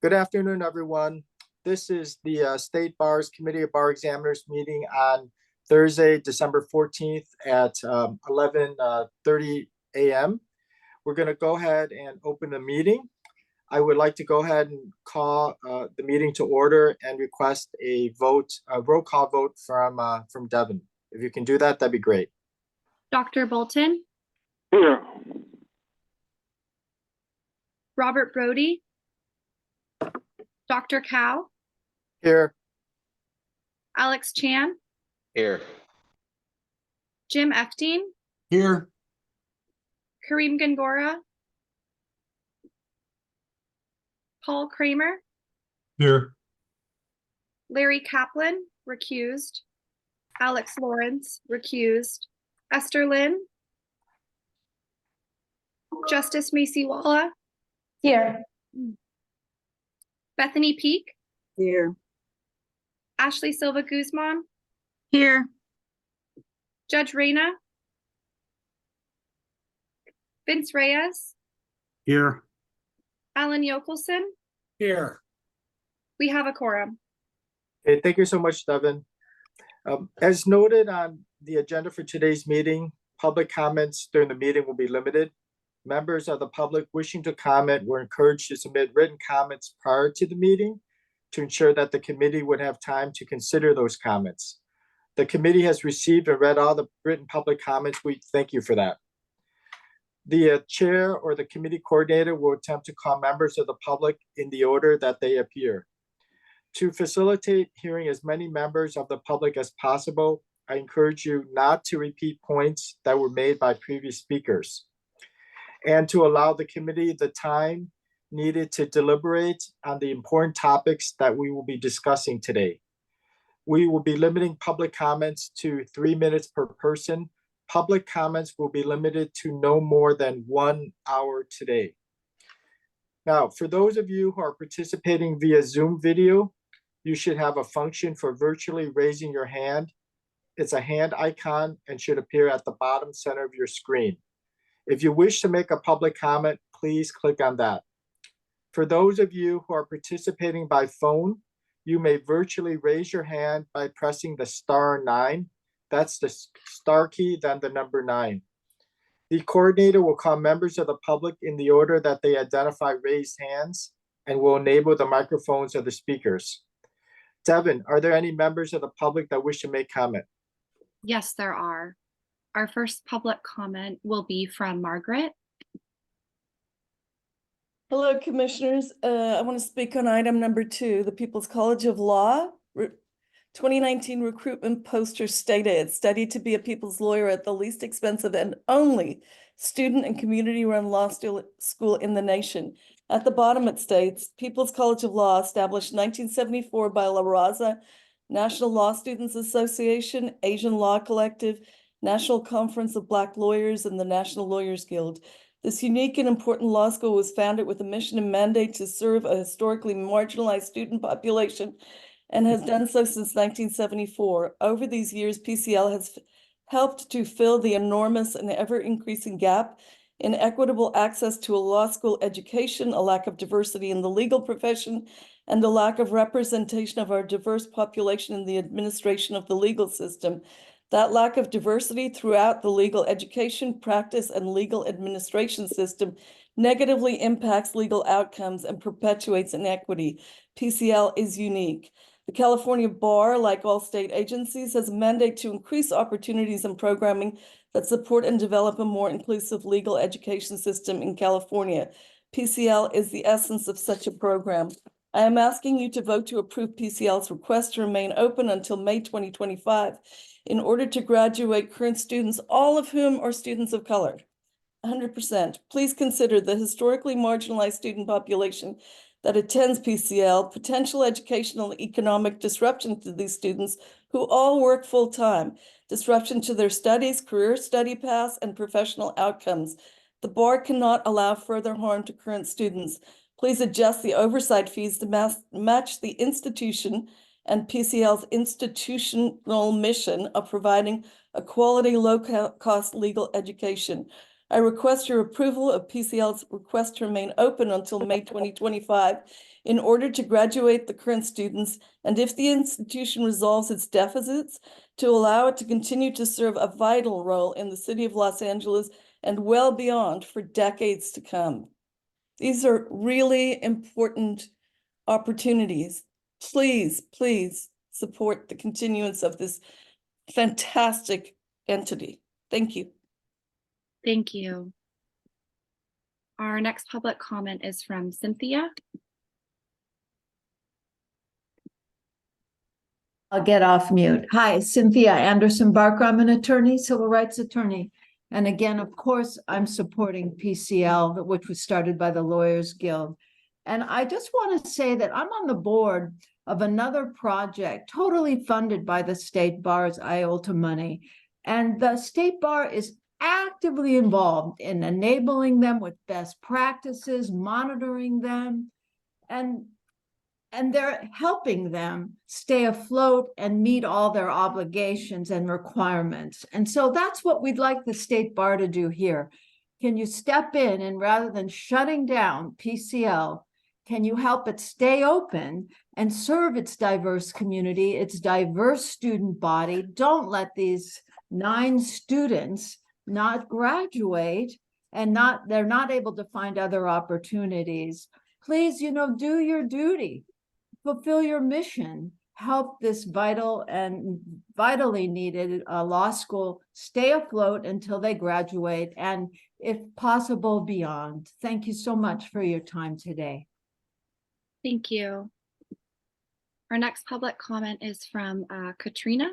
Good afternoon, everyone. This is the State Bar's Committee of Bar Examiners meeting on Thursday, December 14th at 11:30 a.m. We're going to go ahead and open the meeting. I would like to go ahead and call the meeting to order and request a roll call vote from Devin. If you can do that, that'd be great. Dr. Bolton, Here. Robert Brody, Dr. Cow, Here. Alex Chan, Here. Jim Efting, Here. Kareem Gangora, Paul Kramer, Here. Larry Kaplan, recused, Alex Lawrence, recused, Esther Lynn, Justice Macy Walla, Here. Bethany Peak, Here. Ashley Silva Guzman, Here. Judge Reyna, Vince Reyes, Here. Alan Yokelson. Here. We have a quorum. Okay, thank you so much, Devin. As noted on the agenda for today's meeting, public comments during the meeting will be limited. Members of the public wishing to comment were encouraged to submit written comments prior to the meeting to ensure that the committee would have time to consider those comments. The committee has received and read all the written public comments. We thank you for that. The chair or the committee coordinator will attempt to call members of the public in the order that they appear. To facilitate hearing as many members of the public as possible, I encourage you not to repeat points that were made by previous speakers, and to allow the committee the time needed to deliberate on the important topics that we will be discussing today. We will be limiting public comments to 3 minutes per person. Public comments will be limited to no more than 1 hour today. Now, for those of you who are participating via Zoom video, you should have a function for virtually raising your hand. It's a hand icon and should appear at the bottom center of your screen. If you wish to make a public comment, please click on that. For those of you who are participating by phone, you may virtually raise your hand by pressing the *9. That's the star key, then the number 9. The coordinator will call members of the public in the order that they identify raised hands and will enable the microphones of the speakers. Devin, are there any members of the public that wish to make comment? Yes, there are. Our first public comment will be from Margaret. Hello, commissioners. I want to speak on item number 2, the People's College of Law 2019 recruitment poster stated, study to be a people's lawyer at the least expensive and only student and community-run law school in the nation. At the bottom it states, People's College of Law, established 1974 by La Raza, National Law Students Association, Asian Law Collective, National Conference of Black Lawyers, and the National Lawyers Guild. This unique and important law school was founded with a mission and mandate to serve a historically marginalized student population and has done so since 1974. Over these years, PCL has helped to fill the enormous and ever-increasing gap in equitable access to a law school education, a lack of diversity in the legal profession, and a lack of representation of our diverse population in the administration of the legal system. That lack of diversity throughout the legal education, practice, and legal administration system negatively impacts legal outcomes and perpetuates inequity. PCL is unique. The California Bar, like all state agencies, has a mandate to increase opportunities and programming that support and develop a more inclusive legal education system in California. PCL is the essence of such a program. I am asking you to vote to approve PCL's request to remain open until May 2025 in order to graduate current students, all of whom are students of color. 100%. Please consider the historically marginalized student population that attends PCL, potential educational and economic disruption to these students who all work full-time, disruption to their studies, career study paths, and professional outcomes. The bar cannot allow further harm to current students. Please adjust the oversight fees to match the institution and PCL's institutional mission of providing a quality, low-cost legal education. I request your approval of PCL's request to remain open until May 2025 in order to graduate the current students, and if the institution resolves its deficits, to allow it to continue to serve a vital role in the city of Los Angeles and well beyond for decades to come. These are really important opportunities. Please, please support the continuance of this fantastic entity. Thank you. Thank you. Our next public comment is from Cynthia. I'll get off mute. Hi, Cynthia Anderson Barker. I'm an attorney, civil rights attorney. And again, of course, I'm supporting PCL, which was started by the Lawyers Guild. And I just want to say that I'm on the board of another project totally funded by the state bar's IOLTA money. And the state bar is actively involved in enabling them with best practices, monitoring them, and they're helping them stay afloat and meet all their obligations and requirements. And so that's what we'd like the state bar to do here. Can you step in and rather than shutting down PCL, can you help it stay open and serve its diverse community, its diverse student body? Don't let these 9 students not graduate and they're not able to find other opportunities. Please, do your duty. Fulfill your mission, help this vital and vitally needed law school stay afloat until they graduate and, if possible, beyond. Thank you so much for your time today. Thank you. Our next public comment is from Katrina.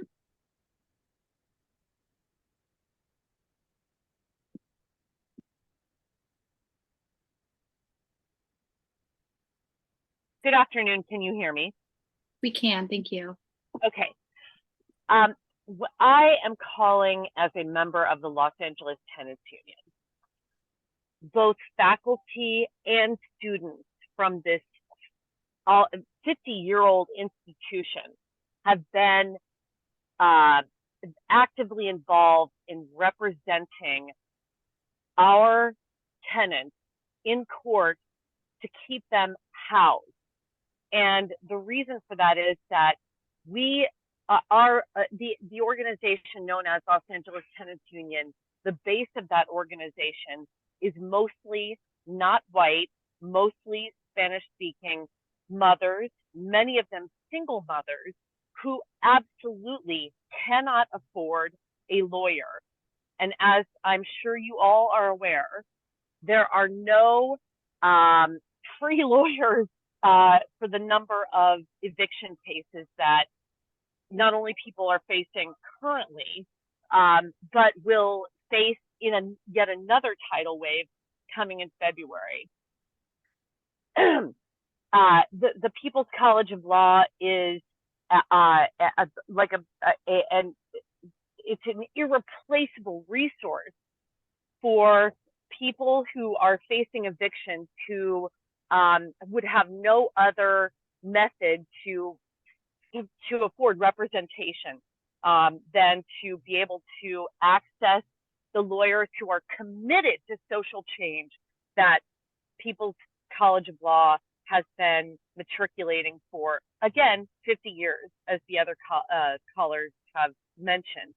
Good afternoon. Can you hear me? We can, thank you. Okay. I am calling as a member of the Los Angeles Tenants Union. Both faculty and students from this 50-year-old institution have been actively involved in representing our tenants in court to keep them housed. And the reason for that is that we are the organization known as Los Angeles Tenants Union. The base of that organization is mostly not white, mostly Spanish-speaking mothers, many of them single mothers, who absolutely cannot afford a lawyer. And as I'm sure you all are aware, there are no free lawyers for the number of eviction cases that not only people are facing currently, but will face in yet another tidal wave coming in February. The People's College of Law is it's an irreplaceable resource for people who are facing evictions who would have no other method to afford representation than to be able to access the lawyers who are committed to social change that People's College of Law has been matriculating for, again, 50 years, as the other callers have mentioned.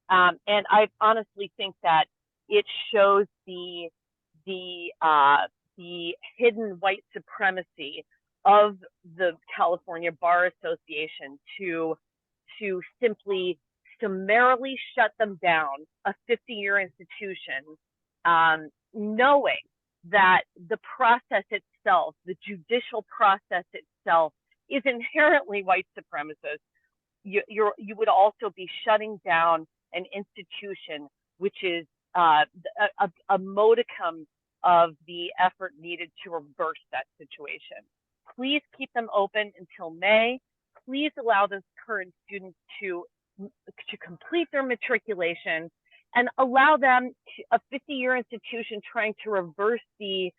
And I honestly think that it shows the hidden white supremacy of the California Bar Association to simply summarily shut them down, a 50-year institution, knowing that the process itself, the judicial process itself, is inherently white supremacist. You would also be shutting down an institution which is a modicum of the effort needed to reverse that situation. Please keep them open until May. Please allow those current students to complete their matriculation and allow them, a 50-year institution trying to reverse the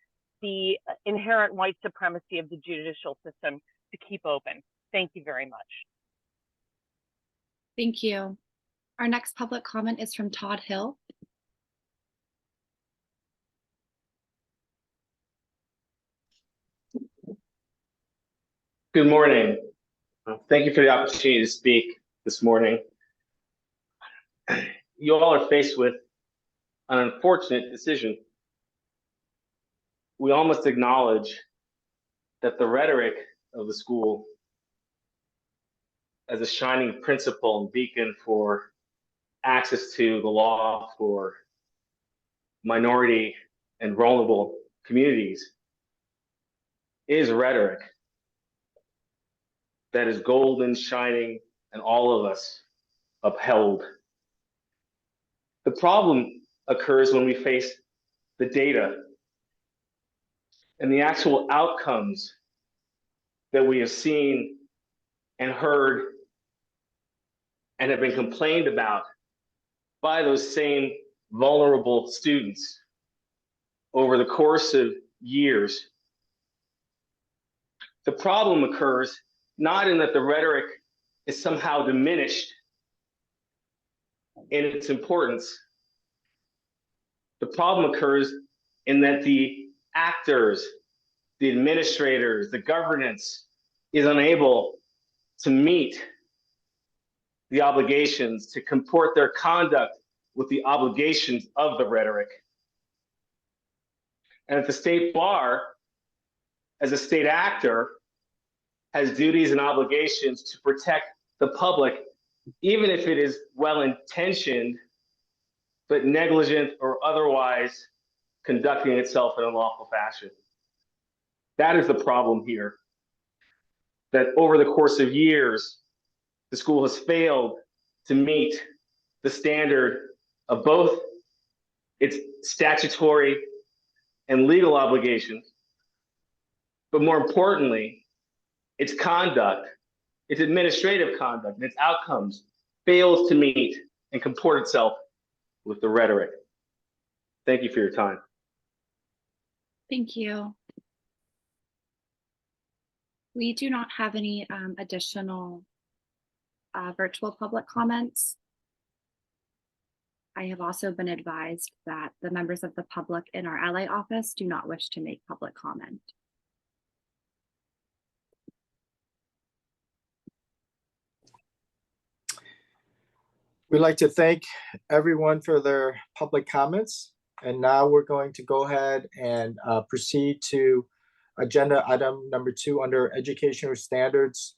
inherent white supremacy of the judicial system, to keep open. Thank you very much. Thank you. Our next public comment is from Todd Hill. Good morning. Thank you for the opportunity to speak this morning. You all are faced with an unfortunate decision. We all must acknowledge that the rhetoric of the school as a shining principle and beacon for access to the law for minority and vulnerable communities is rhetoric that is golden, shining, and all of us upheld. The problem occurs when we face the data and the actual outcomes that we have seen and heard and have been complained about by those same vulnerable students over the course of years. The problem occurs not in that the rhetoric is somehow diminished in its importance. The problem occurs in that the actors, the administrators, the governance is unable to meet the obligations, to comport their conduct with the obligations of the rhetoric. And that the state bar, as a state actor, has duties and obligations to protect the public, even if it is well-intentioned, but negligent or otherwise conducting itself in a lawful fashion. That is the problem here. That over the course of years, the school has failed to meet the standard of both its statutory and legal obligations, but more importantly, its conduct, its administrative conduct, and its outcomes fails to meet and comport itself with the rhetoric. Thank you for your time. Thank you. We do not have any additional virtual public comments. I have also been advised that the members of the public in our LA office do not wish to make public comment. We'd like to thank everyone for their public comments. And now we're going to go ahead and proceed to agenda item number 2 under educational standards,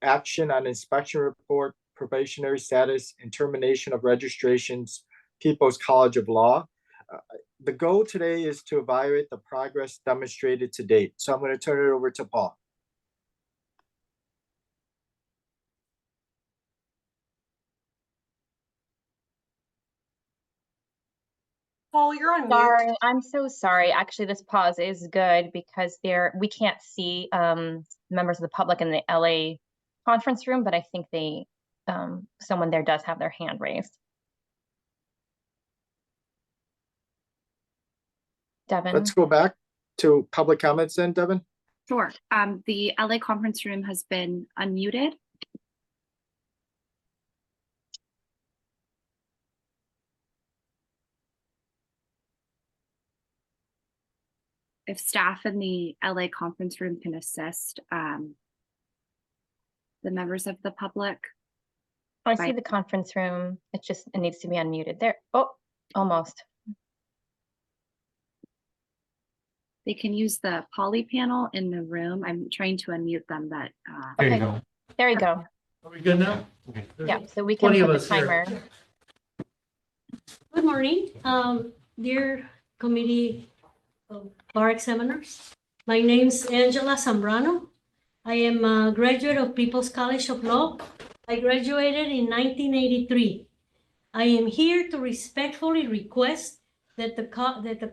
action on inspection report, probationary status, and termination of registrations, People's College of Law. The goal today is to evaluate the progress demonstrated to date. So I'm going to turn it over to Paul. Paul, you're on mute. Sorry, I'm so sorry. Actually, this pause is good because we can't see members of the public in the LA conference room, but I think they someone there does have their hand raised. Devin. Let's go back to public comments then, Devin. Sure. The LA conference room has been unmuted. If staff in the LA conference room can assist the members of the public. I see the conference room. It needs to be unmuted there. Oh, almost. They can use the poly panel in the room. I'm trying to unmute them, but There you Okay. go. There you go. Are we good now? Okay. Yeah, so we can Plenty of put us the here. timer. Good morning, dear committee of bar examiners. My name's Angela Zambrano. I am a graduate of People's College of Law. I graduated in 1983. I am here to respectfully request that the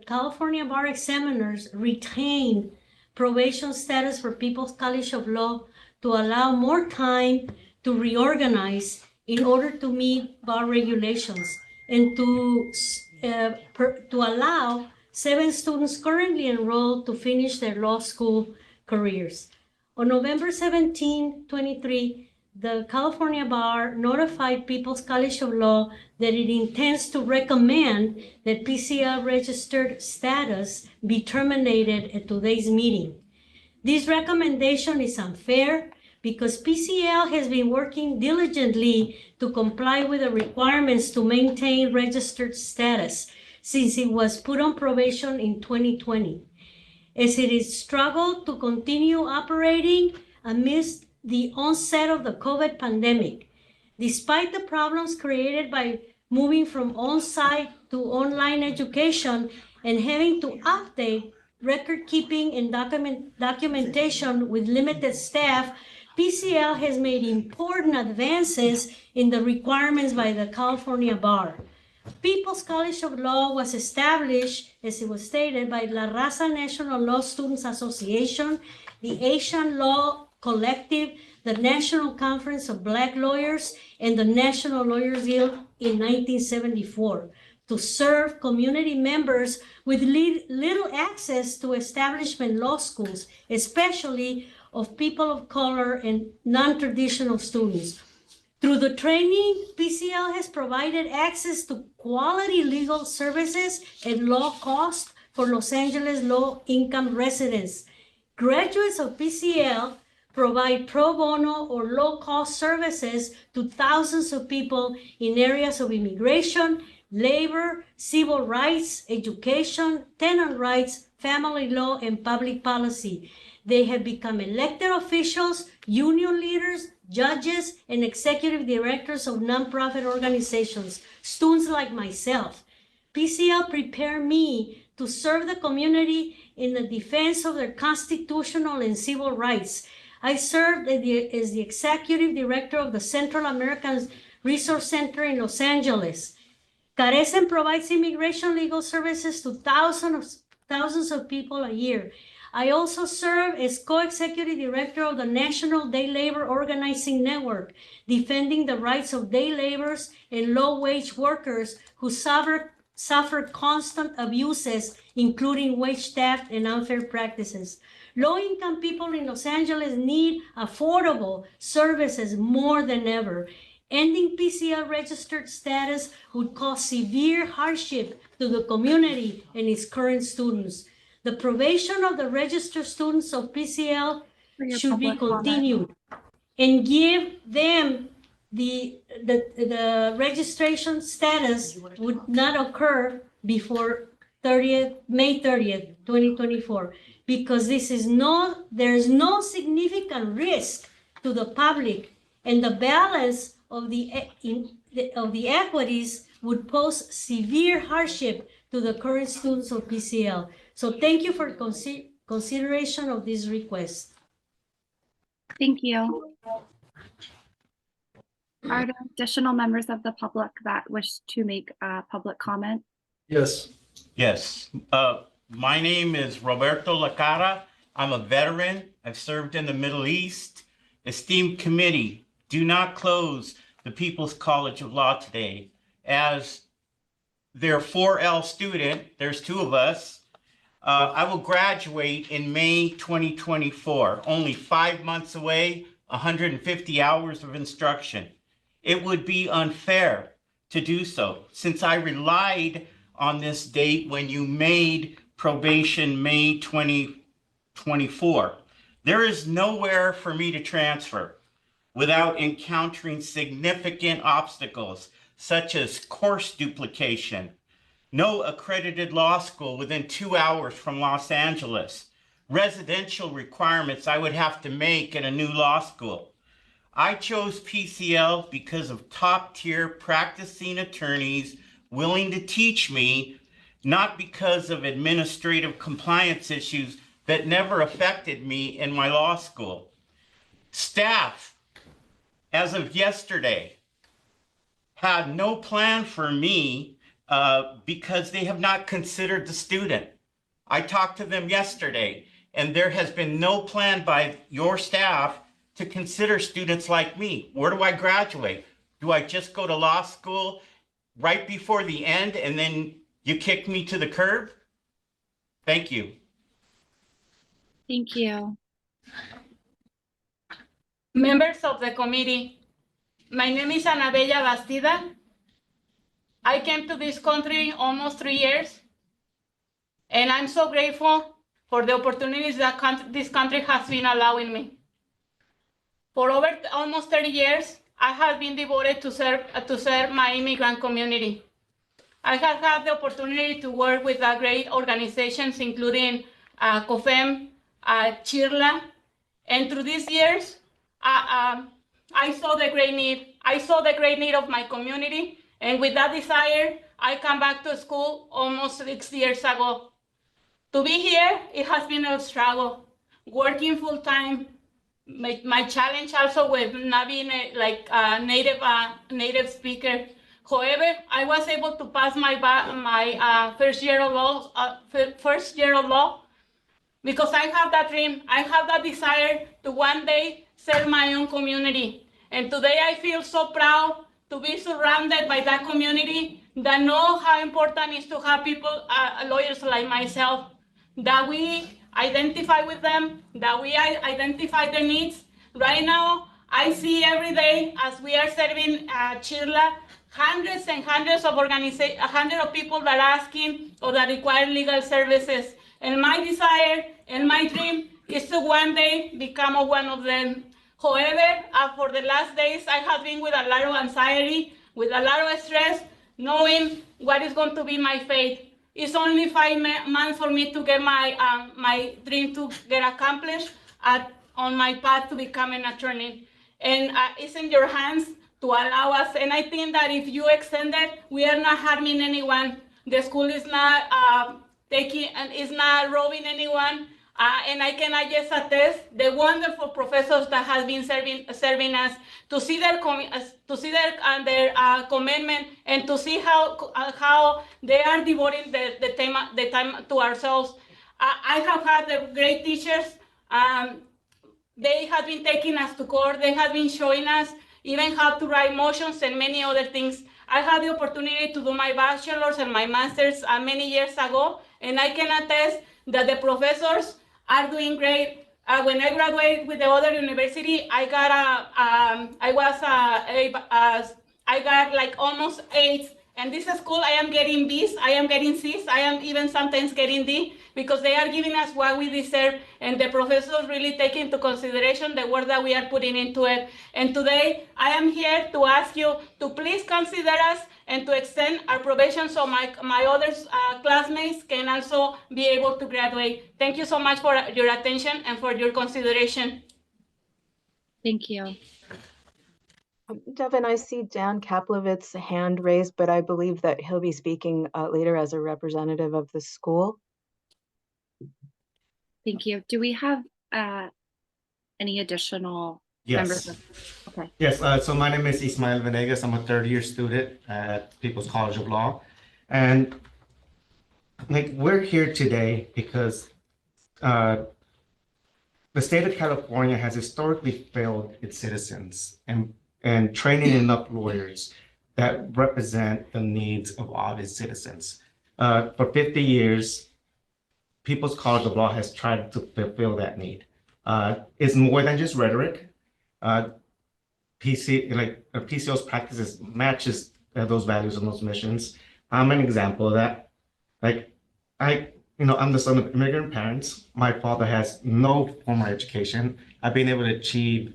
California bar examiners retain probation status for People's College of Law to allow more time to reorganize in order to meet bar regulations and to allow 7 students currently enrolled to finish their law school careers. On November 17, 23, the California Bar notified People's College of Law that it intends to recommend that PCL registered status be terminated at today's meeting. This recommendation is unfair because PCL has been working diligently to comply with the requirements to maintain registered status since it was put on probation in 2020, as it is struggled to continue operating amidst the onset of the COVID pandemic. Despite the problems created by moving from on-site to online education and having to update record keeping and documentation with limited staff, PCL has made important advances in the requirements by the California Bar. People's College of Law was established, as it was stated, by La Raza National Law Students Association, the Asian Law Collective, the National Conference of Black Lawyers, and the National Lawyers Guild in 1974 to serve community members with little access to establishment law schools, especially of people of color and non-traditional students. Through the training, PCL has provided access to quality legal services at low cost for Los Angeles low-income residents. Graduates of PCL provide pro bono or low-cost services to thousands of people in areas of immigration, labor, civil rights, education, tenant rights, family law, and public policy. They have become elected officials, union leaders, judges, and executive directors of nonprofit organizations, students like myself. PCL prepared me to serve the community in the defense of their constitutional and civil rights. I served as the executive director of the Central American Resource Center in Los Angeles. Carecen provides immigration legal services to thousands of people a year. I also serve as co-executive director of the National Day Labor Organizing Network, defending the rights of day laborers and low-wage workers who suffer constant abuses, including wage theft and unfair practices. Low-income people in Los Angeles need affordable services more than ever. Ending PCL registered status would cause severe hardship to the community and its current students. The probation of the registered students of PCL For your should be public comment. continued and give them the registration status would not occur before May 30th, 2024, because there's no significant risk to the public, and the balance of the equities would pose severe hardship to the current students of PCL. So thank you for consideration of this request. Thank you. Are there additional members of the public that wish to make a public comment? Yes. Yes. My name is Roberto Lacara. I'm a veteran. I've served in the Middle East. Esteemed committee, do not close the People's College of Law today. As their 4L student, there's two of us, I will graduate in May 2024, only 5 months away, 150 hours of instruction. It would be unfair to do so, since I relied on this date when you made probation May 2024. There is nowhere for me to transfer without encountering significant obstacles, such as course duplication, no accredited law school within 2 hours from Los Angeles, residential requirements I would have to make in a new law school. I chose PCL because of top-tier practicing attorneys willing to teach me, not because of administrative compliance issues that never affected me in my law school. Staff, as of yesterday, had no plan for me because they have not considered the student. I talked to them yesterday, and there has been no plan by your staff to consider students like me. Where do I graduate? Do I just go to law school right before the end and then you kick me to the curb? Thank you. Thank you. Members of the committee, my name is Anabella Bastida. I came to this country almost 3 years, and I'm so grateful for the opportunities that this country has been allowing me. For over almost 30 years, I have been devoted to serve my immigrant community. I have had the opportunity to work with great organizations, including COFEM, CHIRLA, and through these years, I saw the great need. I saw the great need of my community, and with that desire, I come back to school almost 6 years ago. To be here, it has been a struggle. Working full time, my challenge also with not being a native speaker. However, I was able to pass my first year of law because I have that dream. I have that desire to one day serve my own community. And today I feel so proud to be surrounded by that community that know how important it is to have people, lawyers like myself, that we identify with them, that we identify their needs. Right now, I see every day as we are serving CHIRLA, hundreds and hundreds of people that are asking or that require legal services. And my desire and my dream is to one day become one of them. However, for the last days, I have been with a lot of anxiety, with a lot of stress, knowing what is going to be my fate. It's only 5 months for me to get my dream to get accomplished on my path to become an attorney. And it's in your hands to allow us. And I think that if you extend it, we are not harming anyone. The school is not is not robbing anyone. And I can just attest the wonderful professors that have been serving us to see their commitment and to see how they are devoting the time to ourselves. I have had the great teachers. They have been taking us to court. They have been showing us even how to write motions and many other things. I had the opportunity to do my bachelor's and my master's many years ago, and I can attest that the professors are doing great. When I graduated with the other university, I got like almost A's. And this school, I am getting B's, I am getting C's, I am even sometimes getting D, because they are giving us what we deserve, and the professors really take into consideration the work that we are putting into it. And today, I am here to ask you to please consider us and to extend our probation so my other classmates can also be able to graduate. Thank you so much for your attention and for your consideration. Thank you. Devin, I see Dan Kaplowitz's hand raised, but I believe that he'll be speaking later as a representative of the school. Thank you. Do we have any additional members? Yes. Okay. Yes, so my name is Ismael Venegas. I'm a third-year student at People's College of Law. And we're here today because the state of California has historically failed its citizens and training enough lawyers that represent the needs of all its citizens. For 50 years, People's College of Law has tried to fulfill that need. It's more than just rhetoric. PCO's practices matches those values and those missions. I'm an example of that. I'm the son of immigrant parents. My father has no formal education. I've been able to achieve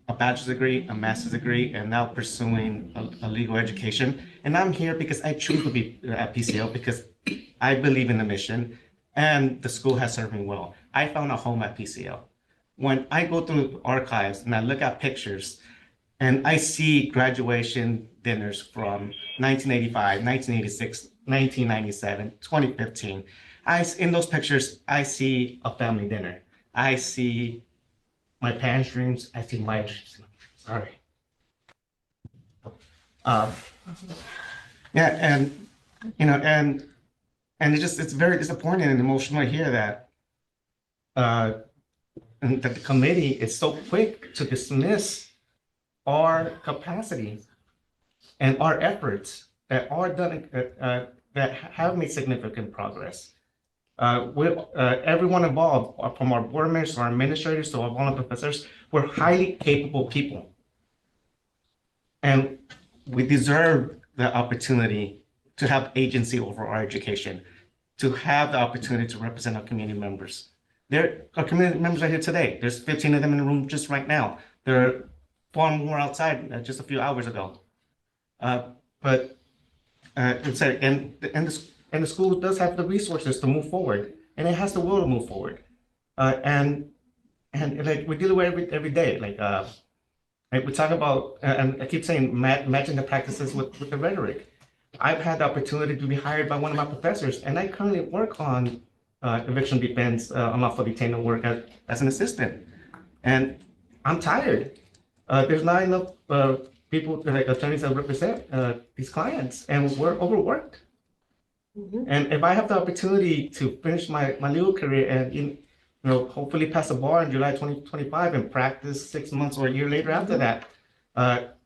a bachelor's degree, a master's degree, and now pursuing a legal education. And I'm here because I choose to be at PCO because I believe in the mission, and the school has served me well. I found a home at PCO. When I go through archives and I look at pictures and I see graduation dinners from 1985, 1986, 1997, 2015, in those pictures, I see a family dinner. I see my parents' dreams. I see my dreams. Sorry. And it's very disappointing and emotional to hear that and that the committee is so quick to dismiss our capacity and our efforts that are done that have made significant progress. Everyone involved, from our board members to our administrators to our volunteer professors, we're highly capable people. And we deserve the opportunity to have agency over our education. to have the opportunity to represent our community members. Our community members are here today. There's 15 of them in the room just right now. There are far more outside just a few hours ago. And the school does have the resources to move forward, and it has the will to move forward. And like we're dealing with it every day. Like we talk about, and I keep saying, matching the practices with the rhetoric. I've had the opportunity to be hired by one of my professors, and I currently work on eviction defense, unlawful detainment work as an assistant. And I'm tired. There's not enough people, like attorneys that represent these clients, and we're overworked. And if I have the opportunity to finish my legal career and hopefully pass a bar in July 2025 and practice 6 months or a year later after that,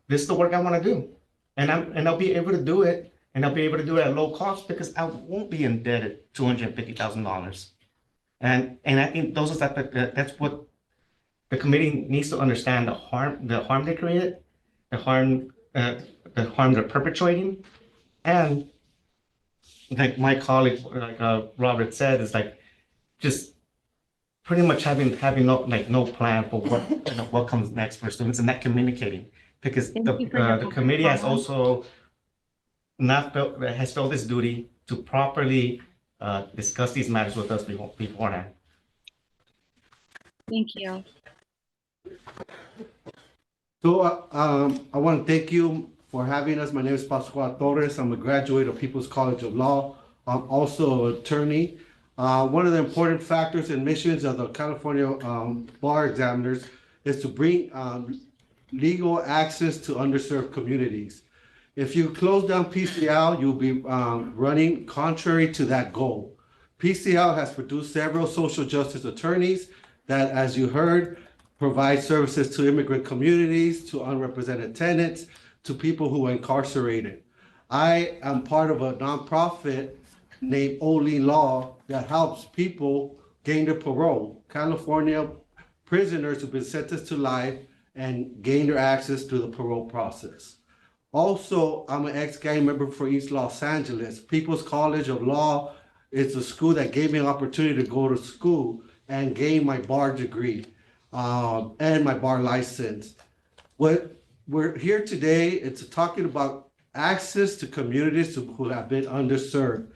this is the work I want to do. And I'll be able to do it, and I'll be able to do it at low cost because I won't be indebted $250,000. And I think that's what the committee needs to understand: the harm they created, the harm they're perpetuating, and like my colleague, Robert said, is like just pretty much having no plan for what comes next for students and not communicating, because the committee has also has felt this duty to properly discuss these matters with us beforehand. Thank you. So I want to thank you for having us. My name is Pascual Torres. I'm a graduate of People's College of Law. I'm also an attorney. One of the important factors and missions of the California bar examiners is to bring legal access to underserved communities. If you close down PCL, you'll be running contrary to that goal. PCL has produced several social justice attorneys that, as you heard, provide services to immigrant communities, to unrepresented tenants, to people who are incarcerated. I am part of a nonprofit named Only Law that helps people gain their parole. California prisoners who've been sentenced to life and gain their access to the parole process. Also, I'm an ex-gang member for East Los Angeles. People's College of Law is a school that gave me an opportunity to go to school and gain my bar degree and my bar license. What we're here today, it's talking about access to communities who have been underserved.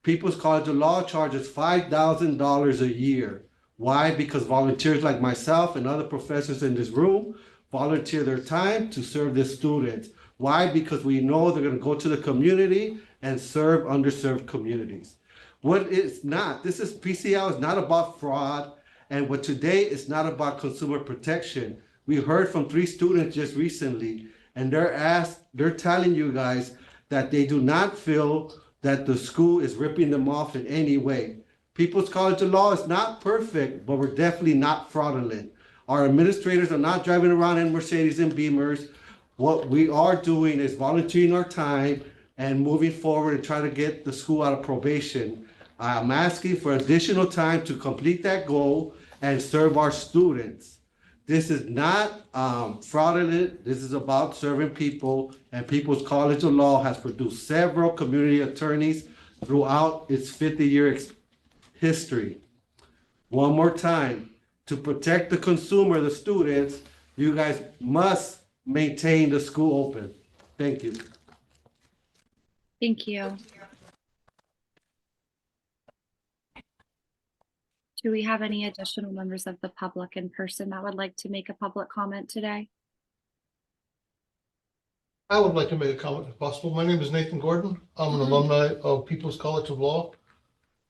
People's College of Law charges $5,000 a year. Why? Because volunteers like myself and other professors in this room volunteer their time to serve the students. Why? Because we know they're going to go to the community and serve underserved communities. What it's not, PCL is not about fraud, and what today is not about consumer protection. We heard from 3 students just recently, and they're telling you guys that they do not feel that the school is ripping them off in any way. People's College of Law is not perfect, but we're definitely not fraudulent. Our administrators are not driving around in Mercedes and Beamers. What we are doing is volunteering our time and moving forward and trying to get the school out of probation. I'm asking for additional time to complete that goal and serve our students. This is not fraudulent. This is about serving people, and People's College of Law has produced several community attorneys throughout its 50-year history. One more time, to protect the consumer, the students, you guys must maintain the school open. Thank you. Thank you. Do we have any additional members of the public in person that would like to make a public comment today? I would like to make a comment if possible. My name is Nathan Gordon. I'm an alumni of People's College of Law.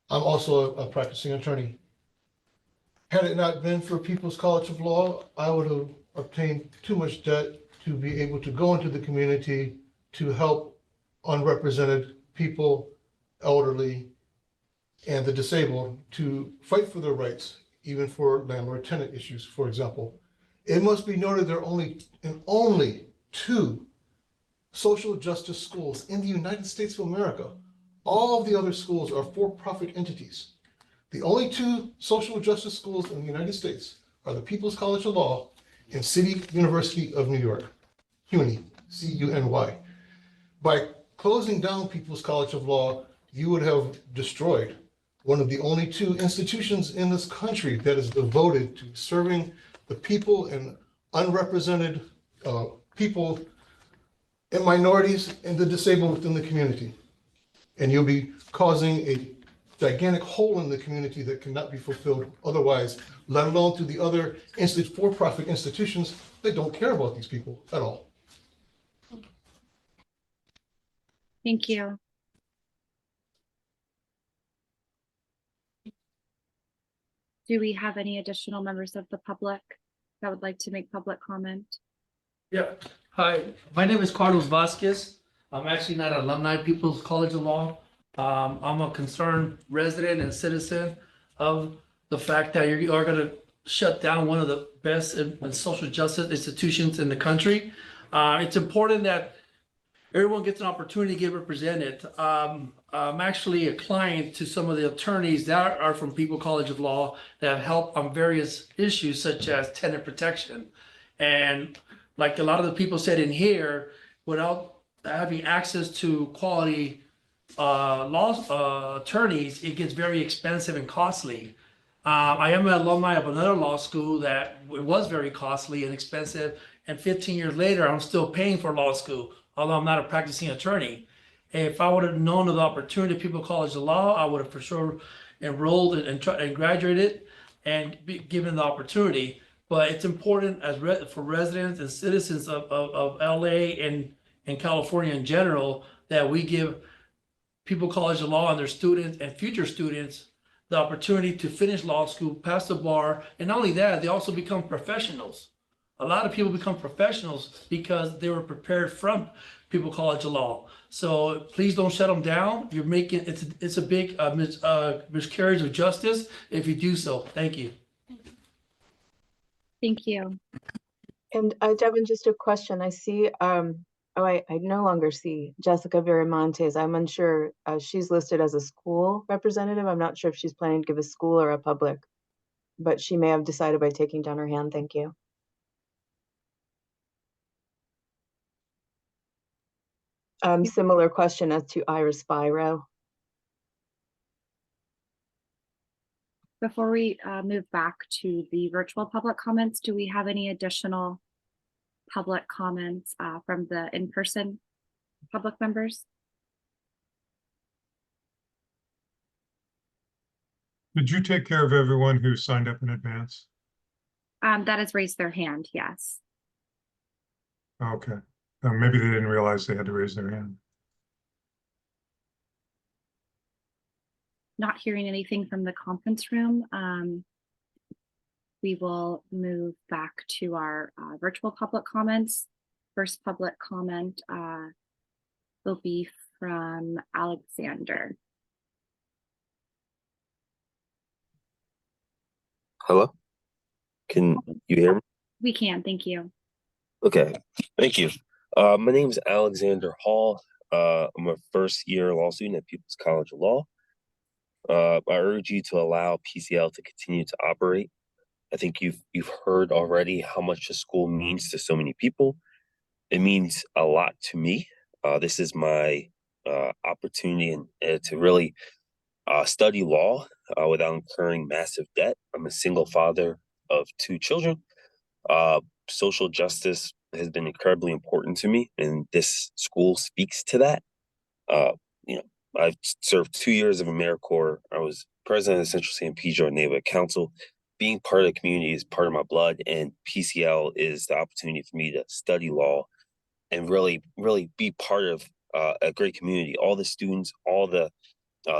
I'm also a practicing attorney. Had it not been for People's College of Law, I would have obtained too much debt to be able to go into the community to help unrepresented people, elderly, and the disabled to fight for their rights, even for landlord-tenant issues, for example. It must be noted there are only 2 social justice schools in the United States of America. All of the other schools are for-profit entities. The only 2 social justice schools in the United States are the People's College of Law and City University of New York, CUNY, C-U-N-Y. By closing down People's College of Law, you would have destroyed one of the only two institutions in this country that is devoted to serving the people and unrepresented people and minorities and the disabled within the community. And you'll be causing a gigantic hole in the community that cannot be fulfilled otherwise, let alone through the other for-profit institutions that don't care about these people at all. Thank you. Do we have any additional members of the public that would like to make public comment? Yeah, hi, my name is Carlos Vasquez. I'm actually not an alumni of People's College of Law. I'm a concerned resident and citizen of the fact that you are gonna shut down one of the best in social justice institutions in the country. It's important that everyone gets an opportunity to get represented. I'm actually a client to some of the attorneys that are from People College of Law that have helped on various issues such as tenant protection. And like a lot of the people said in here, without having access to quality law attorneys, it gets very expensive and costly. I am an alumni of another law school that it was very costly and expensive, and 15 years later, I'm still paying for law school, although I'm not a practicing attorney. If I would have known of the opportunity at People College of Law, I would have for sure enrolled and graduated and be given the opportunity. But it's important for residents and citizens of LA and California in general that we give People College of Law and their students and future students the opportunity to finish law school, pass the bar, and not only that, they also become professionals. A lot of people become professionals because they were prepared from People College of Law. So please don't shut them down. You're making it's a big miscarriage of justice if you do so. Thank you. Thank you. And Devin, just a question. I see, I no longer see Jessica Viramontes. I'm unsure. She's listed as a school representative. I'm not sure if she's planning to give a school or a public, but she may have decided by taking down her hand. Thank you. Similar question as to Iris Biro. Before we move back to the virtual public comments, do we have any additional public comments from the in-person public members? Did you take care of everyone who signed up in advance? That has raised their hand, yes. Okay. Maybe they didn't realize they had to raise their hand. Not hearing anything from the conference room. We will move back to our virtual public comments. First public comment will be from Alexander. Hello? Can you hear me? We can, thank you. Okay, thank you. My name is Alexander Hall. I'm a first-year law student at People's College of Law. I urge you to allow PCL to continue to operate. I think you've heard already how much the school means to so many people. It means a lot to me. This is my opportunity to really study law without incurring massive debt. I'm a single father of 2 children. Social justice has been incredibly important to me, and this school speaks to that. I've served 2 years of AmeriCorps. I was president of the Central San Pedro Neighborhood Council. Being part of the community is part of my blood, and PCL is the opportunity for me to study law and really be part of a great community. All the students, all the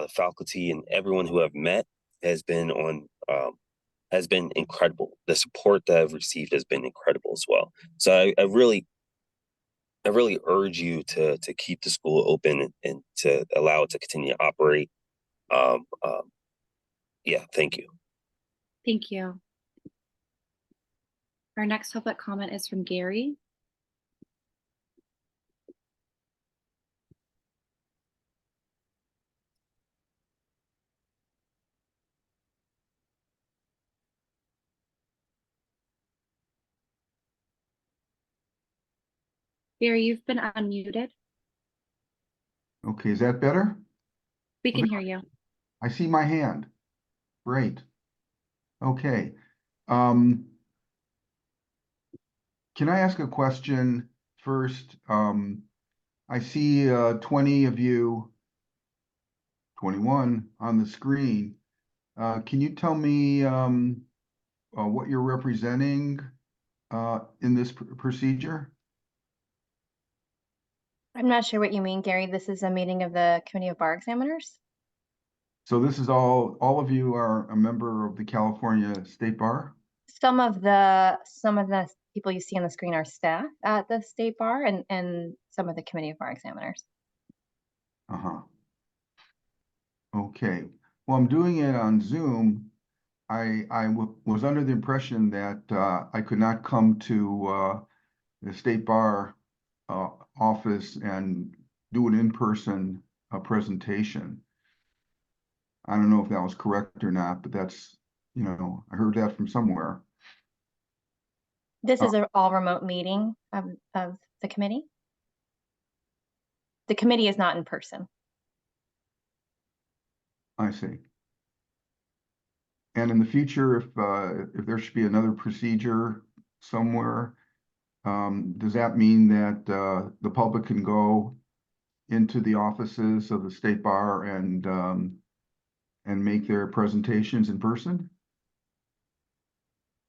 faculty, and everyone who I've met has been incredible. The support that I've received has been incredible as well. So I really urge you to keep the school open and to allow it to continue to operate. Yeah, thank you. Thank you. Our next public comment is from Gary. Gary, you've been unmuted. Okay, is that better? We can hear you. I see my hand. Great. Okay. Can I ask a question first? I see 20 of you, 21 on the screen. Can you tell me what you're representing in this procedure? I'm not sure what you mean, Gary. This is a meeting of the Committee of Bar Examiners. So this is all of you are a member of the California State Bar? Some of the people you see on the screen are staff at the State Bar and some of the Committee of Bar Examiners. Uh-huh. Okay. Well, I'm doing it on Zoom. I was under the impression that I could not come to the State Bar office and do an in-person presentation. I don't know if that was correct or not, but that's, you know, I heard that from somewhere. This is an all remote meeting of the committee. The committee is not in person. I see. And in the future, if there should be another procedure somewhere, does that mean that the public can go into the offices of the State Bar and make their presentations in person?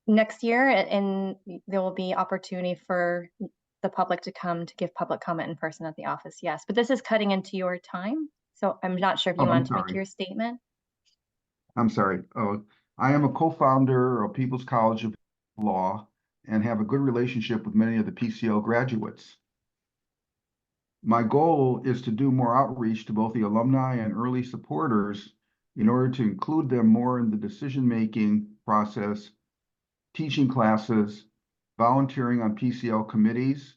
Next year, and there will be opportunity for the public to come to give public comment in person at the office, yes. But this is cutting into your time, so I'm not sure if you want to make your statement. I'm sorry. I am a co-founder of People's College of Law and have a good relationship with many of the PCL graduates. My goal is to do more outreach to both the alumni and early supporters in order to include them more in the decision-making process, teaching classes, volunteering on PCL committees,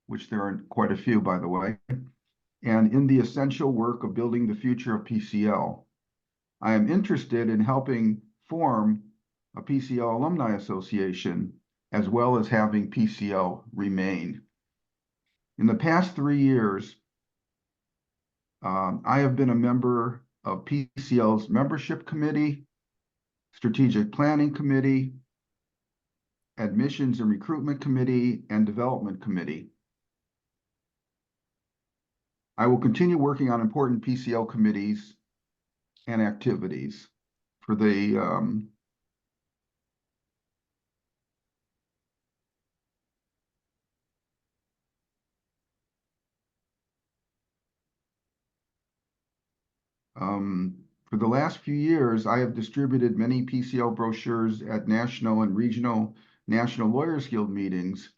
which there are quite a few, by the way, and in the essential work of building the future of PCL. I am interested in helping form a PCL Alumni Association, as well as having PCL remain. In the past 3 years, I have been a member of PCL's membership committee, strategic planning committee, admissions and recruitment committee, and development committee. I will continue working on important PCL committees and activities for the for the last few years, I have distributed many PCL brochures at national and regional National Lawyers Guild meetings.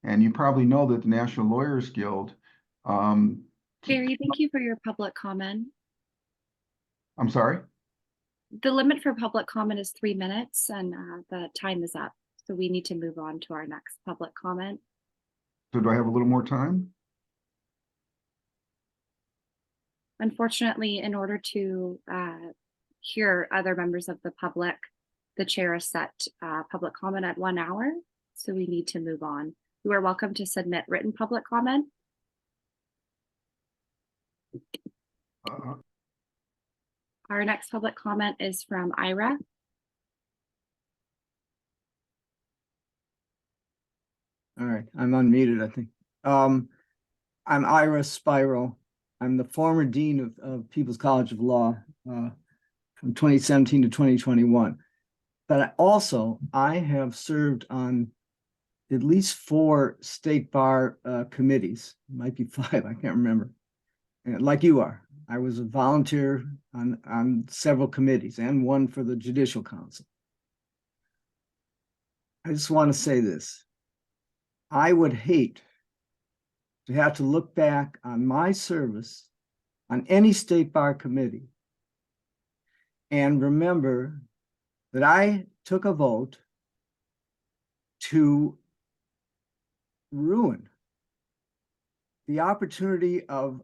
And you probably know that the National Lawyers Guild. Gary, thank you for your public comment. I'm sorry? The limit for public comment is 3 minutes and the time is up. So we need to move on to our next public comment. So do I have a little more time? Unfortunately, in order to hear other members of the public, the chair has set public comment at 1 hour. So we need to move on. You are welcome to submit written public comment. Our next public comment is from Ira. All right, I'm unmuted, I think. I'm Ira Spiro. I'm the former dean of People's College of Law from 2017 to 2021. But I have served on at least 4 state bar committees, might be 5, I can't remember. And like you are, I was a volunteer on several committees and one for the Judicial Council. I just want to say this. I would hate to have to look back on my service on any state bar committee and remember that I took a vote to ruin the opportunity of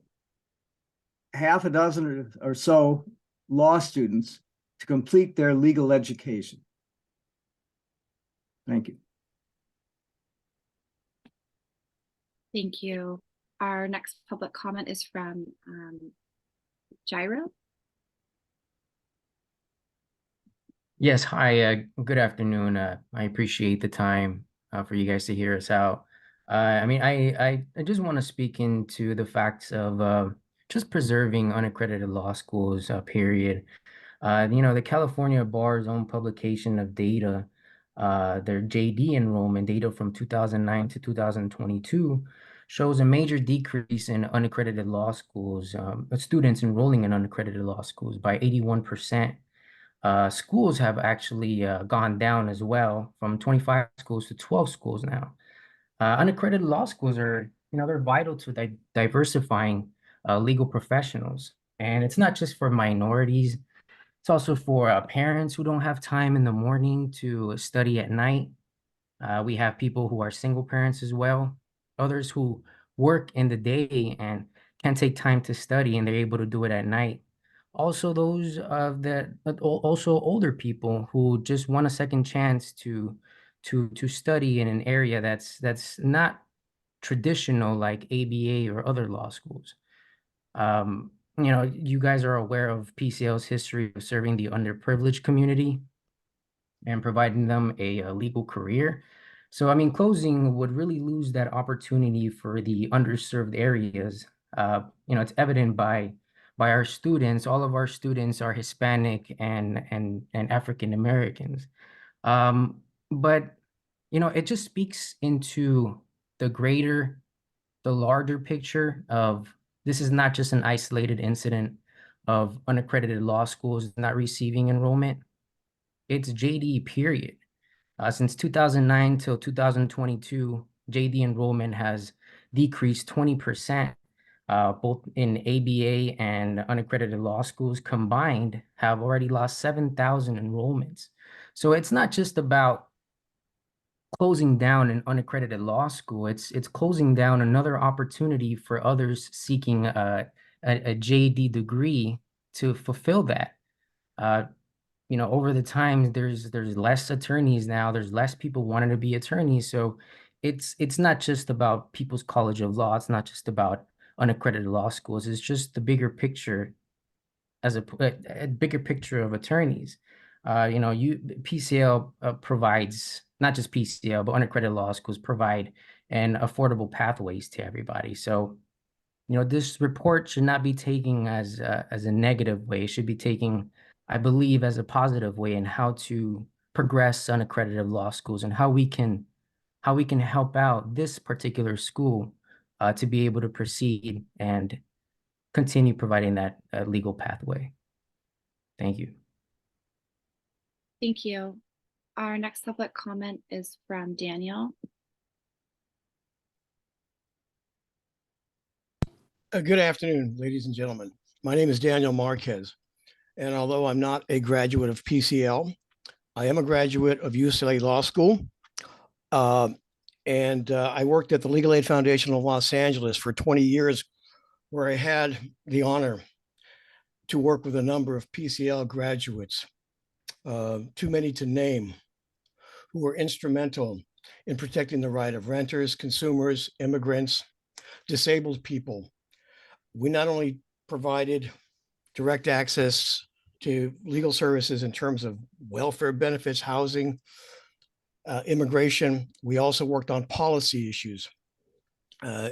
half a dozen or so law students to complete their legal education. Thank you. Thank you. Our next public comment is from Gyro. Yes, hi, good afternoon. I appreciate the time for you guys to hear us out. I mean, I just want to speak into the facts of just preserving unaccredited law schools, period. The California Bar's own publication of data, their JD enrollment data from 2009 to 2022 shows a major decrease in unaccredited law schools, students enrolling in unaccredited law schools by 81%. Schools have actually gone down as well from 25 schools to 12 schools now. Unaccredited law schools are, they're vital to diversifying legal professionals. And it's not just for minorities, it's also for parents who don't have time in the morning to study at night. We have people who are single parents as well, others who work in the day and can't take time to study and they're able to do it at night. Also, those also older people who just want a second chance to study in an area that's not traditional like ABA or other law schools. You guys are aware of PCL's history of serving the underprivileged community and providing them a legal career. So, I mean, closing would really lose that opportunity for the underserved areas. It's evident by our students. All of our students are Hispanic and African Americans. But it just speaks into the larger picture of this is not just an isolated incident of unaccredited law schools not receiving enrollment. It's JD, period. Since 2009 till 2022, JD enrollment has decreased 20%. Both in ABA and unaccredited law schools combined have already lost 7,000 enrollments. So it's not just about closing down an unaccredited law school. It's closing down another opportunity for others seeking a JD degree to fulfill that. Over the time, there's less attorneys now. There's less people wanting to be attorneys. So it's not just about People's College of Law. It's not just about unaccredited law schools. It's just the bigger picture as a bigger picture of attorneys. PCL provides not just PCL, but unaccredited law schools provide an affordable pathways to everybody. So this report should not be taken as a negative way. It should be taken, I believe, as a positive way in how to progress unaccredited law schools and how we can help out this particular school to be able to proceed and continue providing that legal pathway. Thank you. Thank you. Our next public comment is from Daniel. Good afternoon, ladies and gentlemen. My name is Daniel Marquez, and although I'm not a graduate of PCL, I am a graduate of UCLA Law School, and I worked at the Legal Aid Foundation of Los Angeles for 20 years, where I had the honor to work with a number of PCL graduates, too many to name, who were instrumental in protecting the right of renters, consumers, immigrants, disabled people. We not only provided direct access to legal services in terms of welfare benefits, housing, immigration, we also worked on policy issues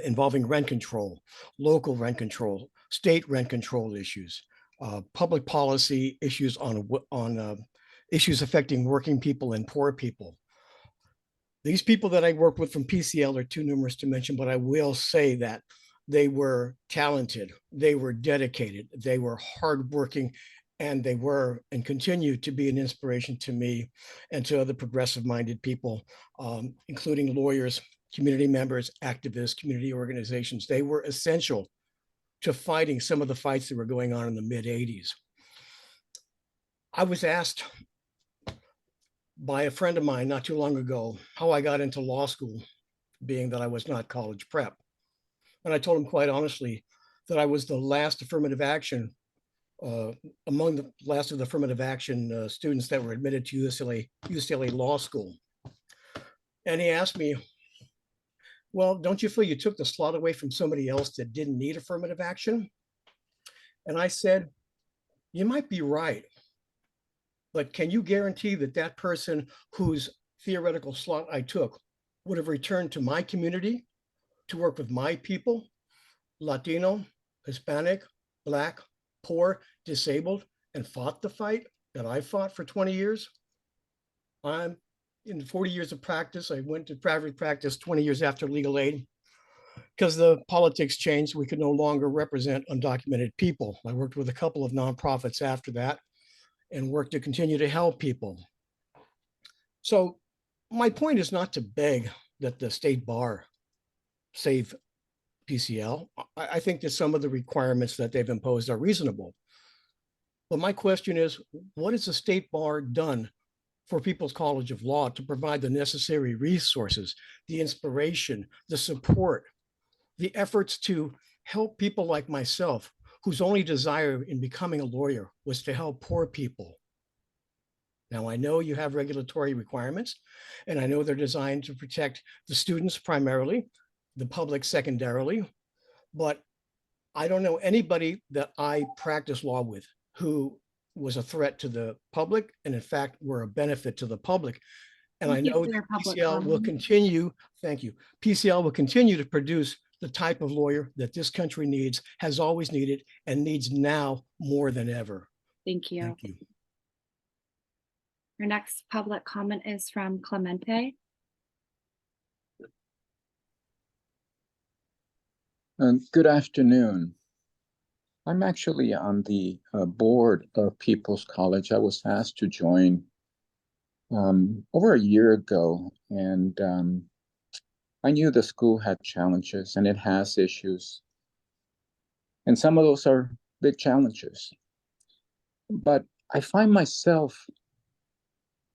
involving rent control, local rent control, state rent control issues, public policy issues on issues affecting working people and poor people. These people that I work with from PCL are too numerous to mention, but I will say that they were talented, they were dedicated, they were hardworking, and they were and continue to be an inspiration to me and to other progressive-minded people, including lawyers, community members, activists, community organizations. They were essential to fighting some of the fights that were going on in the mid-'80s. I was asked by a friend of mine not too long ago how I got into law school, being that I was not college prep. And I told him quite honestly that I was the last affirmative action, among the last of the affirmative action students that were admitted to UCLA Law School. And he asked me, well, don't you feel you took the slot away from somebody else that didn't need affirmative action? And I said, you might be right. But can you guarantee that that person whose theoretical slot I took would have returned to my community to work with my people, Latino, Hispanic, Black, poor, disabled, and fought the fight that I fought for 20 years? I'm in 40 years of practice. I went to private practice 20 years after legal aid. Because the politics changed, we could no longer represent undocumented people. I worked with a couple of nonprofits after that and worked to continue to help people. So my point is not to beg that the state bar save PCL. I think that some of the requirements that they've imposed are reasonable. But my question is, what has the state bar done for People's College of Law to provide the necessary resources, the inspiration, the support, the efforts to help people like myself, whose only desire in becoming a lawyer was to help poor people? Now, I know you have regulatory requirements, and I know they're designed to protect the students primarily, the public secondarily, but I don't know anybody that I practice law with who was a threat to the public and in fact were a benefit to the public. And I Thank you know for that your public PCL will comment. continue, thank you, PCL will continue to produce the type of lawyer that this country needs, has always needed, and needs now more than ever. Thank you. Thank you. Your next public comment is from Clemente. Good afternoon. I'm actually on the board of People's College. I was asked to join over a year ago, and I knew the school had challenges and it has issues. And some of those are big challenges. But I find myself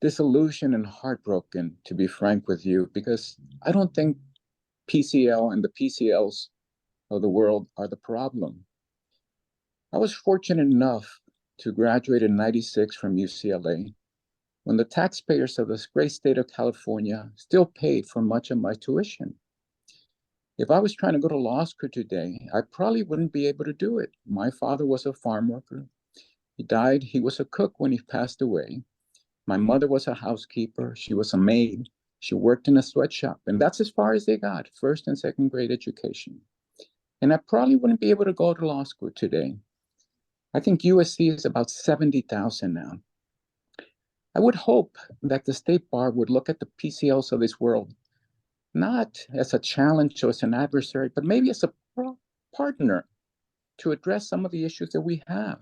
disillusioned and heartbroken, to be frank with you, because I don't think PCL and the PCLs of the world are the problem. I was fortunate enough to graduate in '96 from UCLA, when the taxpayers of this great state of California still paid for much of my tuition. If I was trying to go to law school today, I probably wouldn't be able to do it. My father was a farm worker. He died. He was a cook when he passed away. My mother was a housekeeper. She was a maid. She worked in a sweatshop, and that's as far as they got, first and second grade education. And I probably wouldn't be able to go to law school today. I think USC is about 70,000 now. I would hope that the state bar would look at the PCLs of this world, not as a challenge or as an adversary, but maybe as a partner to address some of the issues that we have.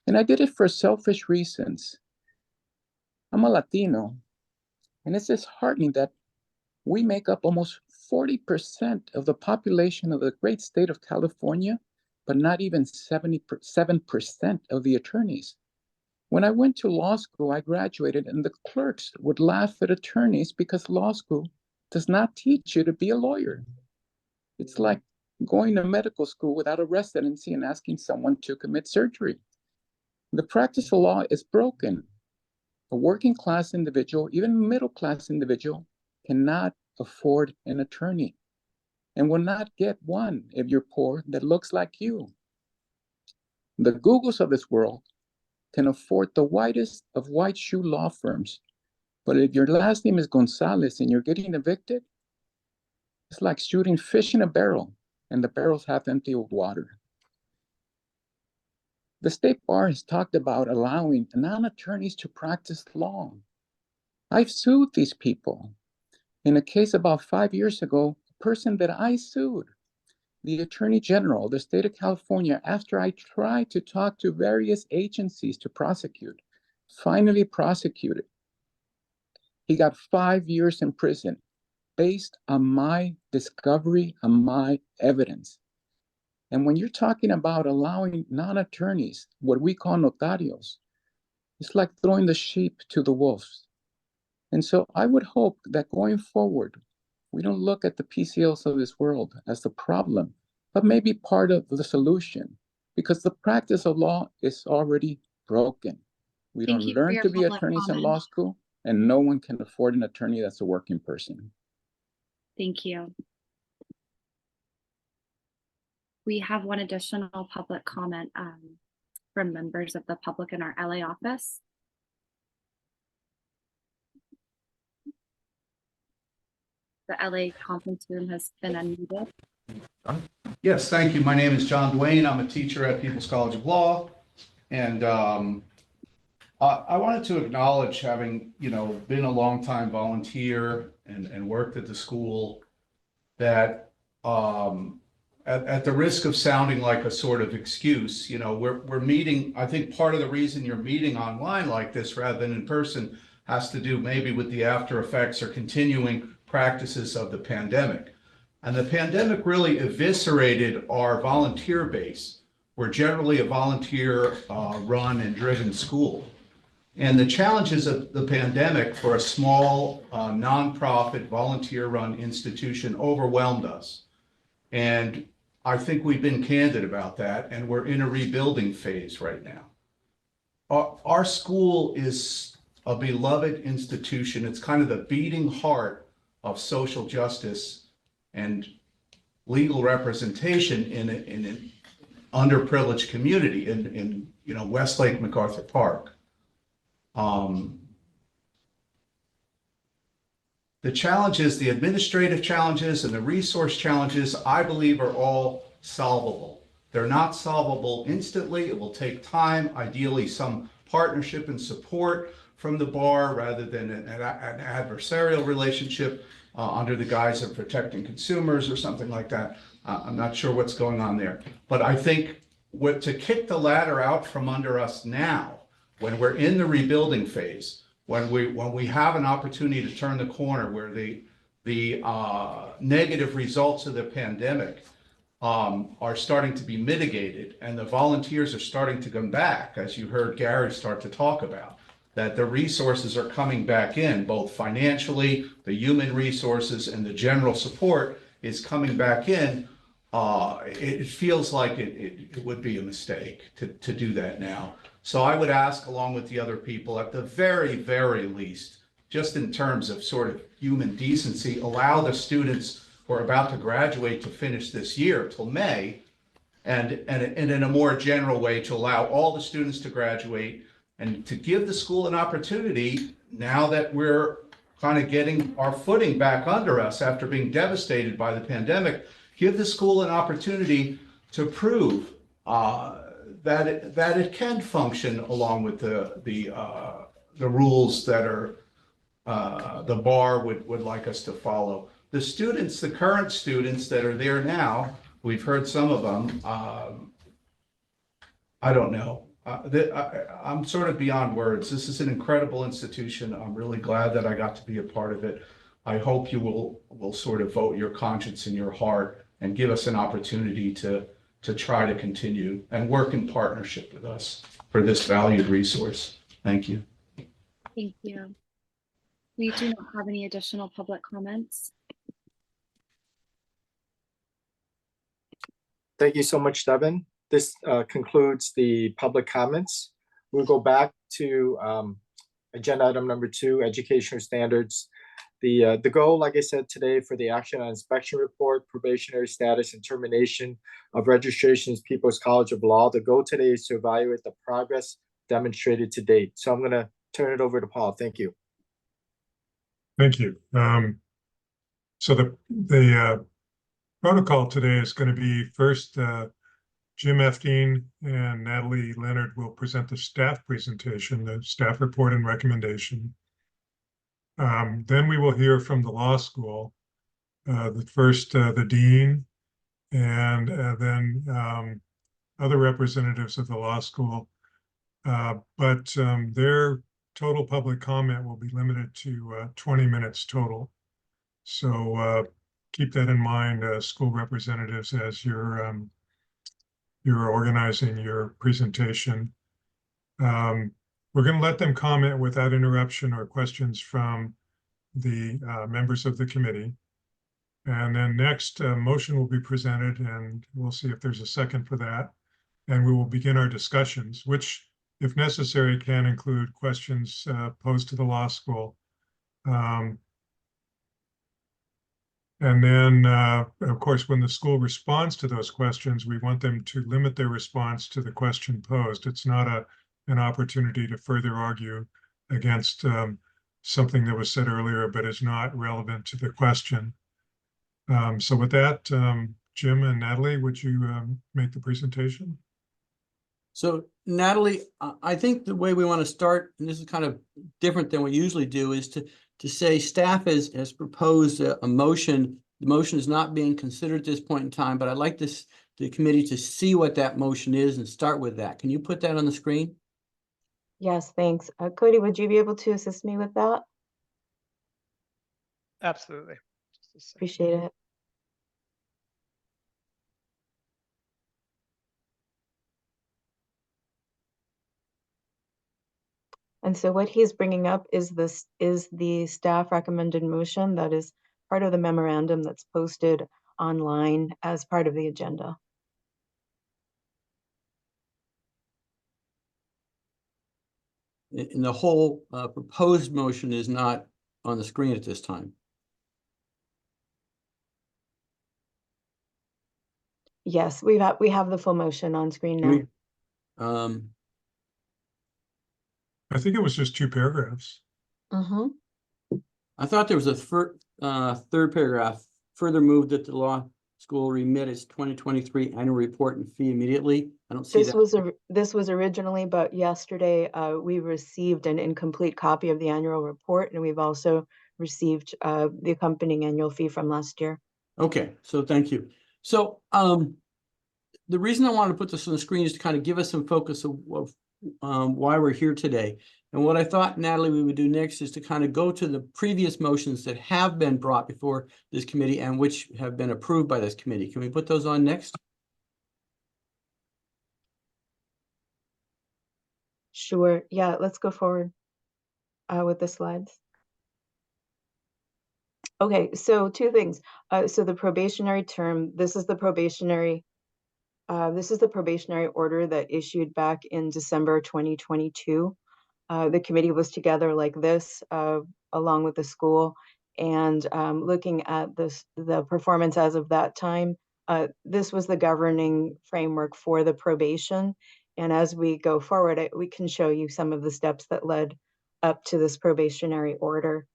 And I did it for selfish reasons. I'm a Latino, and it's disheartening that we make up almost 40% of the population of the great state of California, but not even 77% of the attorneys. When I went to law school, I graduated, and the clerks would laugh at attorneys because law school does not teach you to be a lawyer. It's like going to medical school without a residency and asking someone to commit surgery. The practice of law is broken. A working class individual, even a middle class individual, cannot afford an attorney and will not get one if you're poor that looks like you. The Googles of this world can afford the whitest of white shoe law firms, but if your last name is Gonzalez and you're getting evicted, it's like shooting fish in a barrel and the barrel's half empty with water. The state bar has talked about allowing non-attorneys to practice law. I've sued these people. In a case about 5 years ago, the person that I sued, the Attorney General of the state of California, after I tried to talk to various agencies to prosecute, finally prosecuted. He got 5 years in prison based on my discovery, on my evidence. And when you're talking about allowing non-attorneys, what we call notarios, it's like throwing the sheep to the wolves. And so I would hope that going forward, we don't look at the PCLs of this world as the problem, but maybe part of the solution, because the practice of law is already broken. We don't learn to be attorneys in law school, and no one can afford an attorney that's a working person. Thank you. We have one additional public comment from members of the public in our LA office. the LA conference room has been unmuted. Yes, thank you. My name is John Duane. I'm a teacher at People's College of Law. And I wanted to acknowledge having, been a longtime volunteer and worked at the school, that at the risk of sounding like a sort of excuse, we're meeting. I think part of the reason you're meeting online like this rather than in person has to do maybe with the after effects or continuing practices of the pandemic. And the pandemic really eviscerated our volunteer base. We're generally a volunteer run and driven school. And the challenges of the pandemic for a small nonprofit volunteer run institution overwhelmed us. And I think we've been candid about that, and we're in a rebuilding phase right now. Our school is a beloved institution. It's kind of the beating heart of social justice and legal representation in an underprivileged community in Westlake MacArthur Park. The challenges, the administrative challenges and the resource challenges, I believe, are all solvable. They're not solvable instantly. It will take time, ideally some partnership and support from the bar rather than an adversarial relationship under the guise of protecting consumers or something like that. I'm not sure what's going on there. But I think to kick the ladder out from under us now, when we're in the rebuilding phase, when we have an opportunity to turn the corner where the negative results of the pandemic are starting to be mitigated and the volunteers are starting to come back, as you heard Gary start to talk about, that the resources are coming back in, both financially, the human resources, and the general support is coming back in. It feels like it would be a mistake to do that now. So I would ask, along with the other people, at the very, very least, just in terms of sort of human decency, allow the students who are about to graduate to finish this year till May, and in a more general way to allow all the students to graduate and to give the school an opportunity, now that we're kind of getting our footing back under us after being devastated by the pandemic, give the school an opportunity to prove that it can function along with the rules that are the bar would like us to follow. The students, the current students that are there now, we've heard some of them. I don't know. I'm sort of beyond words. This is an incredible institution. I'm really glad that I got to be a part of it. I hope you will sort of vote your conscience and your heart and give us an opportunity to try to continue and work in partnership with us for this valued resource. Thank you. Thank you. We do not have any additional public comments. Thank you so much, Devin. This concludes the public comments. We'll go back to agenda item number 2, educational standards. The goal, like I said today, for the action on inspection report, probationary status, and termination of registrations, People's College of Law, the goal today is to evaluate the progress demonstrated to date. So I'm going to turn it over to Paul. Thank you. Thank you. So the protocol today is going to be first, Jim Efting and Natalie Leonard will present the staff presentation, the staff report and recommendation. Then we will hear from the law school, the dean, and then other representatives of the law school. But their total public comment will be limited to 20 minutes total. So keep that in mind, school representatives, as you're organizing your presentation. We're going to let them comment without interruption or questions from the members of the committee. And then next, a motion will be presented, and we'll see if there's a second for that. And we will begin our discussions, which, if necessary, can include questions posed to the law school. And then, of course, when the school responds to those questions, we want them to limit their response to the question posed. It's not an opportunity to further argue against something that was said earlier but is not relevant to the question. So with that, Jim and Natalie, would you make the presentation? So Natalie, I think the way we want to start, and this is kind of different than we usually do, is to say staff has proposed a motion. The motion is not being considered at this point in time, but I'd like the committee to see what that motion is and start with that. Can you put that on the screen? Yes, thanks. Cody, would you be able to assist me with that? Absolutely. Appreciate it. And so what he's bringing up is the staff recommended motion that is part of the memorandum that's posted online as part of the agenda. And the whole proposed motion is not on the screen at this time. Yes, we have the full motion on screen now. I think it was just 2 paragraphs. Mm-hmm. I thought there was a third paragraph. Further moved that the law school remit its 2023 annual report and fee immediately. I don't see that. This was originally, but yesterday we received an incomplete copy of the annual report, and we've also received the accompanying annual fee from last year. Okay, so thank you. So the reason I wanted to put this on the screen is to kind of give us some focus of why we're here today. And what I thought, Natalie, we would do next is to kind of go to the previous motions that have been brought before this committee and which have been approved by this committee. Can we put those on next? Sure. Yeah, let's go forward with the slides. Okay, so 2 things. So the probationary term, this is the probationary order that issued back in December 2022. The committee was together like this, along with the school, and looking at the performance as of that time. This was the governing framework for the probation. And as we go forward, we can show you some of the steps that led up to this probationary order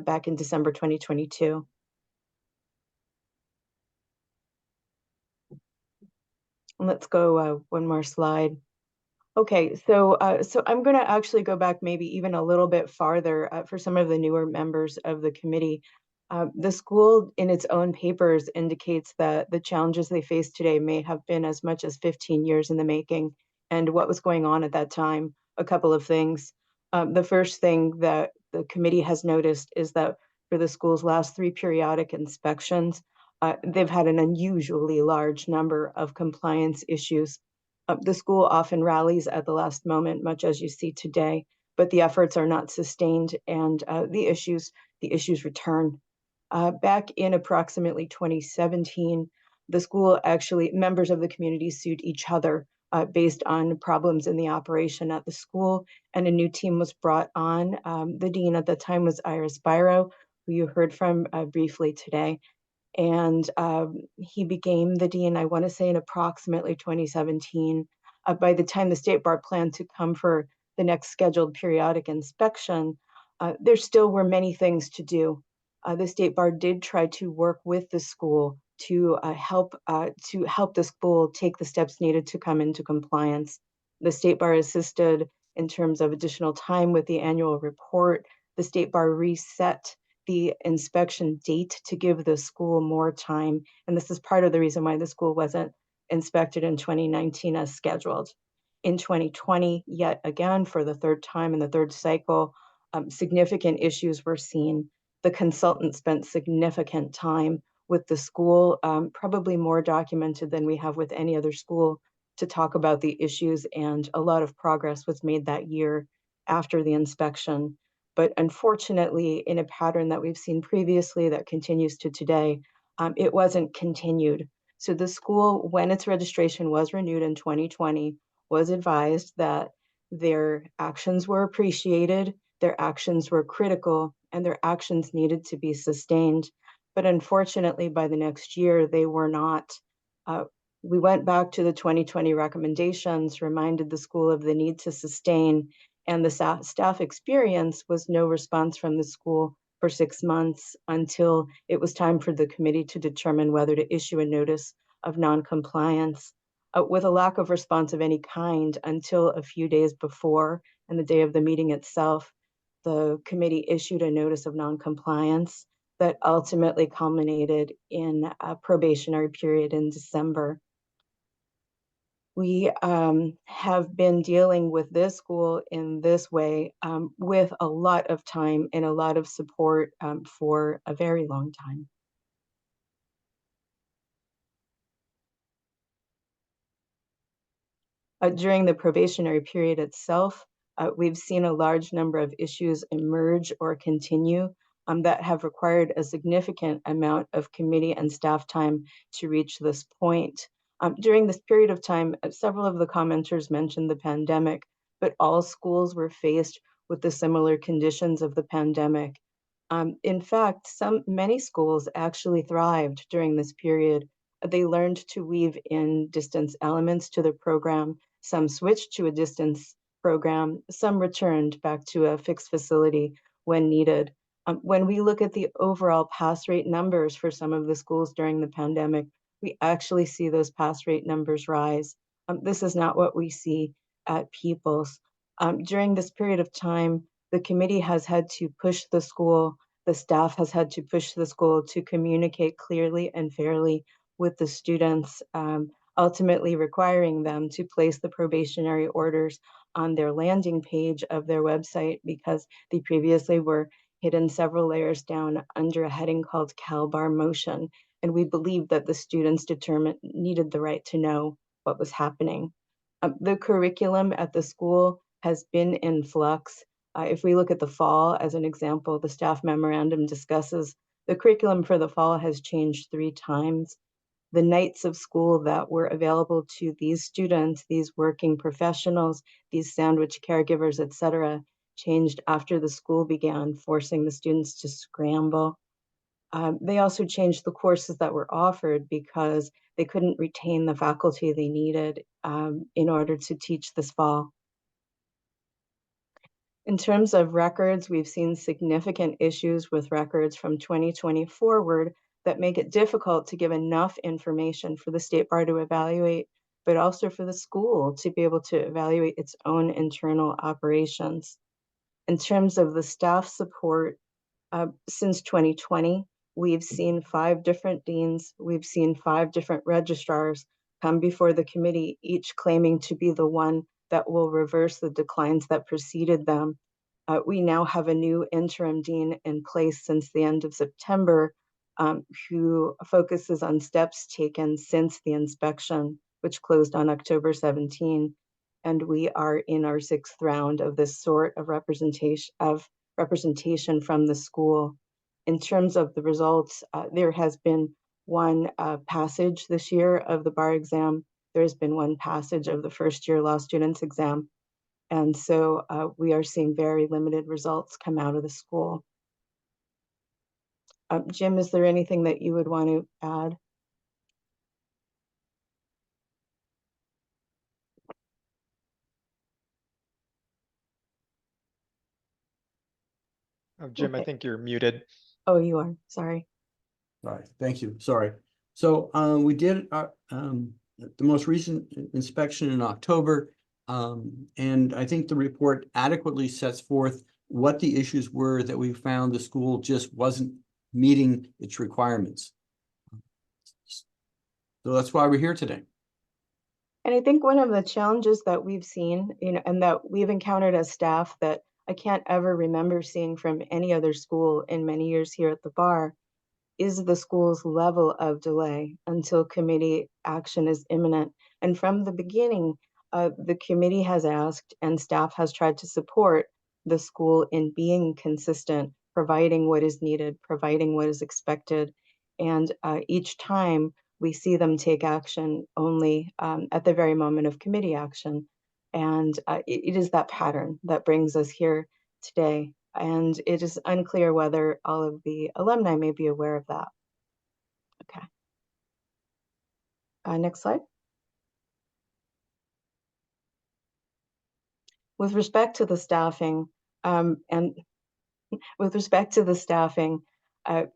back in December 2022. Let's go one more slide. Okay, so I'm going to actually go back maybe even a little bit farther for some of the newer members of the committee. The school in its own papers indicates that the challenges they face today may have been as much as 15 years in the making. And what was going on at that time, a couple of things. The first thing that the committee has noticed is that for the school's last 3 periodic inspections, they've had an unusually large number of compliance issues. The school often rallies at the last moment, much as you see today, but the efforts are not sustained, and the issues return. Back in approximately 2017, the school members of the community sued each other based on problems in the operation at the school, and a new team was brought on. The dean at the time was Iris Biro, who you heard from briefly today. And he became the dean, I want to say, in approximately 2017. By the time the State Bar planned to come for the next scheduled periodic inspection, there still were many things to do. The State Bar did try to work with the school to help the school take the steps needed to come into compliance. The State Bar assisted in terms of additional time with the annual report. The State Bar reset the inspection date to give the school more time. And this is part of the reason why the school wasn't inspected in 2019 as scheduled. In 2020, yet again, for the 3rd time in the 3rd cycle, significant issues were seen. The consultant spent significant time with the school, probably more documented than we have with any other school, to talk about the issues, and a lot of progress was made that year after the inspection. But unfortunately, in a pattern that we've seen previously that continues to today, it wasn't continued. So the school, when its registration was renewed in 2020, was advised that their actions were appreciated, their actions were critical, and their actions needed to be sustained. But unfortunately, by the next year, they were not. We went back to the 2020 recommendations, reminded the school of the need to sustain, and the staff experience was no response from the school, for 6 months until it was time for the committee to determine whether to issue a notice of non-compliance. With a lack of response of any kind until a few days before and the day of the meeting itself, the committee issued a notice of non-compliance that ultimately culminated in a probationary period in December. We have been dealing with this school in this way with a lot of time and a lot of support for a very long time. During the probationary period itself, we've seen a large number of issues emerge or continue that have required a significant amount of committee and staff time to reach this point. During this period of time, several of the commenters mentioned the pandemic, but all schools were faced with the similar conditions of the pandemic. In fact, many schools actually thrived during this period. They learned to weave in distance elements to their program. Some switched to a distance program. Some returned back to a fixed facility when needed. When we look at the overall pass rate numbers for some of the schools during the pandemic, we actually see those pass rate numbers rise. This is not what we see at Peoples. During this period of time, the committee has had to push the school, the staff has had to push the school to communicate clearly and fairly with the students, ultimately requiring them to place the probationary orders on their landing page of their website because they previously were hidden several layers down under a heading called CalBAR motion. And we believed that the students needed the right to know what was happening. The curriculum at the school has been in flux. If we look at the fall as an example, the staff memorandum discusses the curriculum for the fall has changed 3 times. The nights of school that were available to these students, these working professionals, these sandwich caregivers, etc., changed after the school began, forcing the students to scramble. They also changed the courses that were offered because they couldn't retain the faculty they needed in order to teach this fall. In terms of records, we've seen significant issues with records from 2020 forward that make it difficult to give enough information for the state bar to evaluate, but also for the school to be able to evaluate its own internal operations. In terms of the staff support, since 2020, we've seen 5 different deans, we've seen 5 different registrars come before the committee, each claiming to be the one that will reverse the declines that preceded them. We now have a new interim dean in place since the end of September, who focuses on steps taken since the inspection, which closed on October 17. And we are in our 6th round of this sort of representation from the school. In terms of the results, there has been one passage this year of the bar exam. There has been one passage of the first-year law students exam. And so we are seeing very limited results come out of the school. Jim, is there anything that you would want to add? Jim, I Okay. think you're muted. Oh, you are. Sorry. All right, thank you. Sorry. So we did the most recent inspection in October, and I think the report adequately sets forth what the issues were that we found the school just wasn't meeting its requirements. So that's why we're here today. And I think one of the challenges that we've seen, and that we've encountered as staff that I can't ever remember seeing from any other school in many years here at the bar, is the school's level of delay until committee action is imminent. And from the beginning, the committee has asked and staff has tried to support the school in being consistent, providing what is needed, providing what is expected. And each time we see them take action only at the very moment of committee action. And it is that pattern that brings us here today. And it is unclear whether all of the alumni may be aware of that. Okay. Next slide. With respect to the staffing, and with respect to the staffing,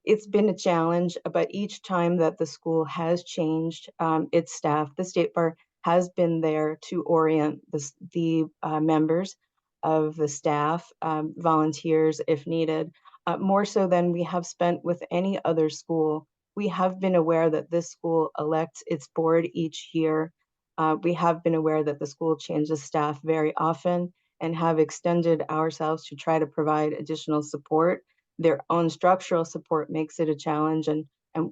it's been a challenge, but each time that the school has changed its staff, the State Bar has been there to orient the members of the staff, volunteers if needed, more so than we have spent with any other school. We have been aware that this school elects its board each year. We have been aware that the school changes staff very often and have extended ourselves to try to provide additional support. Their own structural support makes it a challenge, and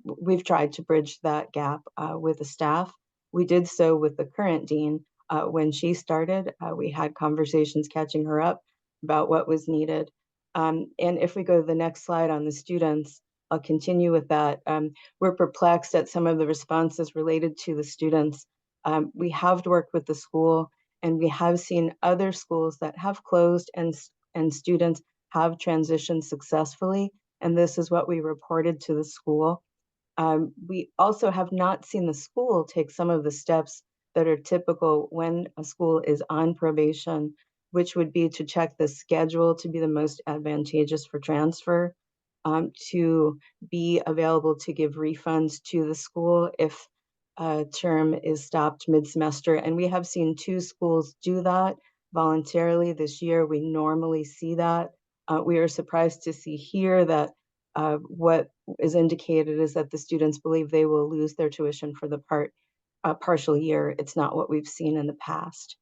we've tried to bridge that gap with the staff. We did so with the current dean. When she started, we had conversations catching her up about what was needed. And if we go to the next slide on the students, I'll continue with that. We're perplexed at some of the responses related to the students. We have worked with the school, and we have seen other schools that have closed and students have transitioned successfully. And this is what we reported to the school. We also have not seen the school take some of the steps that are typical when a school is on probation, which would be to check the schedule to be the most advantageous for transfer, to be available to give refunds to the school if a term is stopped mid-semester. And we have seen 2 schools do that voluntarily this year. We normally see that. We are surprised to see here that what is indicated is that the students believe they will lose their tuition for the partial year. It's not what we've seen in the past.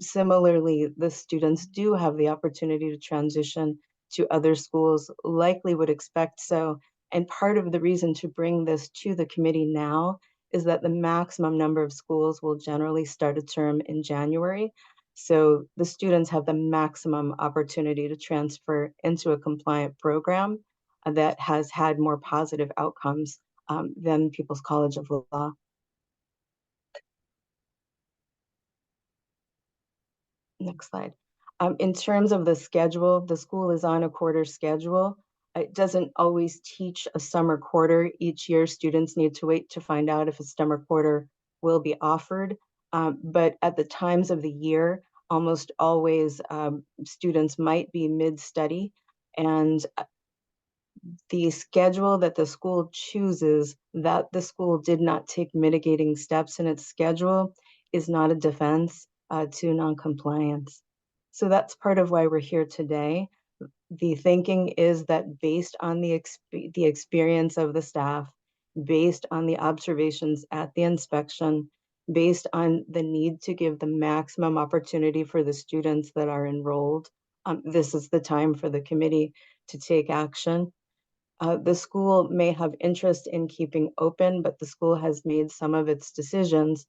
Similarly, the students do have the opportunity to transition to other schools, likely would expect so. And part of the reason to bring this to the committee now is that the maximum number of schools will generally start a term in January. So the students have the maximum opportunity to transfer into a compliant program that has had more positive outcomes than People's College of Law. Next slide. In terms of the schedule, the school is on a quarter schedule. It doesn't always teach a summer quarter. Each year, students need to wait to find out if a summer quarter will be offered. But at the times of the year, almost always students might be mid-study, and the schedule that the school chooses, that the school did not take mitigating steps in its schedule, is not a defense to noncompliance. So that's part of why we're here today. The thinking is that based on the experience of the staff, based on the observations at the inspection, based on the need to give the maximum opportunity for the students that are enrolled, this is the time for the committee to take action. The school may have interest in keeping open, but the school has made some of its decisions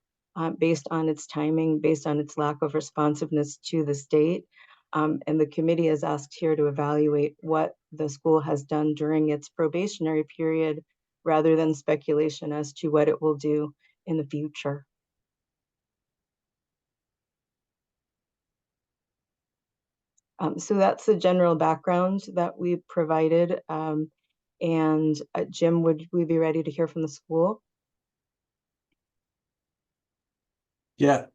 based on its timing, based on its lack of responsiveness to the state. And the committee is asked here to evaluate what the school has done during its probationary period, rather than speculation as to what it will do in the future. So that's the general background that we provided. And Jim, would we be ready to hear from the school? Yeah.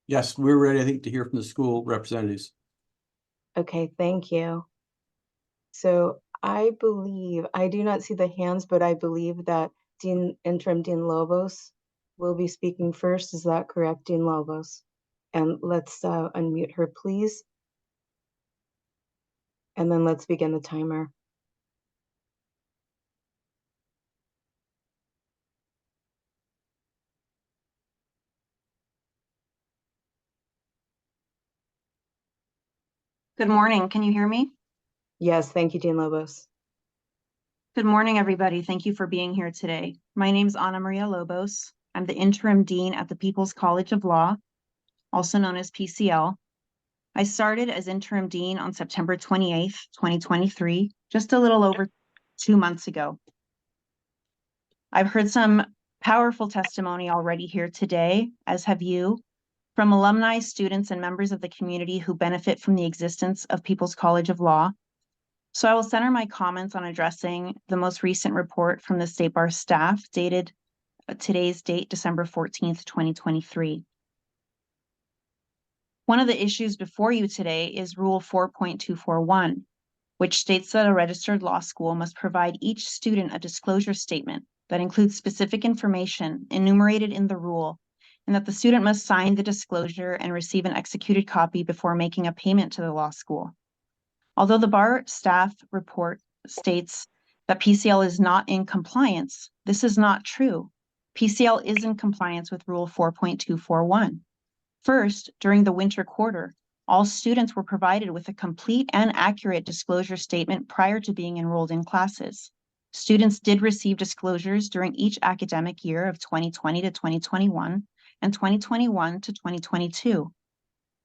Yes, we're ready, I think, to hear from the school representatives. Okay, thank you. So I believe, I do not see the hands, but I believe that Interim Dean Lobos will be speaking first. Is that correct, Dean Lobos? And let's unmute her, please. And then let's begin the timer. Good morning. Can you hear me? Yes, thank you, Dean Lobos. Good morning, everybody. Thank you for being here today. My name is Ana Maria Lobos. I'm the interim dean at the People's College of Law, also known as PCL. I started as interim dean on September 28th, 2023, just a little over 2 months ago. I've heard some powerful testimony already here today, as have you, from alumni, students, and members of the community who benefit from the existence of People's College of Law. So I will center my comments on addressing the most recent report from the State Bar staff dated today's date, December 14th, 2023. One of the issues before you today is Rule 4.241, which states that a registered law school must provide each student a disclosure statement that includes specific information enumerated in the rule, and that the student must sign the disclosure and receive an executed copy before making a payment to the law school. Although the bar staff report states that PCL is not in compliance, this is not true. PCL is in compliance with Rule 4.241. First, during the winter quarter, all students were provided with a complete and accurate disclosure statement prior to being enrolled in classes. Students did receive disclosures during each academic year of 2020 to 2021 and 2021 to 2022.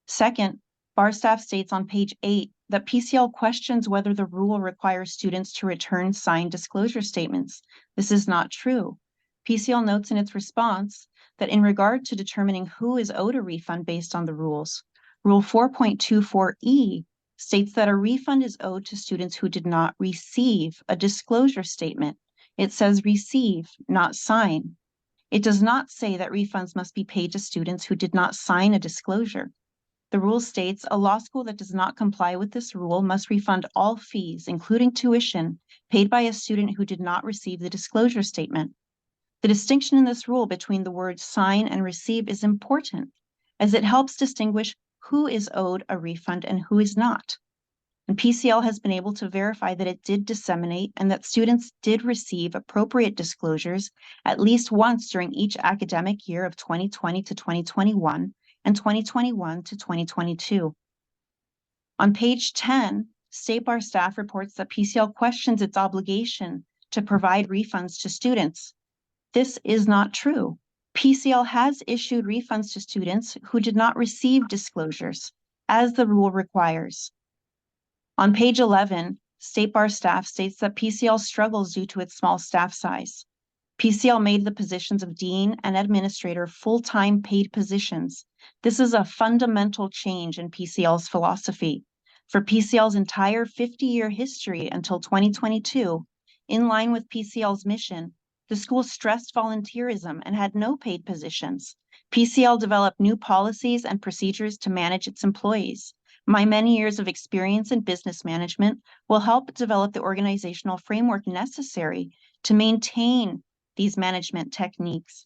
Second, bar staff states on page 8 that PCL questions whether the rule requires students to return signed disclosure statements. This is not true. PCL notes in its response that in regard to determining who is owed a refund based on the rules, Rule 4.24e states that a refund is owed to students who did not receive a disclosure statement. It says receive, not sign. It does not say that refunds must be paid to students who did not sign a disclosure. The rule states a law school that does not comply with this rule must refund all fees, including tuition, paid by a student who did not receive the disclosure statement. The distinction in this rule between the words sign and receive is important, as it helps distinguish who is owed a refund and who is not. And PCL has been able to verify that it did disseminate and that students did receive appropriate disclosures at least once during each academic year of 2020 to 2021 and 2021 to 2022. On page 10, State Bar staff reports that PCL questions its obligation to provide refunds to students. This is not true. PCL has issued refunds to students who did not receive disclosures, as the rule requires. On page 11, State Bar staff states that PCL struggles due to its small staff size. PCL made the positions of dean and administrator full-time paid positions. This is a fundamental change in PCL's philosophy. For PCL's entire 50-year history until 2022, in line with PCL's mission, the school stressed volunteerism and had no paid positions. PCL developed new policies and procedures to manage its employees. My many years of experience in business management will help develop the organizational framework necessary to maintain these management techniques.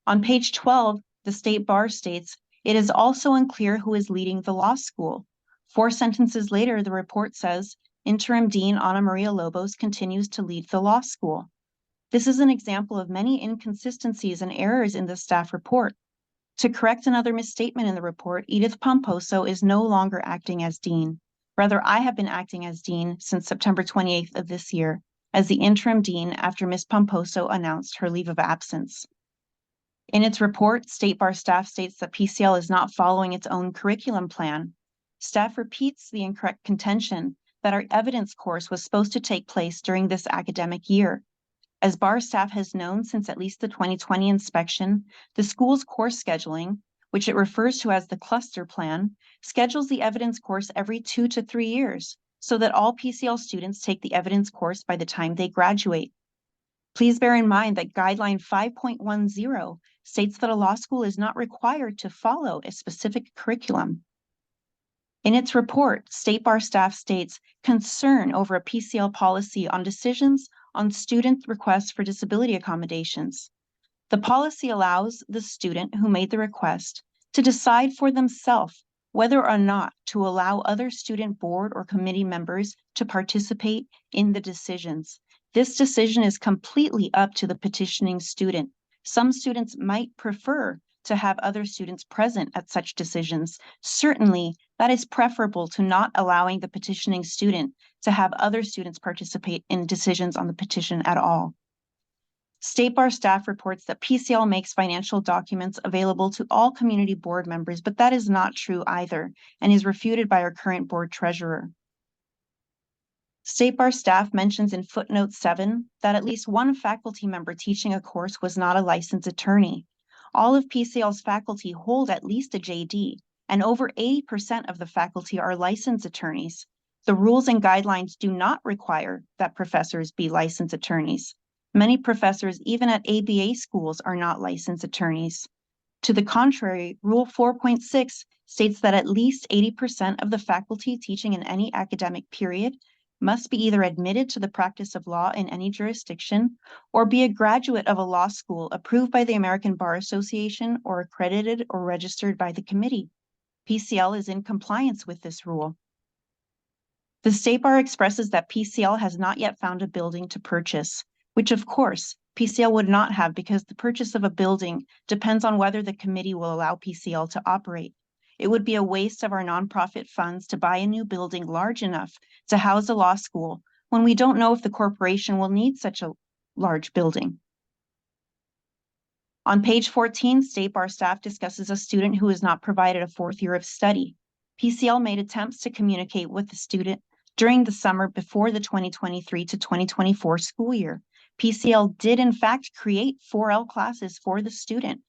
On page 12, the State Bar states, it is also unclear who is leading the law school. 4 sentences later, the report says, Interim Dean Ana Maria Lobos continues to lead the law school. This is an example of many inconsistencies and errors in the staff report. To correct another misstatement in the report, Edith Pomposo is no longer acting as dean. Rather, I have been acting as dean since September 28th of this year, as the interim dean after Ms. Pomposo announced her leave of absence. In its report, State Bar staff states that PCL is not following its own curriculum plan. Staff repeats the incorrect contention that our evidence course was supposed to take place during this academic year. As bar staff has known since at least the 2020 inspection, the school's course scheduling, which it refers to as the cluster plan, schedules the evidence course every 2 to 3 years, so that all PCL students take the evidence course by the time they graduate. Please bear in mind that Guideline 5.10 states that a law school is not required to follow a specific curriculum. In its report, State Bar staff states concern over a PCL policy on decisions on student requests for disability accommodations. The policy allows the student who made the request to decide for themselves whether or not to allow other student board or committee members to participate in the decisions. This decision is completely up to the petitioning student. Some students might prefer to have other students present at such decisions. Certainly, that is preferable to not allowing the petitioning student to have other students participate in decisions on the petition at all. State Bar staff reports that PCL makes financial documents available to all community board members, but that is not true either, and is refuted by our current board treasurer. State Bar staff mentions in footnote 7 that at least one faculty member teaching a course was not a licensed attorney. All of PCL's faculty hold at least a JD, and over 80% of the faculty are licensed attorneys. The rules and guidelines do not require that professors be licensed attorneys. Many professors, even at ABA schools, are not licensed attorneys. To the contrary, Rule 4.6 states that at least 80% of the faculty teaching in any academic period must be either admitted to the practice of law in any jurisdiction or be a graduate of a law school approved by the American Bar Association or accredited or registered by the committee. PCL is in compliance with this rule. The State Bar expresses that PCL has not yet found a building to purchase, which of course PCL would not have because the purchase of a building depends on whether the committee will allow PCL to operate. It would be a waste of our nonprofit funds to buy a new building large enough to house a law school when we don't know if the corporation will need such a large building. On page 14, State Bar staff discusses a student who is not provided a fourth year of study. PCL made attempts to communicate with the student during the summer before the 2023 to 2024 school year. PCL did in fact create 4L classes for the student.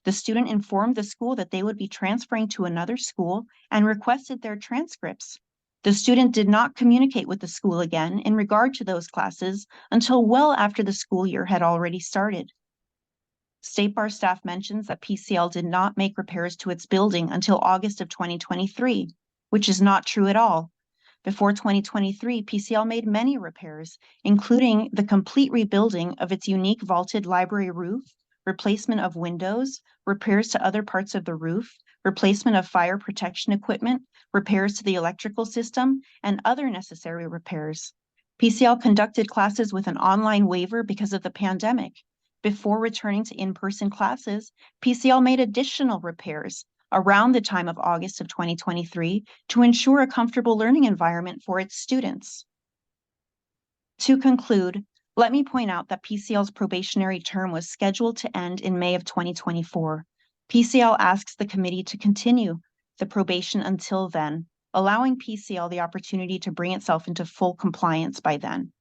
The student informed the school that they would be transferring to another school and requested their transcripts. The student did not communicate with the school again in regard to those classes until well after the school year had already started. State Bar staff mentions that PCL did not make repairs to its building until August of 2023, which is not true at all. Before 2023, PCL made many repairs, including the complete rebuilding of its unique vaulted library roof, replacement of windows, repairs to other parts of the roof, replacement of fire protection equipment, repairs to the electrical system, and other necessary repairs. PCL conducted classes with an online waiver because of the pandemic. Before returning to in-person classes, PCL made additional repairs around the time of August of 2023 to ensure a comfortable learning environment for its students. To conclude, let me point out that PCL's probationary term was scheduled to end in May of 2024. PCL asks the committee to continue the probation until then, allowing PCL the opportunity to bring itself into full compliance by then.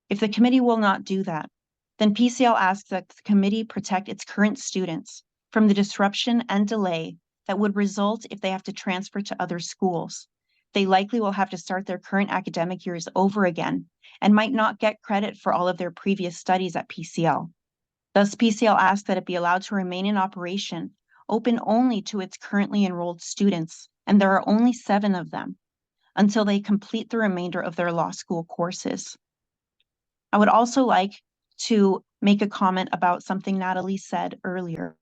If the committee will not do that, then PCL asks that the committee protect its current students from the disruption and delay that would result if they have to transfer to other schools. They likely will have to start their current academic years over again and might not get credit for all of their previous studies at PCL. Thus, PCL asks that it be allowed to remain in operation, open only to its currently enrolled students, and there are only 7 of them, until they complete the remainder of their law school courses. I would also like to make a comment about something Natalie said earlier.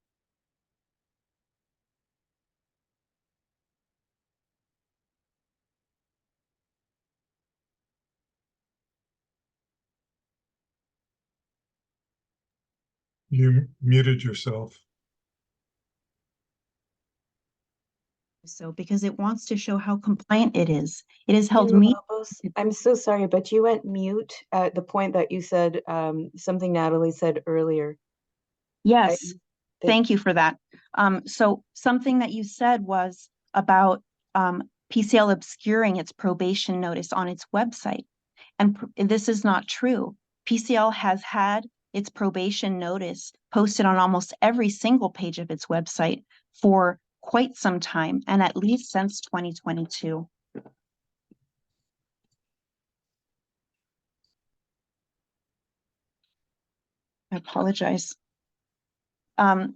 You muted yourself. So because it wants to show how compliant it is. It has held Mr. me. Lobos, I'm so sorry, but you went mute at the point that you said something Natalie said earlier. Yes, thank you for that. So something that you said was about PCL obscuring its probation notice on its website. And this is not true. PCL has had its probation notice posted on almost every single page of its website for quite some time, and at least since 2022. I apologize. And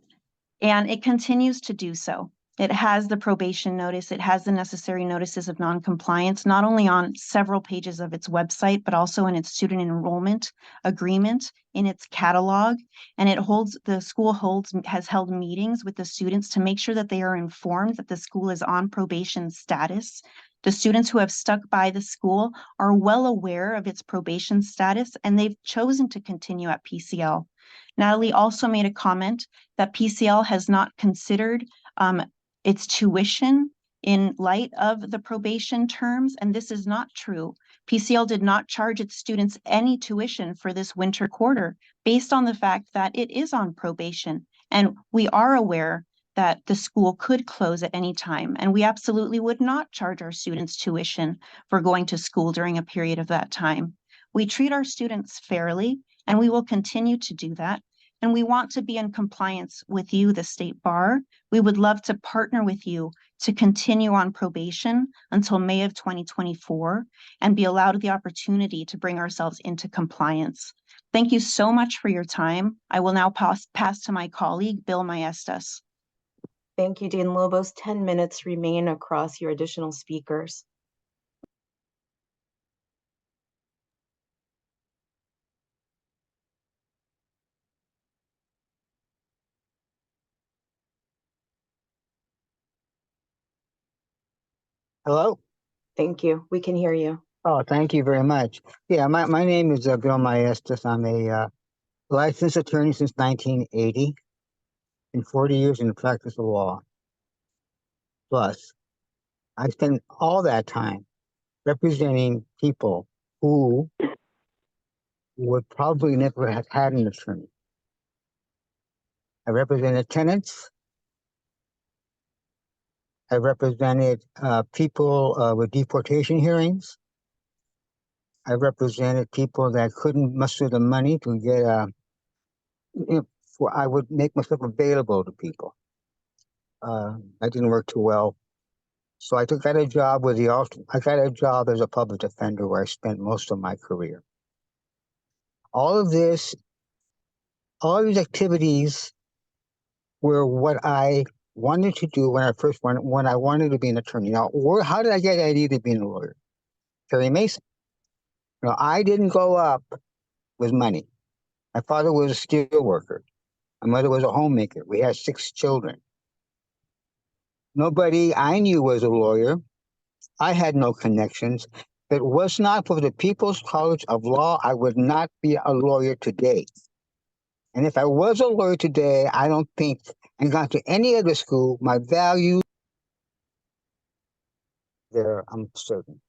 it continues to do so. It has the probation notice. It has the necessary notices of noncompliance, not only on several pages of its website, but also in its student enrollment agreement, in its catalog. And the school has held meetings with the students to make sure that they are informed that the school is on probation status. The students who have stuck by the school are well aware of its probation status, and they've chosen to continue at PCL. Natalie also made a comment that PCL has not considered its tuition in light of the probation terms, and this is not true. PCL did not charge its students any tuition for this winter quarter based on the fact that it is on probation, and we are aware that the school could close at any time, and we absolutely would not charge our students tuition for going to school during a period of that time. We treat our students fairly, and we will continue to do that. And we want to be in compliance with you, the State Bar. We would love to partner with you to continue on probation until May of 2024 and be allowed the opportunity to bring ourselves into compliance. Thank you so much for your time. I will now pass to my colleague, Bill Maestas. Thank you, Dean Lobos. 10 minutes remain across your additional speakers. Hello? Thank you. We can hear you. Oh, thank you very much. Yeah, my name is Bill Maestas. I'm a licensed attorney since 1980 and 40 years in the practice of law. Plus, I spent all that time representing people who would probably never have had an attorney. I represented tenants. I represented people with deportation hearings. I represented people that couldn't muster the money to get I would make myself available to people. That didn't work too well. So I got a job with I got a job as a public defender where I spent most of my career. All of these activities were what I wanted to do when I wanted to be an attorney. Now, how did I get the idea to be a lawyer? Perry Mason. No, I didn't grow up with money. My father was a steel worker. My mother was a homemaker. We had 6 children. Nobody I knew was a lawyer. I had no connections. If it was not for the People's College of Law, I would not be a lawyer today. And if I was a lawyer today, I don't think I got to any other school, my value there, I'm certain.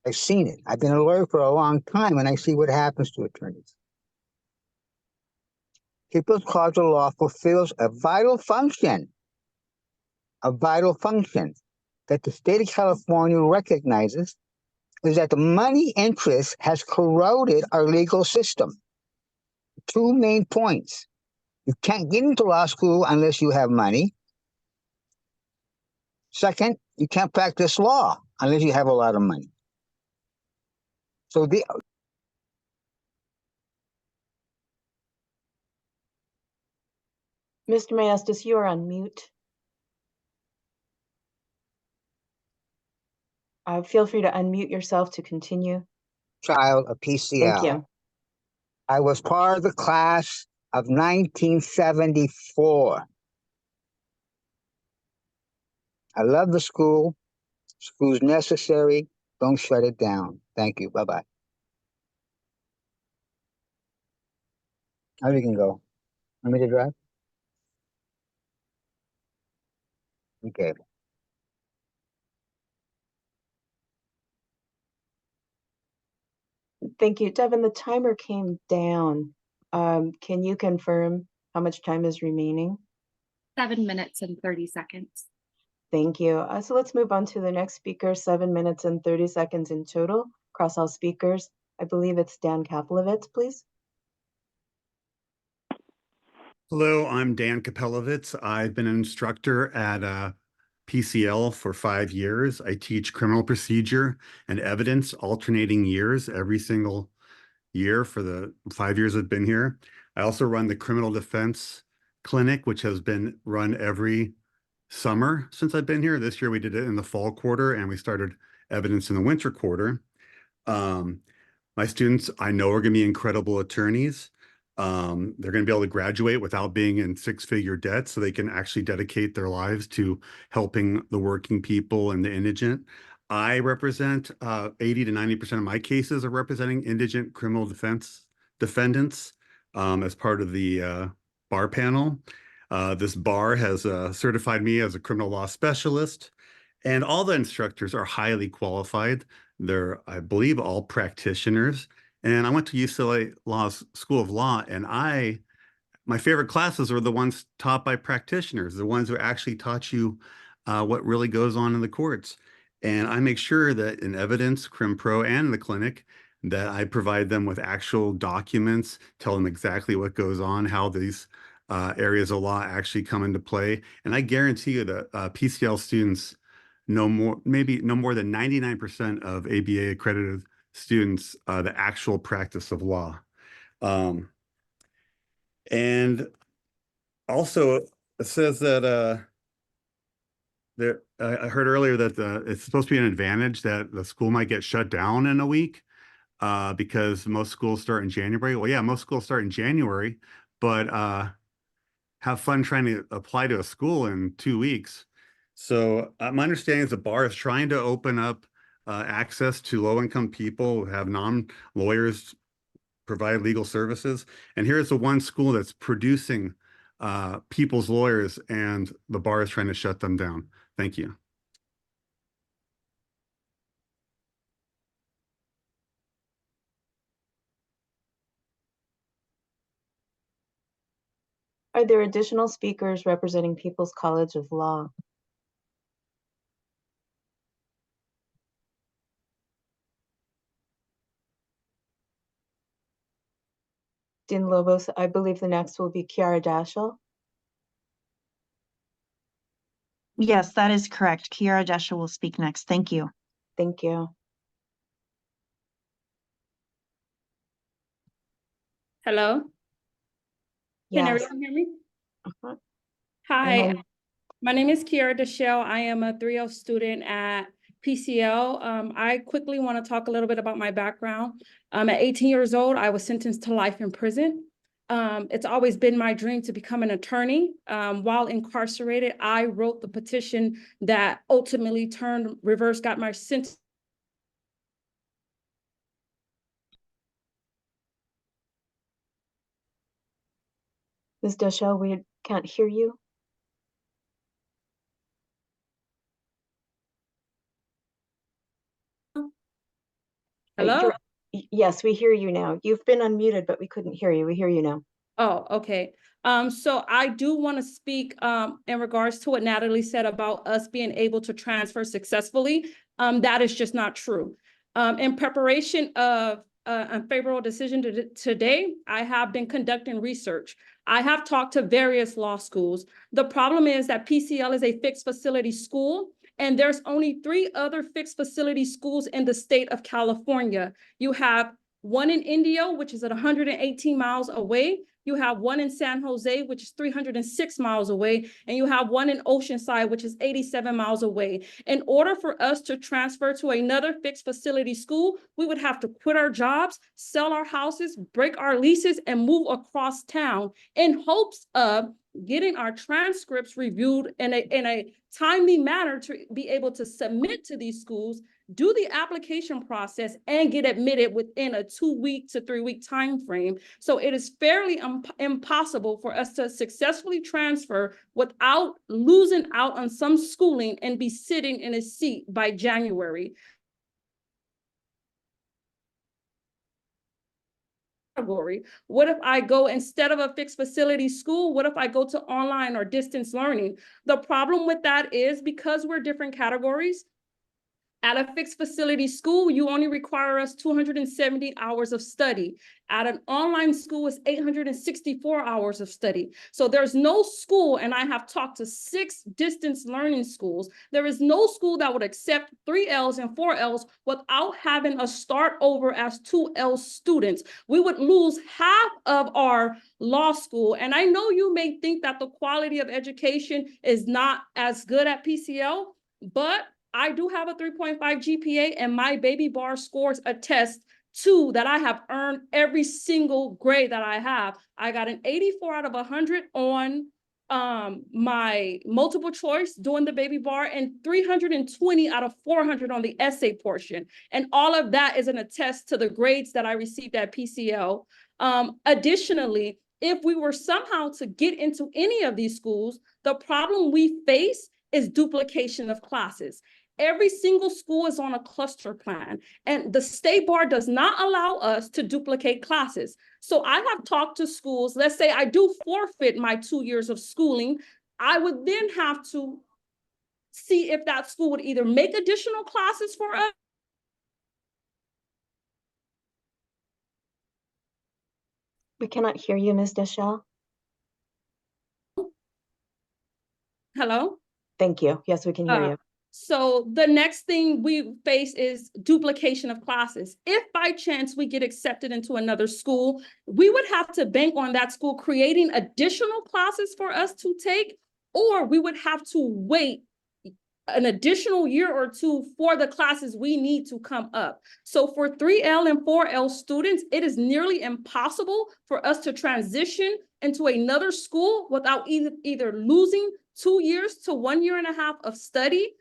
I've seen it. I've been a lawyer for a long time, and I see what happens to attorneys. People's College of Law fulfills a vital function that the state of California recognizes, is that the money interest has corroded our legal system. 2 main points. You can't get into law school unless you have money. Second, you can't practice law unless you have a lot of money. So Mr. Maestas, you are on mute. Feel free to unmute yourself to continue. child of PCL. Thank you. I was part of the class of 1974. I love the school. School's necessary. Don't shut it down. Thank you. Bye-bye. Now you can go. Want me to drive? Okay. Thank you. Devin, the timer came down. Can you confirm how much time is remaining? 7 minutes and 30 seconds. Thank you. So let's move on to the next speaker, 7 minutes and 30 seconds in total across all speakers. I believe it's Dan Kaplovitz, please. Hello, I'm Dan Kapelovitz. I've been an instructor at PCL for 5 years. I teach criminal procedure and evidence alternating years every single year for the 5 years I've been here. I also run the criminal defense clinic, which has been run every summer since I've been here. This year we did it in the fall quarter and we started evidence in the winter quarter. My students, I know, are going to be incredible attorneys. They're going to be able to graduate without being in 6-figure debt, so they can actually dedicate their lives to helping the working people and the indigent. I represent 80 to 90% of my cases are representing indigent criminal defense defendants as part of the bar panel. This bar has certified me as a criminal law specialist, and all the instructors are highly qualified. They're, I believe, all practitioners. And I went to UCLA School of Law, and my favorite classes were the ones taught by practitioners, the ones who actually taught you what really goes on in the courts. And I make sure that in evidence, Crim Pro, and in the clinic, that I provide them with actual documents, tell them exactly what goes on, how these areas of law actually come into play. And I guarantee you that PCL students maybe no more than 99% of ABA accredited students the actual practice of law. And also, it says that there, I heard earlier that it's supposed to be an advantage that the school might get shut down in a week because most schools start in January. Well, yeah, most schools start in January, but have fun trying to apply to a school in 2 weeks. So my understanding is the bar is trying to open up access to low-income people who have non-lawyers provide legal services. And here's the one school that's producing people's lawyers, and the bar is trying to shut them down. Thank you. Are there additional speakers representing People's College of Law? Dean Lobos, I believe the next will be Kiara Dashel. Yes, that is correct. Kiara Jesha will speak next. Thank you. Thank you. Hello? Can Yes. everyone hear me? Uh-huh. Hi, my name is Kiara Deshelle. I am a 3L student at PCL. I quickly want to talk a little bit about my background. At 18 years old, I was sentenced to life in prison. It's always been my dream to become an attorney. While incarcerated, I wrote the petition that ultimately got my sentence. Ms. Deshelle, we can't hear you. Hello? Yes, we hear you now. You've been unmuted, but we couldn't hear you. We hear you now. Oh, okay. So I do want to speak in regards to what Natalie said about us being able to transfer successfully. That is just not true. In preparation of a favorable decision today, I have been conducting research. I have talked to various law schools. The problem is that PCL is a fixed facility school, and there's only 3 other fixed facility schools in the state of California. You have one in Indio, which is at 118 miles away. You have one in San Jose, which is 306 miles away, and you have one in Oceanside, which is 87 miles away. In order for us to transfer to another fixed facility school, we would have to quit our jobs, sell our houses, break our leases, and move across town in hopes of getting our transcripts reviewed in a timely manner to be able to submit to these schools, do the application process, and get admitted within a 2-week to 3-week time frame. So it is fairly impossible for us to successfully transfer without losing out on some schooling and be sitting in a seat by January. Category. What if I go, instead of a fixed facility school, what if I go to online or distance learning? The problem with that is because we're different categories. At a fixed facility school, you only require us 270 hours of study. At an online school, it's 864 hours of study. So there's no school, and I have talked to 6 distance learning schools. There is no school that would accept 3Ls and 4Ls without having us start over as 2L students. We would lose half of our law school. And I know you may think that the quality of education is not as good at PCL, but I do have a 3.5 GPA, and my baby bar scores attest to that I have earned every single grade that I have. I got an 84 out of 100 on my multiple choice doing the baby bar, and 320 out of 400 on the essay portion. And all of that is an attest to the grades that I received at PCL. Additionally, if we were somehow to get into any of these schools, the problem we face is duplication of classes. Every single school is on a cluster plan, and the state bar does not allow us to duplicate classes. So I have talked to schools. Let's say I do forfeit my 2 years of schooling. I would then have to see if that school would either make additional classes for us. We cannot hear you, Ms. Deshelle. Hello? Thank you. Yes, we can hear you. So the next thing we face is duplication of classes. If by chance we get accepted into another school, we would have to bank on that school creating additional classes for us to take, or we would have to wait an additional year or two for the classes we need to come up. So for 3L and 4L students, it is nearly impossible for us to transition into another school without either losing 2 years to 1.5 years of study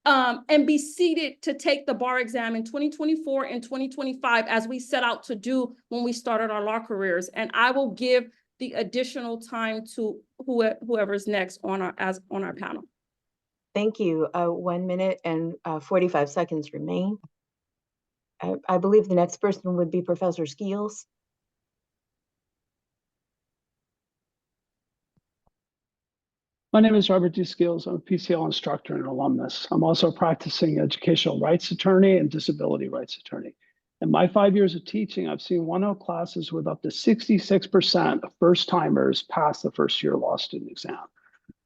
and be seated to take the bar exam in 2024 and 2025 as we set out to do when we started our law careers. And I will give the additional time to whoever's next on our panel. Thank you. 1 minute and 45 seconds remain. I believe the next person would be Professor Skeels. My name is Robert D. Skills. I'm a PCL instructor and alumnus. I'm also a practicing educational rights attorney and disability rights attorney. In my 5 years of teaching, I've seen 1L classes with up to 66% of first-timers pass the first-year law student exam.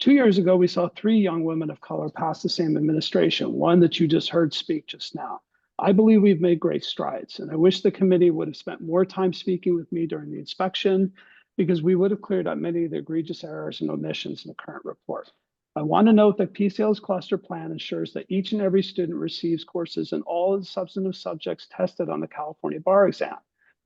2 years ago, we saw 3 young women of color pass the same administration, one that you just heard speak just now. I believe we've made great strides, and I wish the committee would have spent more time speaking with me during the inspection, because we would have cleared up many of the egregious errors and omissions in the current report. I want to note that PCL's cluster plan ensures that each and every student receives courses in all of the substantive subjects tested on the California bar exam.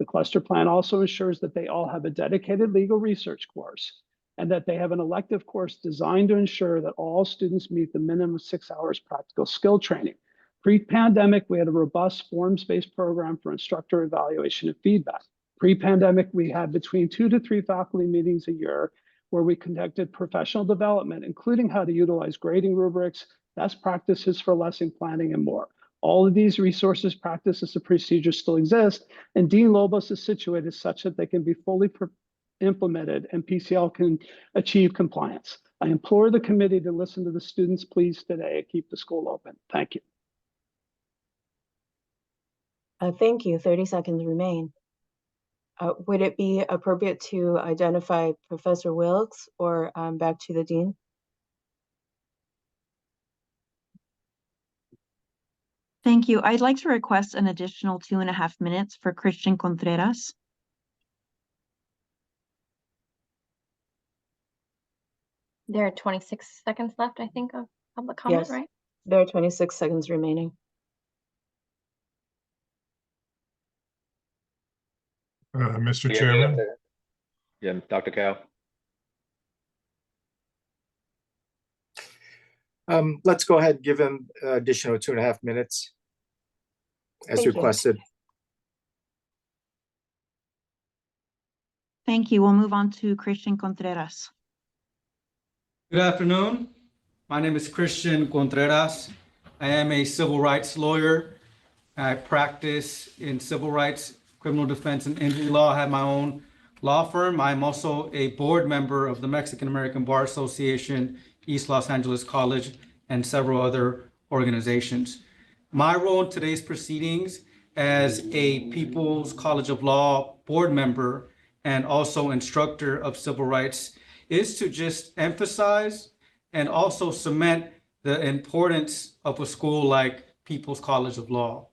The cluster plan also ensures that they all have a dedicated legal research course and that they have an elective course designed to ensure that all students meet the minimum 6 hours practical skill training. Pre-pandemic, we had a robust forms-based program for instructor evaluation and feedback. Pre-pandemic, we had between 2 to 3 faculty meetings a year where we conducted professional development, including how to utilize grading rubrics, best practices for lesson planning, and more. All of these resources, practices, and procedures still exist, and Dean Lobos is situated such that they can be fully implemented and PCL can achieve compliance. I implore the committee to listen to the students' pleas today and keep the school open. Thank you. Thank you. 30 seconds remain. Would it be appropriate to identify Professor Wilkes or back to the dean? Thank you. I'd like to request an additional 2.5 minutes for Christian Contreras. There are 26 seconds left, I think, of public comment, Yes. right? There are 26 seconds remaining. Mr. Chairman, Yeah, Dr. Cow. Let's go ahead and give him additional 2.5 minutes as Thank you. requested. Thank you. We'll move on to Christian Contreras. Good afternoon. My name is Christian Contreras. I am a civil rights lawyer. I practice in civil rights, criminal defense, and injury law. I have my own law firm. I'm also a board member of the Mexican American Bar Association, East Los Angeles College, and several other organizations. My role in today's proceedings as a People's College of Law board member and also instructor of civil rights is to just emphasize and also cement the importance of a school like People's College of Law.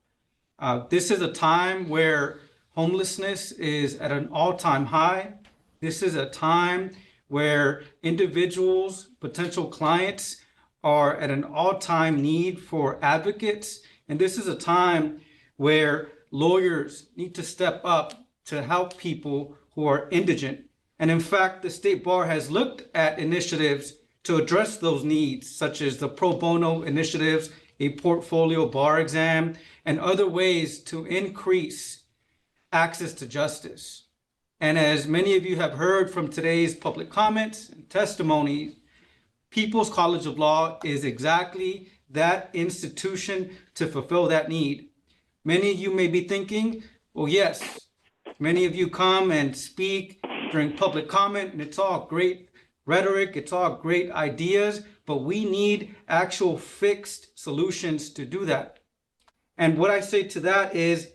This is a time where homelessness is at an all-time high. This is a time where individuals, potential clients, are at an all-time need for advocates. And this is a time where lawyers need to step up to help people who are indigent. And in fact, the State Bar has looked at initiatives to address those needs, such as the pro bono initiatives, a portfolio bar exam, and other ways to increase access to justice. And as many of you have heard from today's public comments and testimonies, People's College of Law is exactly that institution to fulfill that need. Many of you may be thinking, well, yes, many of you come and speak during public comment, and it's all great rhetoric, it's all great ideas, but we need actual fixed solutions to do that. And what I say to that is,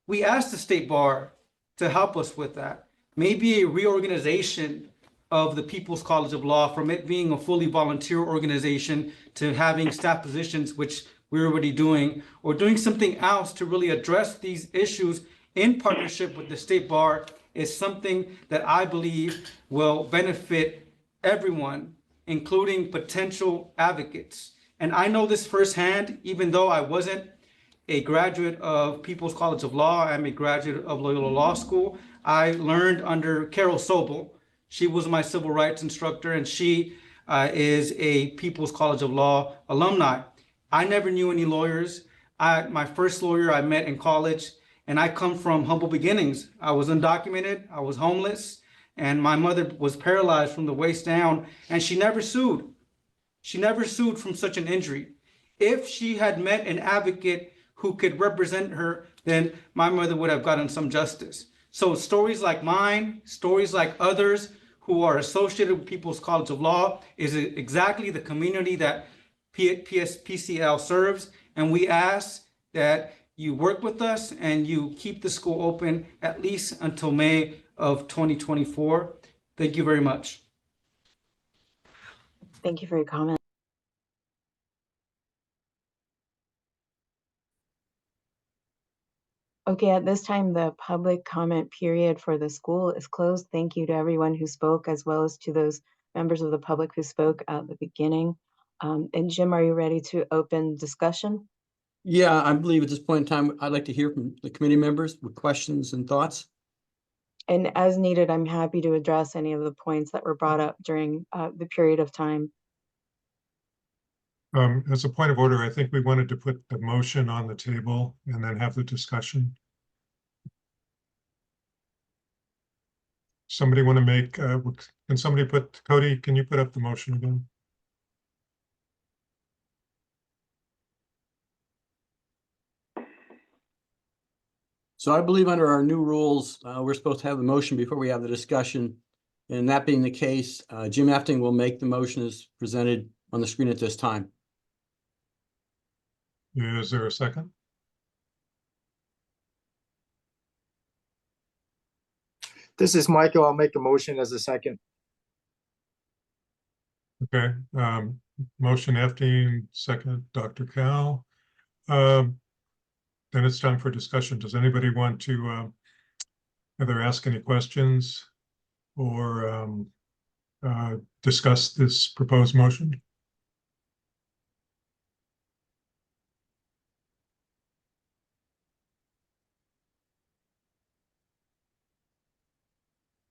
we asked the State Bar to help us with that. Maybe a reorganization of the People's College of Law, from it being a fully volunteer organization to having staff positions, which we're already doing, or doing something else to really address these issues in partnership with the State Bar, is something that I believe will benefit everyone including potential advocates. And I know this firsthand, even though I wasn't a graduate of People's College of Law. I'm a graduate of Loyola Law School. I learned under Carol Sobel. She was my civil rights instructor, and she is a People's College of Law alumni. I never knew any lawyers. My first lawyer I met in college, and I come from humble beginnings. I was undocumented, I was homeless, and my mother was paralyzed from the waist down, and she never sued. She never sued from such an injury. If she had met an advocate who could represent her, then my mother would have gotten some justice. So stories like mine, stories like others who are associated with People's College of Law is exactly the community that PCL serves. And we ask that you work with us and you keep the school open at least until May of 2024. Thank you very much. Thank you for your comment. Okay, at this time, the public comment period for the school is closed. Thank you to everyone who spoke, as well as to those members of the public who spoke at the beginning. And Jim, are you ready to open discussion? Yeah, I believe at this point in time, I'd like to hear from the committee members with questions and thoughts. And as needed, I'm happy to address any of the points that were brought up during the period of time. As a point of order, I think we wanted to put the motion on the table and then have the discussion. Somebody want to make, can somebody put, Cody, can you put up the motion again? So I believe under our new rules, we're supposed to have the motion before we have the discussion. And that being the case, Jim Efting will make the motion as presented on the screen at this time. Is there a second? This is Michael. I'll make a motion as a second. Okay, motion Efting, second Dr. Cal. Then it's time for discussion. Does anybody want to either ask any questions or discuss this proposed motion?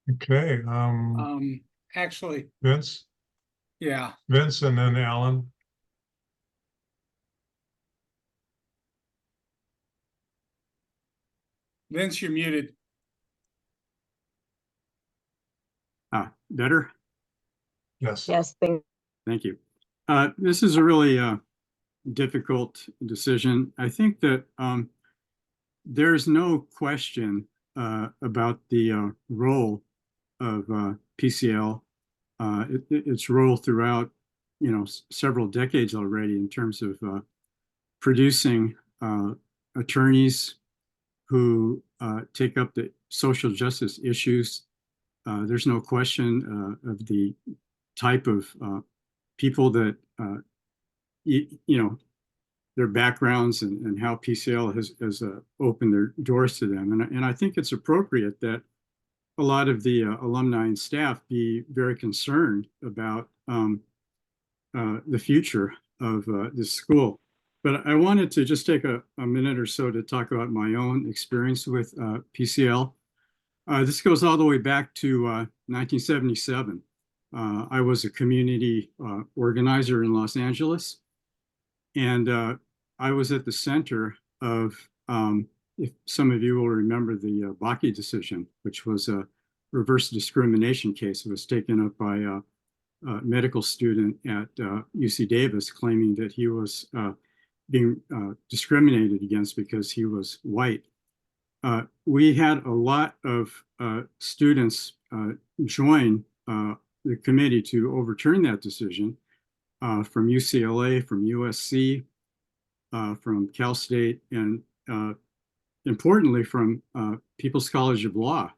Okay, Actually, Vince? yeah, Vince and then Alan. Vince, you're muted. Better? Yes. Yes, Thank you. This is a really difficult decision. I think that there's no question about the role of PCL, its role throughout, several decades already in terms of producing attorneys who take up the social justice issues. There's no question of the type of people that, their backgrounds and how PCL has opened their doors to them. And I think it's appropriate that a lot of the alumni and staff be very concerned about the future of this school. But I wanted to just take a minute or so to talk about my own experience with PCL. This goes all the way back to 1977. I was a community organizer in Los Angeles, and I was at the center of, if some of you will remember the Bakke decision, which was a reverse discrimination case. It was taken up by a medical student at UC Davis claiming that he was being discriminated against because he was white. We had a lot of students join the committee to overturn that decision from UCLA, from USC, from Cal State, and importantly from People's College of Law,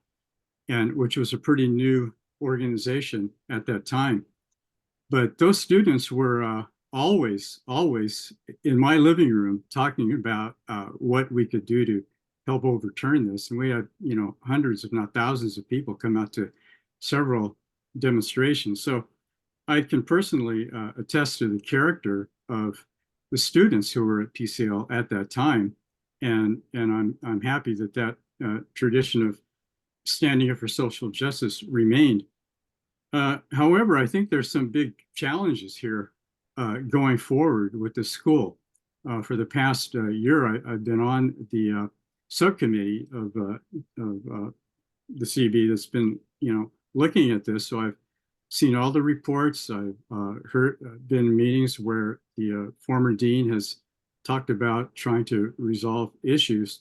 and which was a pretty new organization at that time. But those students were always in my living room talking about what we could do to help overturn this. And we had, hundreds, if not thousands of people come out to several demonstrations. So I can personally attest to the character of the students who were at PCL at that time, and I'm happy that that tradition of standing up for social justice remained. However, I think there's some big challenges here going forward with the school. For the past year, I've been on the subcommittee of the CB that's been, looking at this. So I've seen all the reports. I've been in meetings where the former dean has talked about trying to resolve issues.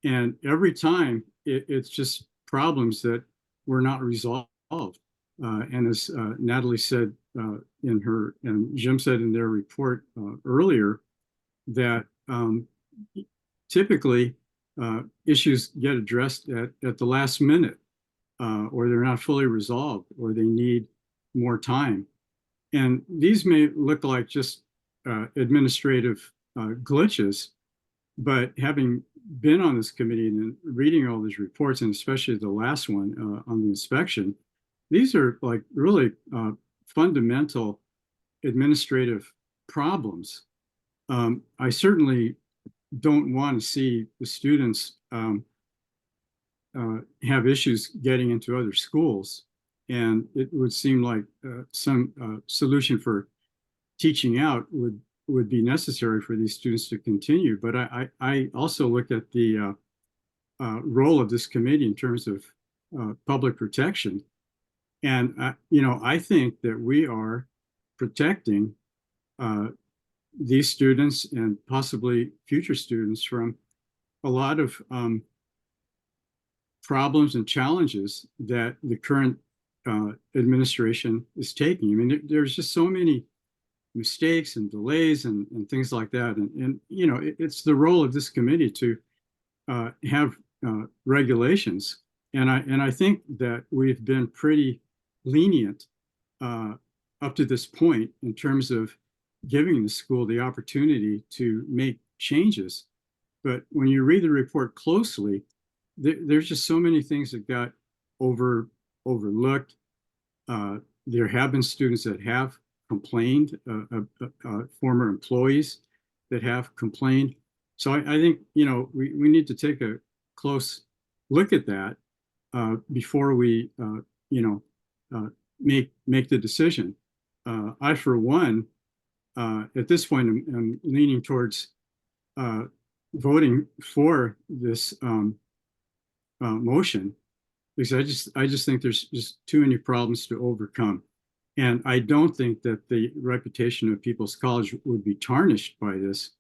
And every time it's just problems that were not resolved. And as Natalie said and Jim said in their report earlier, that typically issues get addressed at the last minute, or they're not fully resolved, or they need more time. And these may look like just administrative glitches, but having been on this committee and reading all these reports, and especially the last one on the inspection, these are like really fundamental administrative problems. I certainly don't want to see the students have issues getting into other schools. And it would seem like some solution for teaching out would be necessary for these students to continue. But I also look at the role of this committee in terms of public protection. And, I think that we are protecting these students and possibly future students from a lot of problems and challenges that the current administration is taking. I mean, there's just so many mistakes and delays and things like that. And it's the role of this committee to have regulations. And I think that we've been pretty lenient up to this point in terms of giving the school the opportunity to make changes. But when you read the report closely, there's just so many things that got overlooked. There have been students that have complained, former employees that have complained. So I think, we need to take a close look at that before we, make the decision. I, for one, at this point, am leaning towards voting for this motion, because I just think there's just too many problems to overcome. And I don't think that the reputation of People's College would be tarnished by this.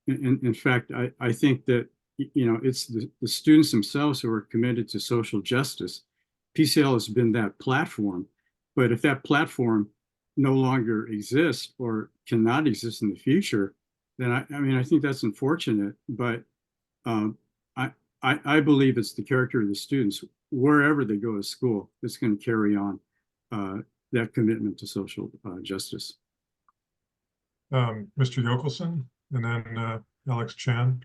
In fact, I think that, it's the students themselves who are committed to social justice. PCL has been that platform. But if that platform no longer exists or cannot exist in the future, then I think that's unfortunate. But I believe it's the character of the students, wherever they go to school, that's going to carry on that commitment to social justice. Mr. Yokelson, and then Alex Chan.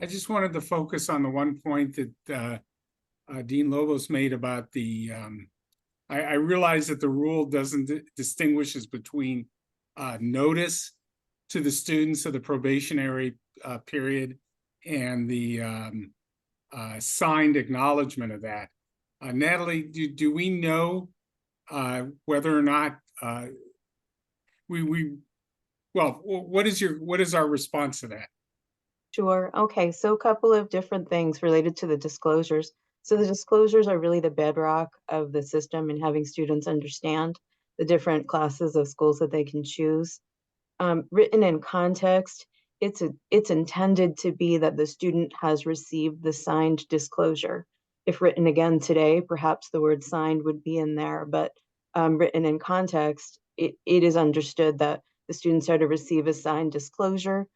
I just wanted to focus on the one point that Dean Lobos made about the, I realize that the rule doesn't distinguishes between notice to the students of the probationary period and the signed acknowledgement of that. Natalie, do we know whether or not what is our response to that? Sure. Okay. So a couple of different things related to the disclosures. So the disclosures are really the bedrock of the system and having students understand the different classes of schools that they can choose. Written in context, it's intended to be that the student has received the signed disclosure. If written again today, perhaps the word signed would be in there, but written in context, it is understood that the students are to receive a signed disclosure.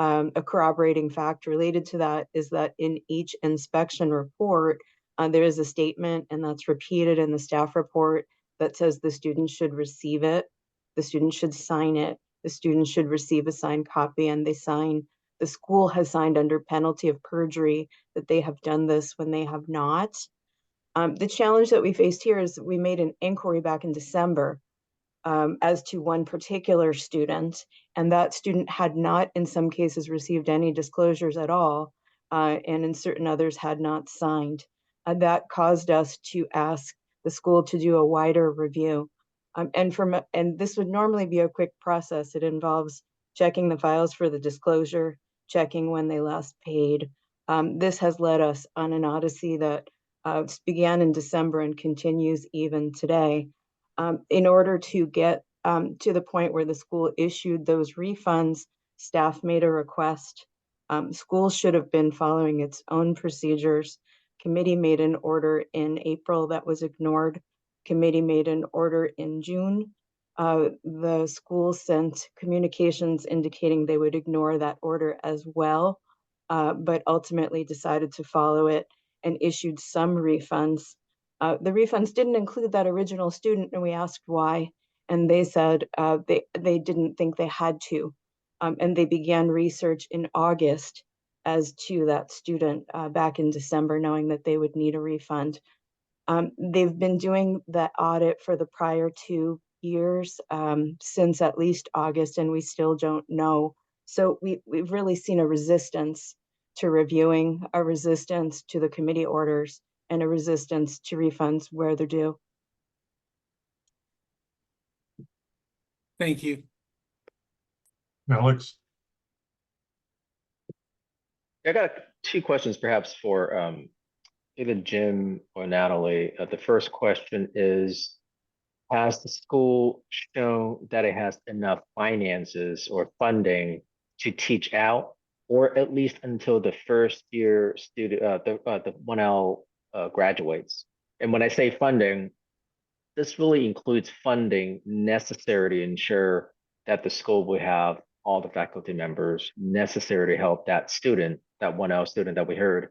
A corroborating fact related to that is that in each inspection report, there is a statement, and that's repeated in the staff report, that says the student should receive it, the student should sign it, the student should receive a signed copy, and the school has signed under penalty of perjury that they have done this when they have not. The challenge that we faced here is we made an inquiry back in December as to one particular student, and that student had not, in some cases, received any disclosures at all, and in certain others had not signed. That caused us to ask the school to do a wider review. And this would normally be a quick process. It involves checking the files for the disclosure, checking when they last paid. This has led us on an odyssey that began in December and continues even today. In order to get to the point where the school issued those refunds, staff made a request. School should have been following its own procedures. Committee made an order in April that was ignored. Committee made an order in June. The school sent communications indicating they would ignore that order as well, but ultimately decided to follow it and issued some refunds. The refunds didn't include that original student, and we asked why, and they said they didn't think they had to, and they began research in August as to that student back in December, knowing that they would need a refund. They've been doing that audit for the prior 2 years since at least August, and we still don't know. So we've really seen a resistance to reviewing, a resistance to the committee orders, and a resistance to refunds where they're due. Thank you. Alex? I got two questions perhaps for either Jim or Natalie. The first question is, has the school shown that it has enough finances or funding to teach out, or at least until the first year student, the 1L graduates? And when I say funding, this really includes funding necessary to ensure that the school will have all the faculty members necessary to help that student, that 1L student that we heard,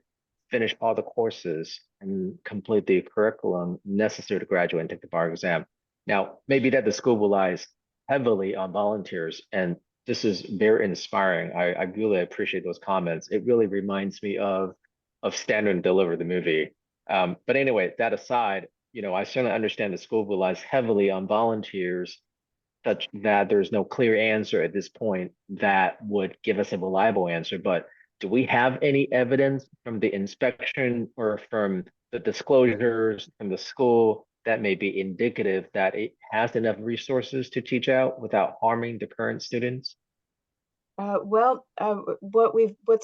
finish all the courses and complete the curriculum necessary to graduate and take the bar exam. Now, maybe that the school relies heavily on volunteers, and this is very inspiring. I really appreciate those comments. It really reminds me of Stand and Deliver, the movie. But anyway, that aside, I certainly understand the school relies heavily on volunteers, such that there's no clear answer at this point that would give us a reliable answer. But do we have any evidence from the inspection or from the disclosures from the school that may be indicative that it has enough resources to teach out without harming the current students? What's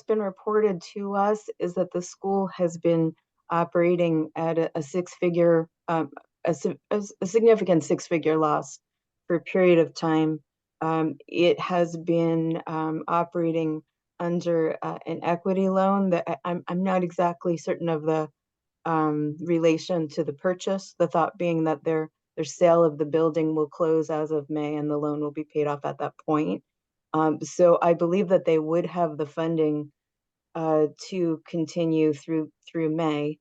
been reported to us is that the school has been operating at a six-figure, a significant six-figure loss for a period of time. It has been operating under an equity loan that I'm not exactly certain of the relation to the purchase. The thought being that their sale of the building will close as of May and the loan will be paid off at that point. So I believe that they would have the funding to continue through May.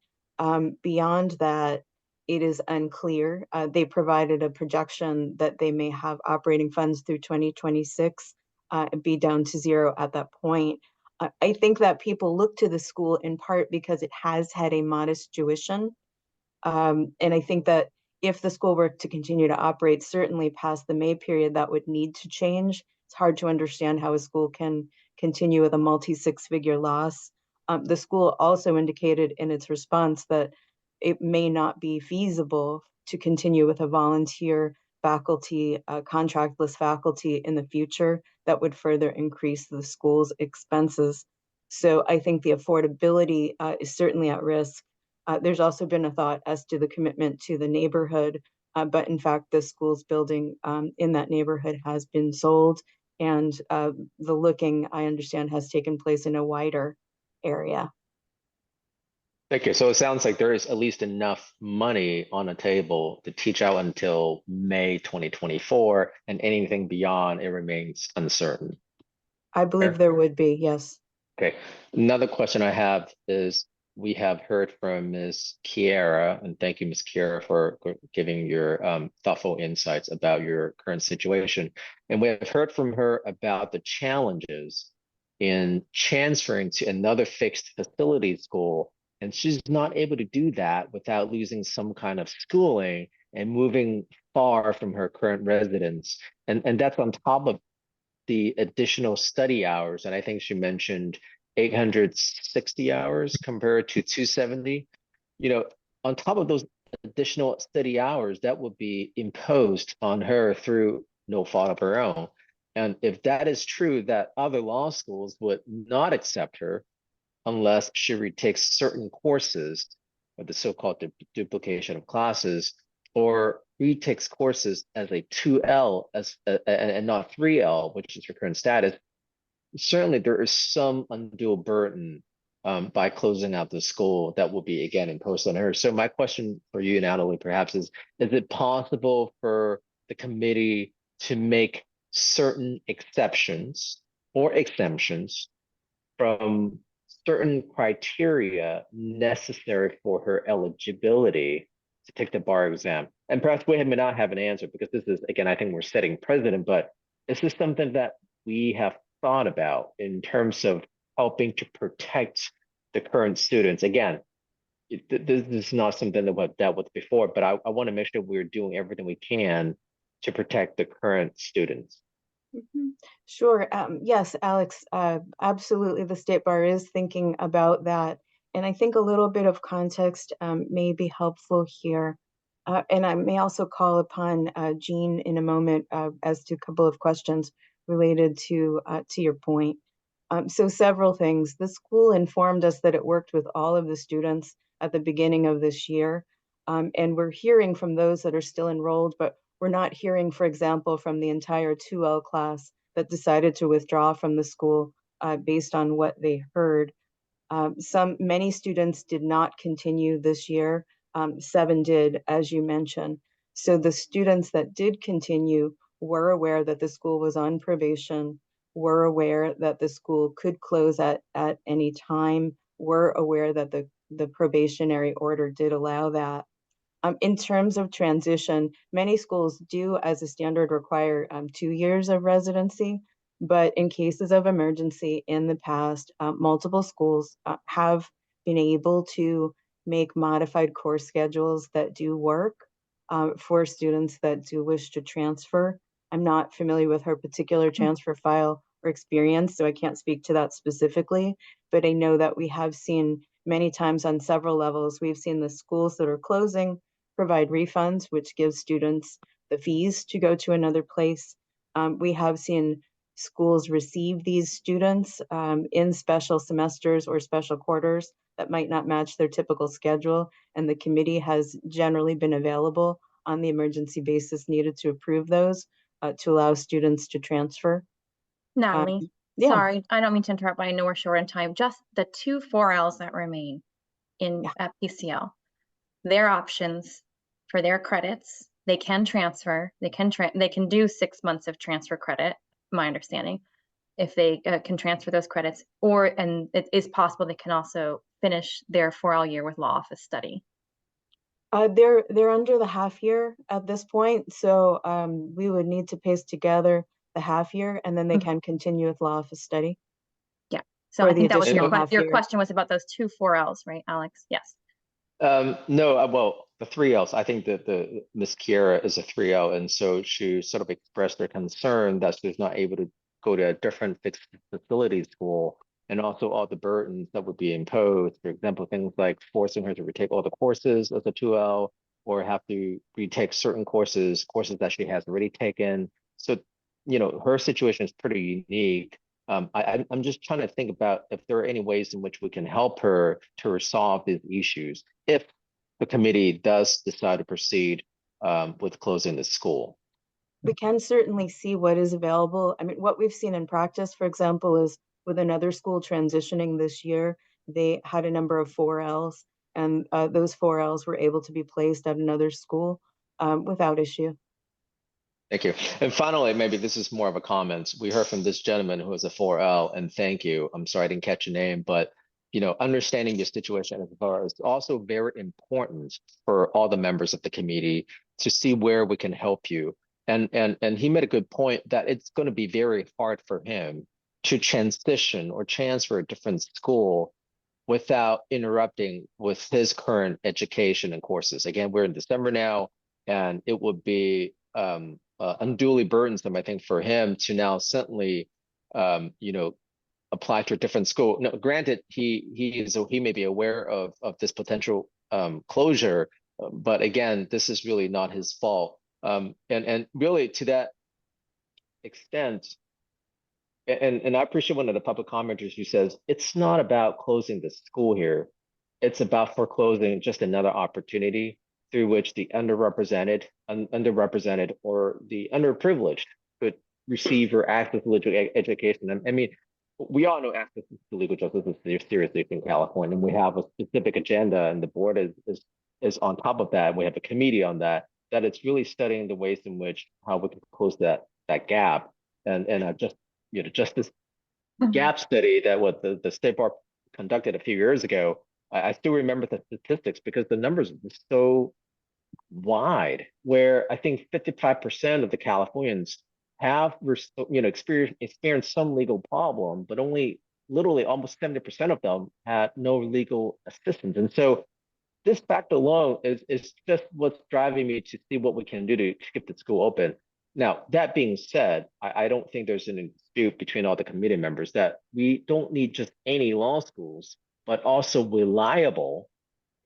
Beyond that, it is unclear. They provided a projection that they may have operating funds through 2026 and be down to zero at that point. I think that people look to the school in part because it has had a modest tuition. And I think that if the school were to continue to operate, certainly past the May period, that would need to change. It's hard to understand how a school can continue with a multi-six-figure loss. The school also indicated in its response that it may not be feasible to continue with a volunteer faculty, contractless faculty in the future that would further increase the school's expenses. So I think the affordability is certainly at risk. There's also been a thought as to the commitment to the neighborhood, but in fact, the school's building in that neighborhood has been sold, and the looking, I understand, has taken place in a wider area. Thank you. So it sounds like there is at least enough money on the table to teach out until May 2024, and anything beyond, it remains uncertain. I believe there would be, yes. Okay. Another question I have is, we have heard from Ms. Kiera, and thank you, Ms. Kiera, for giving your thoughtful insights about your current situation. And we have heard from her about the challenges in transferring to another fixed facility school, and she's not able to do that without losing some kind of schooling and moving far from her current residence. And that's on top of the additional study hours. And I think she mentioned 860 hours compared to 270. You know, on top of those additional study hours, that would be imposed on her through no fault of her own. And if that is true, that other law schools would not accept her unless she retakes certain courses, or the so-called duplication of classes, or retakes courses as a 2L and not 3L, which is her current status. Certainly there is some undue burden by closing out the school that will be again imposed on her. So my question for you, Natalie, perhaps is it possible for the committee to make certain exceptions or exemptions from certain criteria necessary for her eligibility to take the bar exam? And perhaps we may not have an answer, because this is, again, I think we're setting precedent, but is this something that we have thought about in terms of helping to protect the current students? Again, this is not something that we've dealt with before, but I want to make sure we're doing everything we can to protect the current students. Sure. Yes, Alex, absolutely. The State Bar is thinking about that. And I think a little bit of context may be helpful here. And I may also call upon Jean in a moment as to a couple of questions related to your point. So several things. The school informed us that it worked with all of the students at the beginning of this year. And we're hearing from those that are still enrolled, but we're not hearing, for example, from the entire 2L class that decided to withdraw from the school based on what they heard. Many students did not continue this year. 7 did, as you mentioned. So the students that did continue were aware that the school was on probation, were aware that the school could close at any time, were aware that the probationary order did allow that. In terms of transition, many schools do, as a standard, require 2 years of residency. But in cases of emergency in the past, multiple schools have been able to make modified course schedules that do work for students that do wish to transfer. I'm not familiar with her particular transfer file or experience, so I can't speak to that specifically. But I know that we have seen many times on several levels, we've seen the schools that are closing provide refunds, which gives students the fees to go to another place. We have seen schools receive these students in special semesters or special quarters that might not match their typical schedule, and the committee has generally been available on the emergency basis needed to approve those to allow students to transfer. Natalie, yeah. sorry, I don't mean to interrupt, but I know we're short on time. Just the 2 4Ls that remain at PCL, their options for their credits, they can transfer, they can do 6 months of transfer credit, my understanding, if they can transfer those credits, and it is possible they can also finish their 4L year with law office study. They're under the half year at this point, so we would need to paste together the half year, and then they can continue with law office study. Yeah, so I think that was your question was about those 2 4Ls, right, Alex? Yes. No, well, the 3Ls, I think that the Miss Kiera is a 3L, and so she sort of expressed her concern that she's not able to go to a different fixed facility school, and also all the burdens that would be imposed. For example, things like forcing her to retake all the courses as a 2L, or have to retake certain courses that she has already taken. So, you know, her situation is pretty unique. I'm just trying to think about if there are any ways in which we can help her to resolve these issues if the committee does decide to proceed with closing the school. We can certainly see what is available. I mean, what we've seen in practice, for example, is with another school transitioning this year, they had a number of 4Ls, and those 4Ls were able to be placed at another school without issue. Thank you. And finally, maybe this is more of a comment. We heard from this gentleman who is a 4L, and thank you. I'm sorry I didn't catch your name, but you know, understanding your situation as far is also very important for all the members of the committee to see where we can help you. And he made a good point that it's going to be very hard for him to transition or transfer a different school without interrupting with his current education and courses. Again, we're in December now. And it would be unduly burdensome, I think, for him to now suddenly, apply to a different school. Now, granted, he may be aware of this potential closure, but again, this is really not his fault. And really to that extent, and I appreciate one of the public commenters who says it's not about closing the school here. It's about foreclosing just another opportunity through which the underrepresented, or the underprivileged could receive or access to legal education. I mean, we all know access to legal justice is seriously in California, and we have a specific agenda, and the board is on top of that. And we have a committee on that it's really studying the ways in which how we can close that gap. And just this gap study that what the State Bar conducted a few years ago, I still remember the statistics because the numbers were so wide, where I think 55% of the Californians have experienced some legal problem, but only literally almost 70% of them had no legal assistance. And so this fact alone is just what's driving me to see what we can do to keep the school open. Now, that being said, I don't think there's an dispute between all the committee members that we don't need just any law schools, but also reliable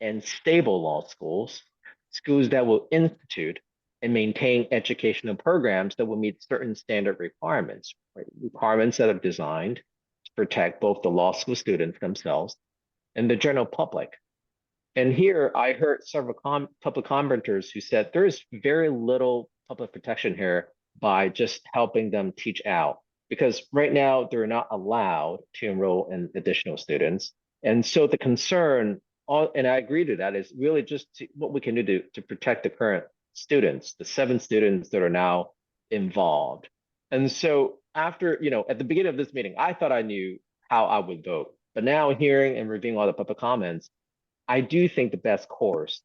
and stable law schools, schools that will institute and maintain educational programs that will meet certain standard requirements, right? Requirements that are designed to protect both the law school students themselves and the general public. And here I heard several public commenters who said there is very little public protection here by just helping them teach out, because right now they're not allowed to enroll in additional students. And so the concern, and I agree to that, is really just what we can do to protect the current students, the 7 students that are now involved. And so after, at the beginning of this meeting, I thought I knew how I would vote, but now hearing and reviewing all the public comments, I do think the best course,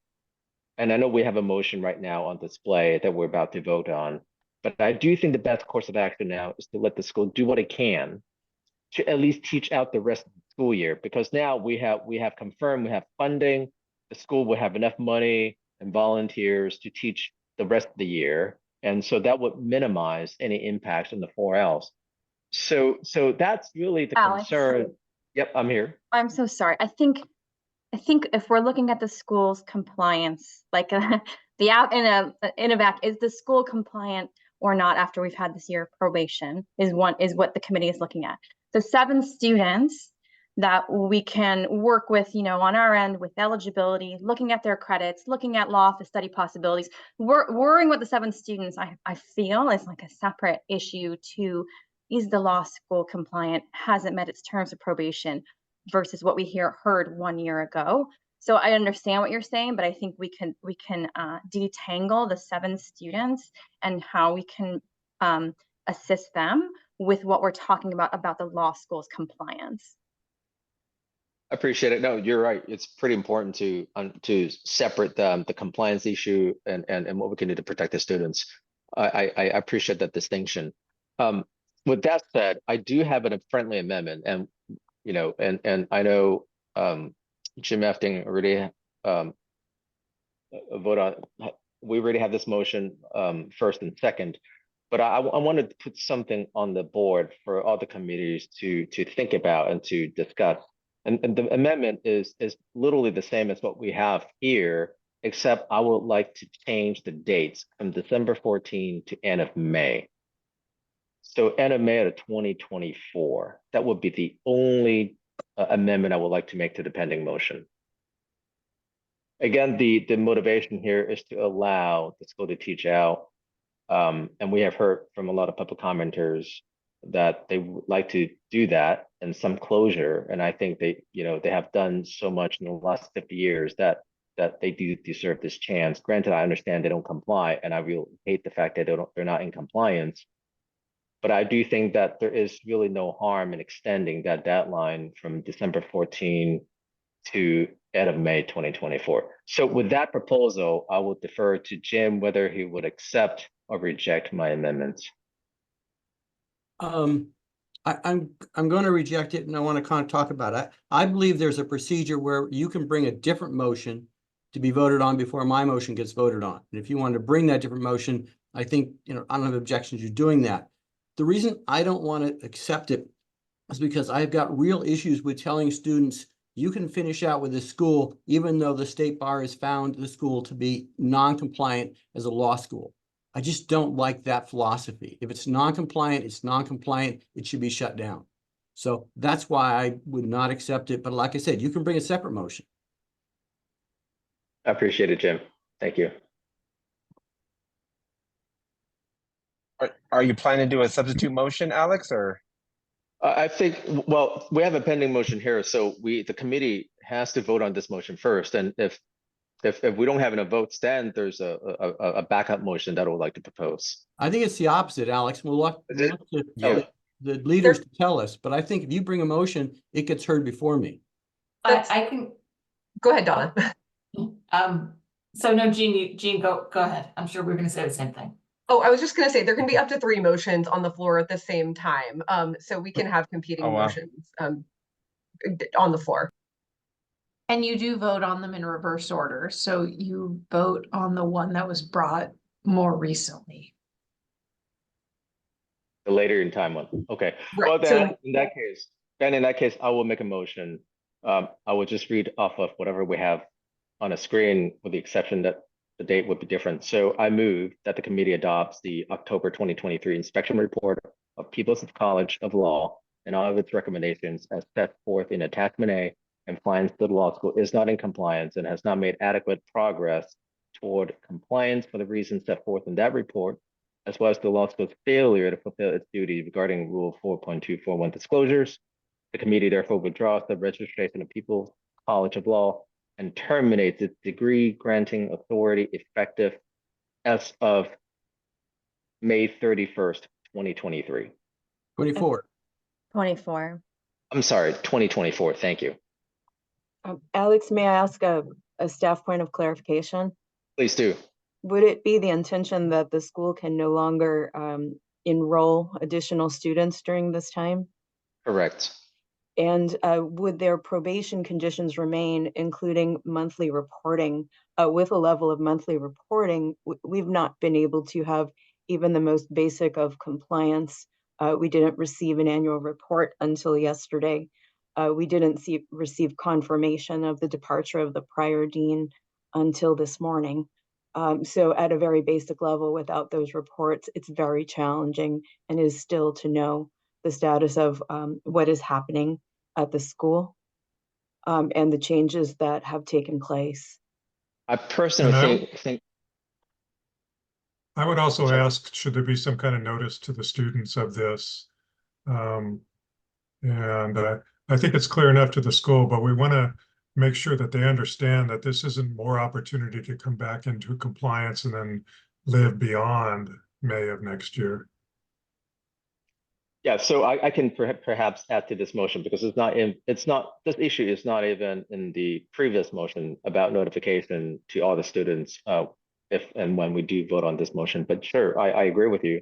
and I know we have a motion right now on display that we're about to vote on, but I do think the best course of action now is to let the school do what it can to at least teach out the rest of the school year, because now we have confirmed we have funding, the school will have enough money and volunteers to teach the rest of the year, and so that would minimize any impacts on the 4Ls. So that's really the Alex. concern. Yep, I'm here. I'm so sorry. I think if we're looking at the school's compliance, like the out in a vac, is the school compliant or not after we've had this year of probation is what the committee is looking at. The 7 students that we can work with, on our end with eligibility, looking at their credits, looking at law office study possibilities, worrying with the 7 students, I feel is like a separate issue to, is the law school compliant, has it met its terms of probation, versus what we heard 1 year ago. So I understand what you're saying, but I think we can detangle the 7 students and how we can assist them with what we're talking about the law school's compliance. I appreciate it. No, you're right. It's pretty important to separate the compliance issue and what we can do to protect the students. I appreciate that distinction. With that said, I do have a friendly amendment, and and I know Jim Efting already vote on. We already have this motion first and second, but I wanted to put something on the board for all the committees to think about and to discuss. And the amendment is literally the same as what we have here, except I would like to change the dates from December 14 to end of May. So end of May of 2024. That would be the only amendment I would like to make to the pending motion. Again, the motivation here is to allow the school to teach out. And we have heard from a lot of public commenters that they would like to do that and some closure. And I think they have done so much in the last 50 years that they do deserve this chance. Granted, I understand they don't comply, and I really hate the fact that they're not in compliance. But I do think that there is really no harm in extending that deadline from December 14 to end of May 2024. So with that proposal, I will defer to Jim whether he would accept or reject my amendments. I'm going to reject it, and I want to kind of talk about it. I believe there's a procedure where you can bring a different motion to be voted on before my motion gets voted on. And if you want to bring that different motion, I think, I don't have objections to doing that. The reason I don't want to accept it is because I've got real issues with telling students you can finish out with this school, even though the state bar has found the school to be non-compliant as a law school. I just don't like that philosophy. If it's non-compliant, it's non-compliant, it should be shut down. So that's why I would not accept it. But like I said, you can bring a separate motion. I appreciate it, Jim. Thank you. Are you planning to do a substitute motion, Alex, or? I think, well, we have a pending motion here, so the committee has to vote on this motion first. And if we don't have enough votes, then there's a backup motion that I would like to propose. I think it's the opposite, Alex. We'll look to Yeah. the leaders to tell us, but I think if you bring a motion, it gets heard before me. I can. Go ahead, Donna. So no, Jean, go ahead. I'm sure we're gonna say the same thing. Oh, I was just gonna say, there can be up to 3 motions on the floor at the same time. So we can have competing motions on the floor. And you do vote on them in reverse order. So you vote on the one that was brought more recently. The later in time one. Okay. Right, Well, so- then in that case, I will make a motion. I will just read off of whatever we have on a screen, with the exception that the date would be different. So I move that the committee adopts the October 2023 inspection report of People's College of Law and all of its recommendations as set forth in attachment A, and finds that the law school is not in compliance and has not made adequate progress toward compliance for the reasons set forth in that report, as well as the law school's failure to fulfill its duty regarding Rule 4.241 disclosures. The committee therefore withdraws the registration of People's College of Law and terminates its degree granting authority effective as of May 31st, 2023. 24. 24. I'm sorry, 2024. Thank you. Alex, may I ask a staff point of clarification? Please do. Would it be the intention that the school can no longer enroll additional students during this time? Correct. And would their probation conditions remain, including monthly reporting? With a level of monthly reporting, we've not been able to have even the most basic of compliance. We didn't receive an annual report until yesterday. We didn't receive confirmation of the departure of the prior dean until this morning. So at a very basic level, without those reports, it's very challenging and is still to know the status of what is happening at the school and the changes that have taken place. I personally think I would also ask, should there be some kind of notice to the students of this? I think it's clear enough to the school, but we want to make sure that they understand that this isn't more opportunity to come back into compliance and then live beyond May of next year. Yeah, so I can perhaps add to this motion, because this issue is not even in the previous motion about notification to all the students if and when we do vote on this motion. But sure, I agree with you.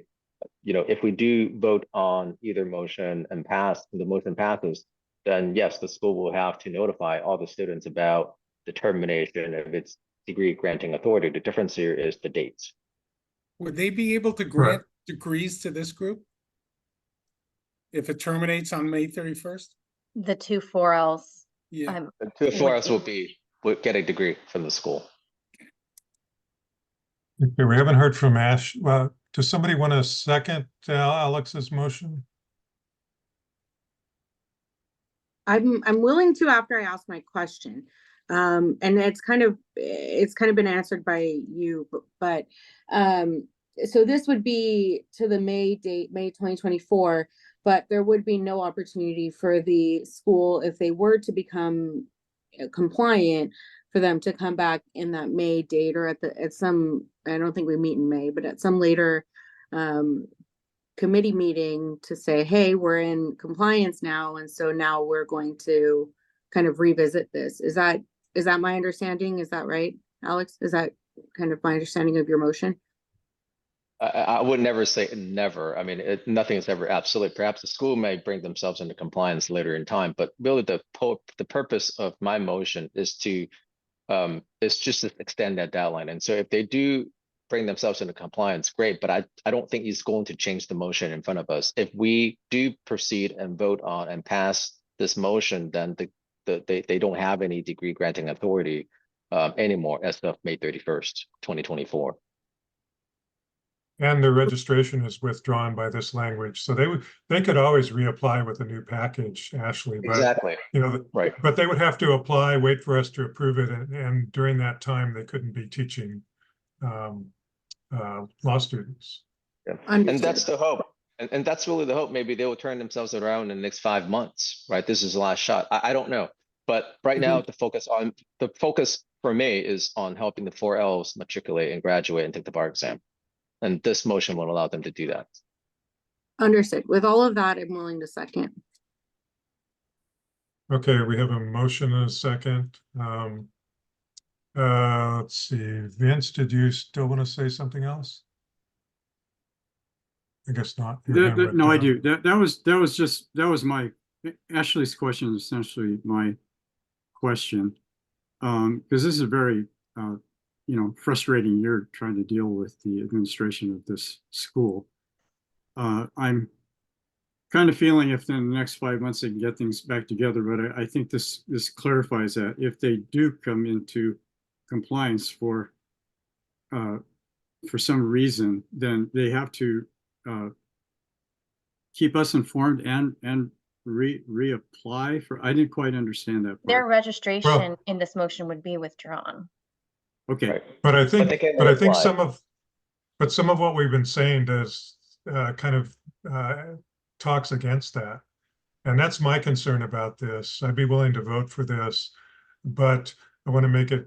If we do vote on either motion and the motion passes, then yes, the school will have to notify all the students about the termination of its degree granting authority. The difference here is the dates. Would they be able to grant degrees to this group if it terminates on May 31st? The 2 4Ls. Yeah. The 2 4Ls will get a degree from the school. Okay, we haven't heard from Ash. Well, does somebody want to second Alex's motion? I'm willing to after I ask my question. And it's kind of been answered by you, but so this would be to the May date, May 2024, but there would be no opportunity for the school, if they were to become compliant, for them to come back in that May date or at some, I don't think we meet in May, but at some later committee meeting to say, hey, we're in compliance now, and so now we're going to kind of revisit this. Is that my understanding? Is that right, Alex? Is that kind of my understanding of your motion? I would never say never. I mean, nothing is ever absolute. Perhaps the school may bring themselves into compliance later in time, but really the purpose of my motion is to It's just to extend that deadline. And so if they do bring themselves into compliance, great, but I don't think it's going to change the motion in front of us. If we do proceed and vote on and pass this motion, then they don't have any degree granting authority anymore as of May 31st, 2024. And their registration is withdrawn by this language, so they could always reapply with a new package, Ashley. But, Exactly. you know, Right. but they would have to apply, wait for us to approve it, and during that time, they couldn't be teaching law students. Yeah. And that's the hope. And that's really the hope. Maybe they will turn themselves around in the next 5 months, right? This is the last shot. I don't know. But right now, the focus for me is on helping the 4Ls matriculate and graduate and take the bar exam. And this motion will allow them to do that. Understood. With all of that, I'm willing to second. Okay, we have a motion and a second. Let's see, Vince, did you still want to say something else? I guess not. Your hand went No, I down. do. That was my, Ashley's question is essentially my question. Because this is a very, frustrating year trying to deal with the administration of this school. I'm kind of feeling if in the next 5 months they can get things back together, but I think this clarifies that if they do come into compliance for some reason, then they have to keep us informed and reapply for. I didn't quite understand that part. Their registration in this motion would be withdrawn. Okay. Right. But I think, But I think apply. some of what we've been saying does kind of talks against that. And that's my concern about this. I'd be willing to vote for this, but I want to make it,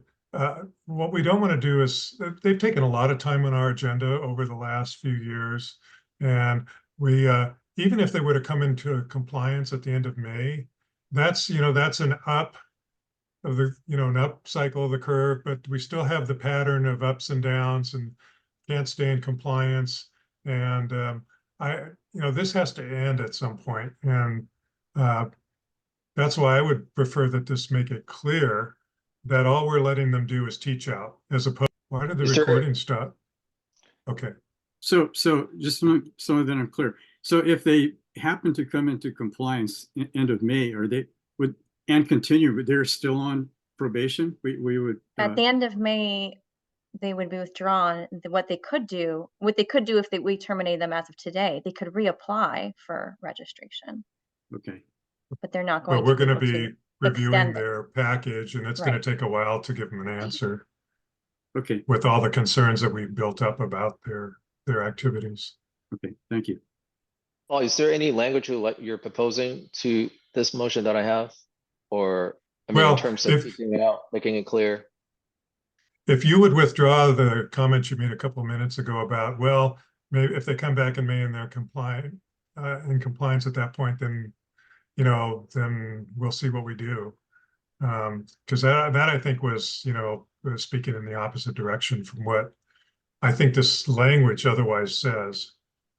what we don't want to do is, they've taken a lot of time on our agenda over the last few years. And we, even if they were to come into compliance at the end of May, that's an up of the, an up cycle of the curve, but we still have the pattern of ups and downs and can't stay in compliance. And this has to end at some point. And that's why I would prefer that this make it clear that all we're letting them do is teach out, as opposed, why did the recording stop? Okay. So just so that I'm clear. So if they happen to come into compliance end of May, or they would and continue, but they're still on probation, we would At the end of May, they would be withdrawn. What they could do if we terminate them as of today, they could reapply for registration. Okay. But they're not going But we're to going to be reviewing extend their package, and it's going to take a while to give them an answer. Okay. With all the concerns that we've built up about their activities. Okay, thank you. Well, is there any language you're proposing to this motion that I have? Or, I mean, in terms of teaching it out, making it clear? If you would withdraw the comments you made a couple of minutes ago about, well, maybe if they come back in May and they're in compliance at that point, then, then we'll see what we do. Because that I think was, was speaking in the opposite direction from what I think this language otherwise says.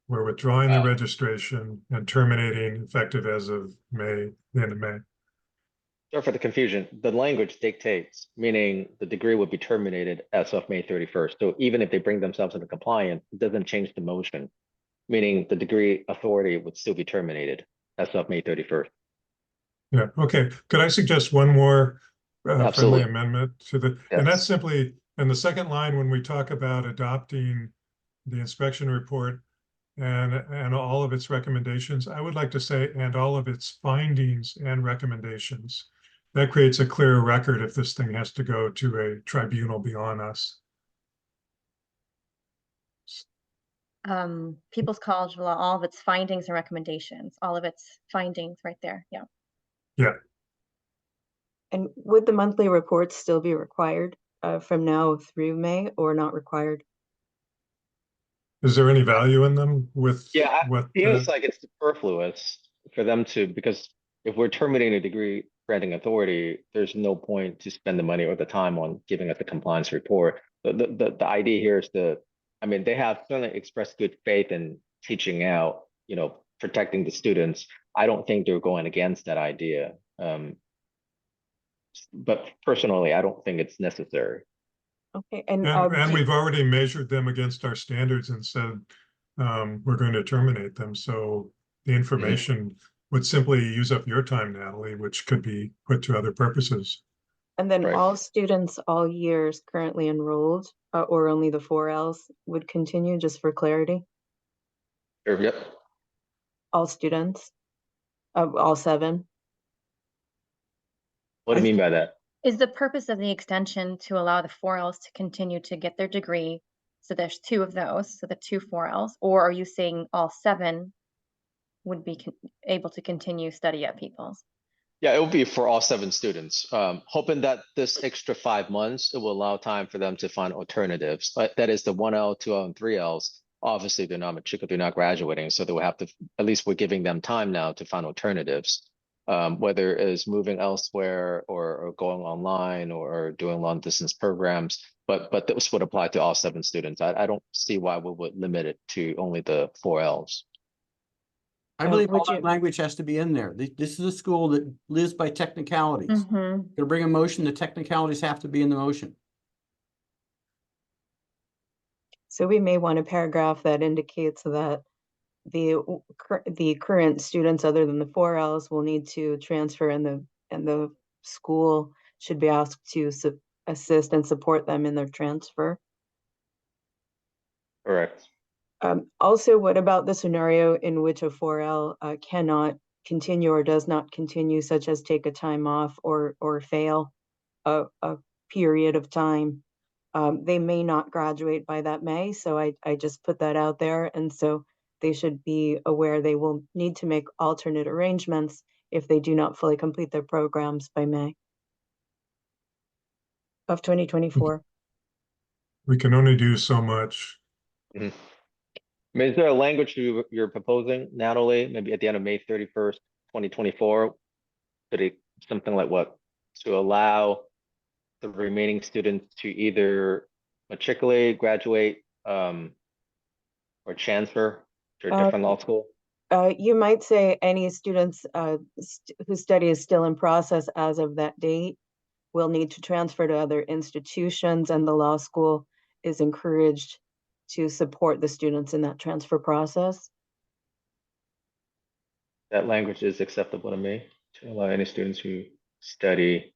We're withdrawing the registration and terminating effective as of May, the end of May. Sorry for the confusion. The language dictates, meaning the degree would be terminated as of May 31st. So even if they bring themselves into compliance, it doesn't change the motion, meaning the degree authority would still be terminated as of May 31st. Yeah, okay. Could I suggest one more friendly amendment to the, and that's simply in the second line when we talk about adopting the inspection report and all of its recommendations, I would like to say, and all of its findings and recommendations. That creates a clearer record if this thing has to go to a tribunal beyond us. People's College of Law, all of its findings and recommendations, all of its findings right there. Yeah. Yeah. And would the monthly reports still be required from now through May, or not required? Is there any value in them with what? Feels like it's superfluous for them to, because if we're terminating a degree granting authority, there's no point to spend the money or the time on giving us the compliance report. The idea here is they have certainly expressed good faith in teaching out, protecting the students. I don't think they're going against that idea. But personally, I don't think it's necessary. Okay, and And we've already measured them against our standards and said, we're going to terminate them. So the information would simply use up your time, Natalie, which could be put to other purposes. and then Right. all students, all years currently enrolled, or only the 4Ls would continue, just for clarity? Yep. All students, all 7? What do you mean by that? Is the purpose of the extension to allow the 4Ls to continue to get their degree? So there's 2 of those, so the 2 4Ls, or are you saying all 7 would be able to continue study at Peoples? Yeah, it will be for all 7 students. Hoping that this extra 5 months, it will allow time for them to find alternatives. That is the 1L, 2L, and 3Ls. Obviously, they're not matriculate, they're not graduating, so they will have to, at least we're giving them time now to find alternatives. Whether it's moving elsewhere or going online or doing long distance programs, but this would apply to all 7 students. I don't see why we would limit it to only the 4Ls. I believe all would that you- language has to be in there. This is a school that lives by technicalities. Mm-hmm. To bring a motion, the technicalities have to be in the motion. So we may want a paragraph that indicates that the current students other than the 4Ls will need to transfer, and the school should be asked to assist and support them in their transfer. Correct. Also, what about the scenario in which a 4L cannot continue or does not continue, such as take a time off or fail a period of time? They may not graduate by that May, so I just put that out there. And so they should be aware they will need to make alternate arrangements if they do not fully complete their programs by May of 2024. We can only do so much. I mean, is there a language you're proposing, Natalie, maybe at the end of May 31st, 2024? Could it something like what? To allow the remaining students to either matriculate, graduate, or transfer to a different law school? You might say any students whose study is still in process as of that date will need to transfer to other institutions, and the law school is encouraged to support the students in that transfer process. That language is acceptable to me, to allow any students who study.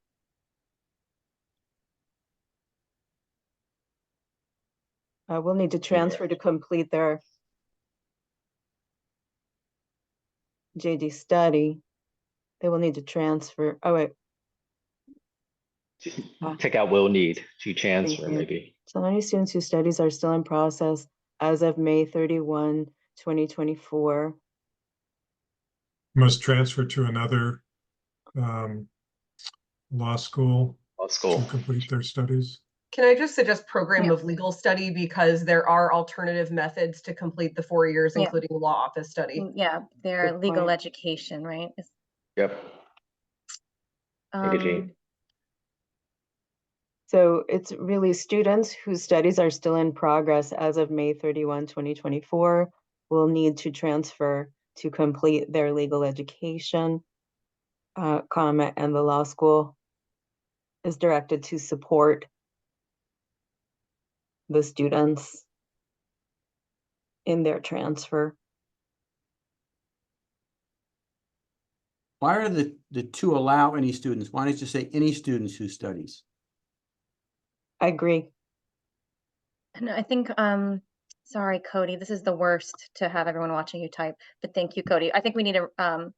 Will need to transfer to complete their JD study. They will need to transfer. Oh, wait. Take out will need to transfer, Thank you. maybe. So many students whose studies are still in process as of May 31, 2024. Must transfer to another law school to complete their studies. Can I just suggest program of legal study, because there are alternative methods to complete the 4 years, Yeah. including law office study. Yeah, their Good legal point. education, right? Yep. Thank you, Jean. So it's really students whose studies are still in progress as of May 31, 2024 will need to transfer to complete their legal education, and the law school is directed to support the students in their transfer. Why are the to allow any students? Why don't you say any students who studies? I agree. And I think, sorry, Cody, this is the worst to have everyone watching you type, but thank you, Cody. I think we need to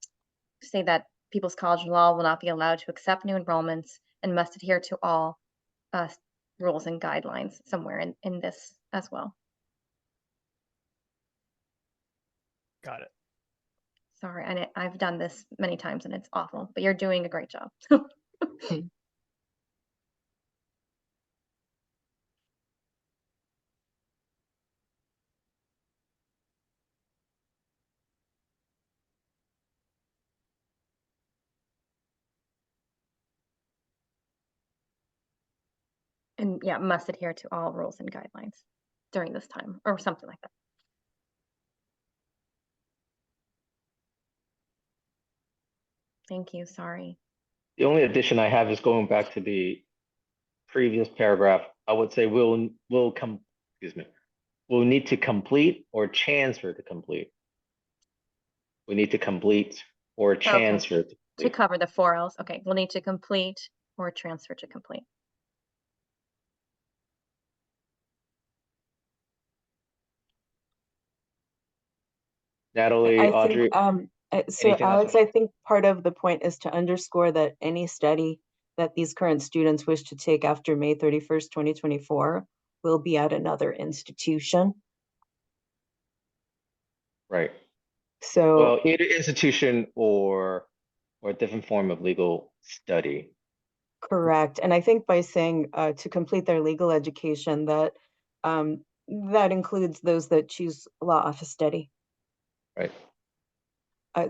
say that People's College Law will not be allowed to accept new enrollments and must adhere to all rules and guidelines somewhere in this as well. Got it. Sorry, and I've done this many times and it's awful, but you're doing a great job. And yeah, must adhere to all rules and guidelines during this time or something like that. Thank you, sorry. The only addition I have is going back to the previous paragraph. I would say we'll need to complete or transfer to complete. We need to complete or transfer to To complete. cover the 4 Ls. Okay, we'll need to complete or transfer to complete. Natalie, I Audrey, think, so anything else? Alex, I think part of the point is to underscore that any study that these current students wish to take after May 31st, 2024 will be at another institution. Right. So, Well, either institution or a different form of legal study. correct. And I think by saying to complete their legal education, that that includes those that choose law office study. Right.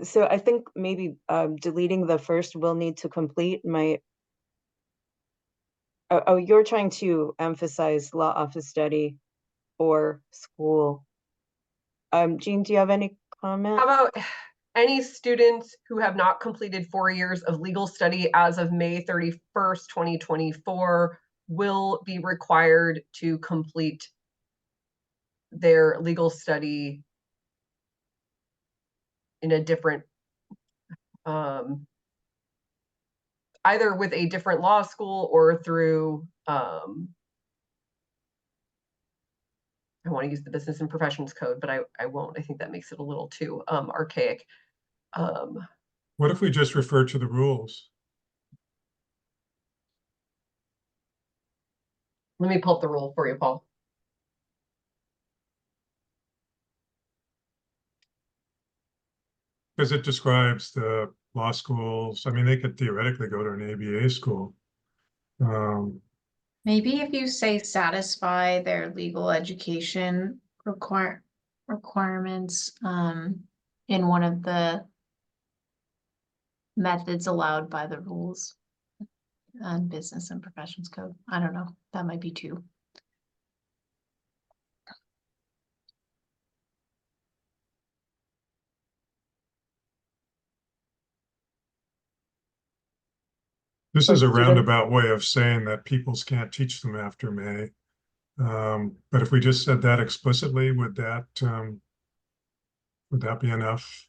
So I think maybe deleting the first will need to complete might. Oh, you're trying to emphasize law office study or school. Jean, do you have any comment? How about any students who have not completed 4 years of legal study as of May 31st, 2024 will be required to complete their legal study in a different, either with a different law school or through, I want to use the Business and Professions Code, but I won't. I think that makes it a little too archaic. What if we just refer to the rules? Let me pull up the rule for you, Paul. Because it describes the law schools. I mean, they could theoretically go to an ABA school. Maybe if you say satisfy their legal education requirements, in one of the methods allowed by the rules on Business and Professions Code. I don't know, that might be two. This is a roundabout way of saying that pupils can't teach them after May. But if we just said that explicitly, would that be enough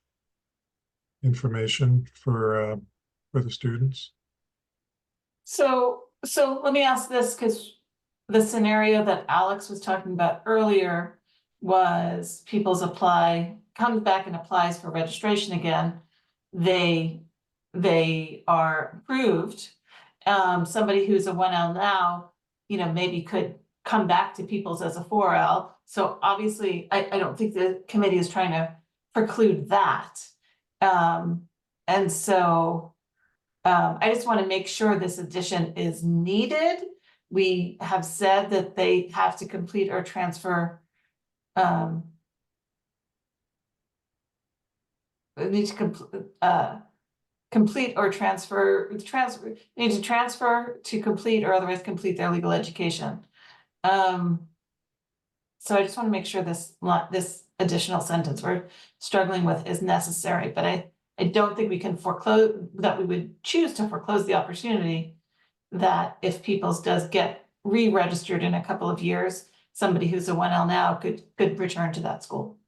information for the students? So let me ask this, because the scenario that Alex was talking about earlier was comes back and applies for registration again. They are approved. Somebody who's a 1L now, maybe could come back to Peoples as a 4L. So obviously, I don't think the committee is trying to preclude that. And so I just want to make sure this addition is needed. We have said that they have to complete or transfer. Need to complete or need to transfer to complete or otherwise complete their legal education. So I just want to make sure this additional sentence we're struggling with is necessary, but I don't think we can that we would choose to foreclose the opportunity that if Peoples does get re-registered in a couple of years, somebody who's a 1L now could return to that school.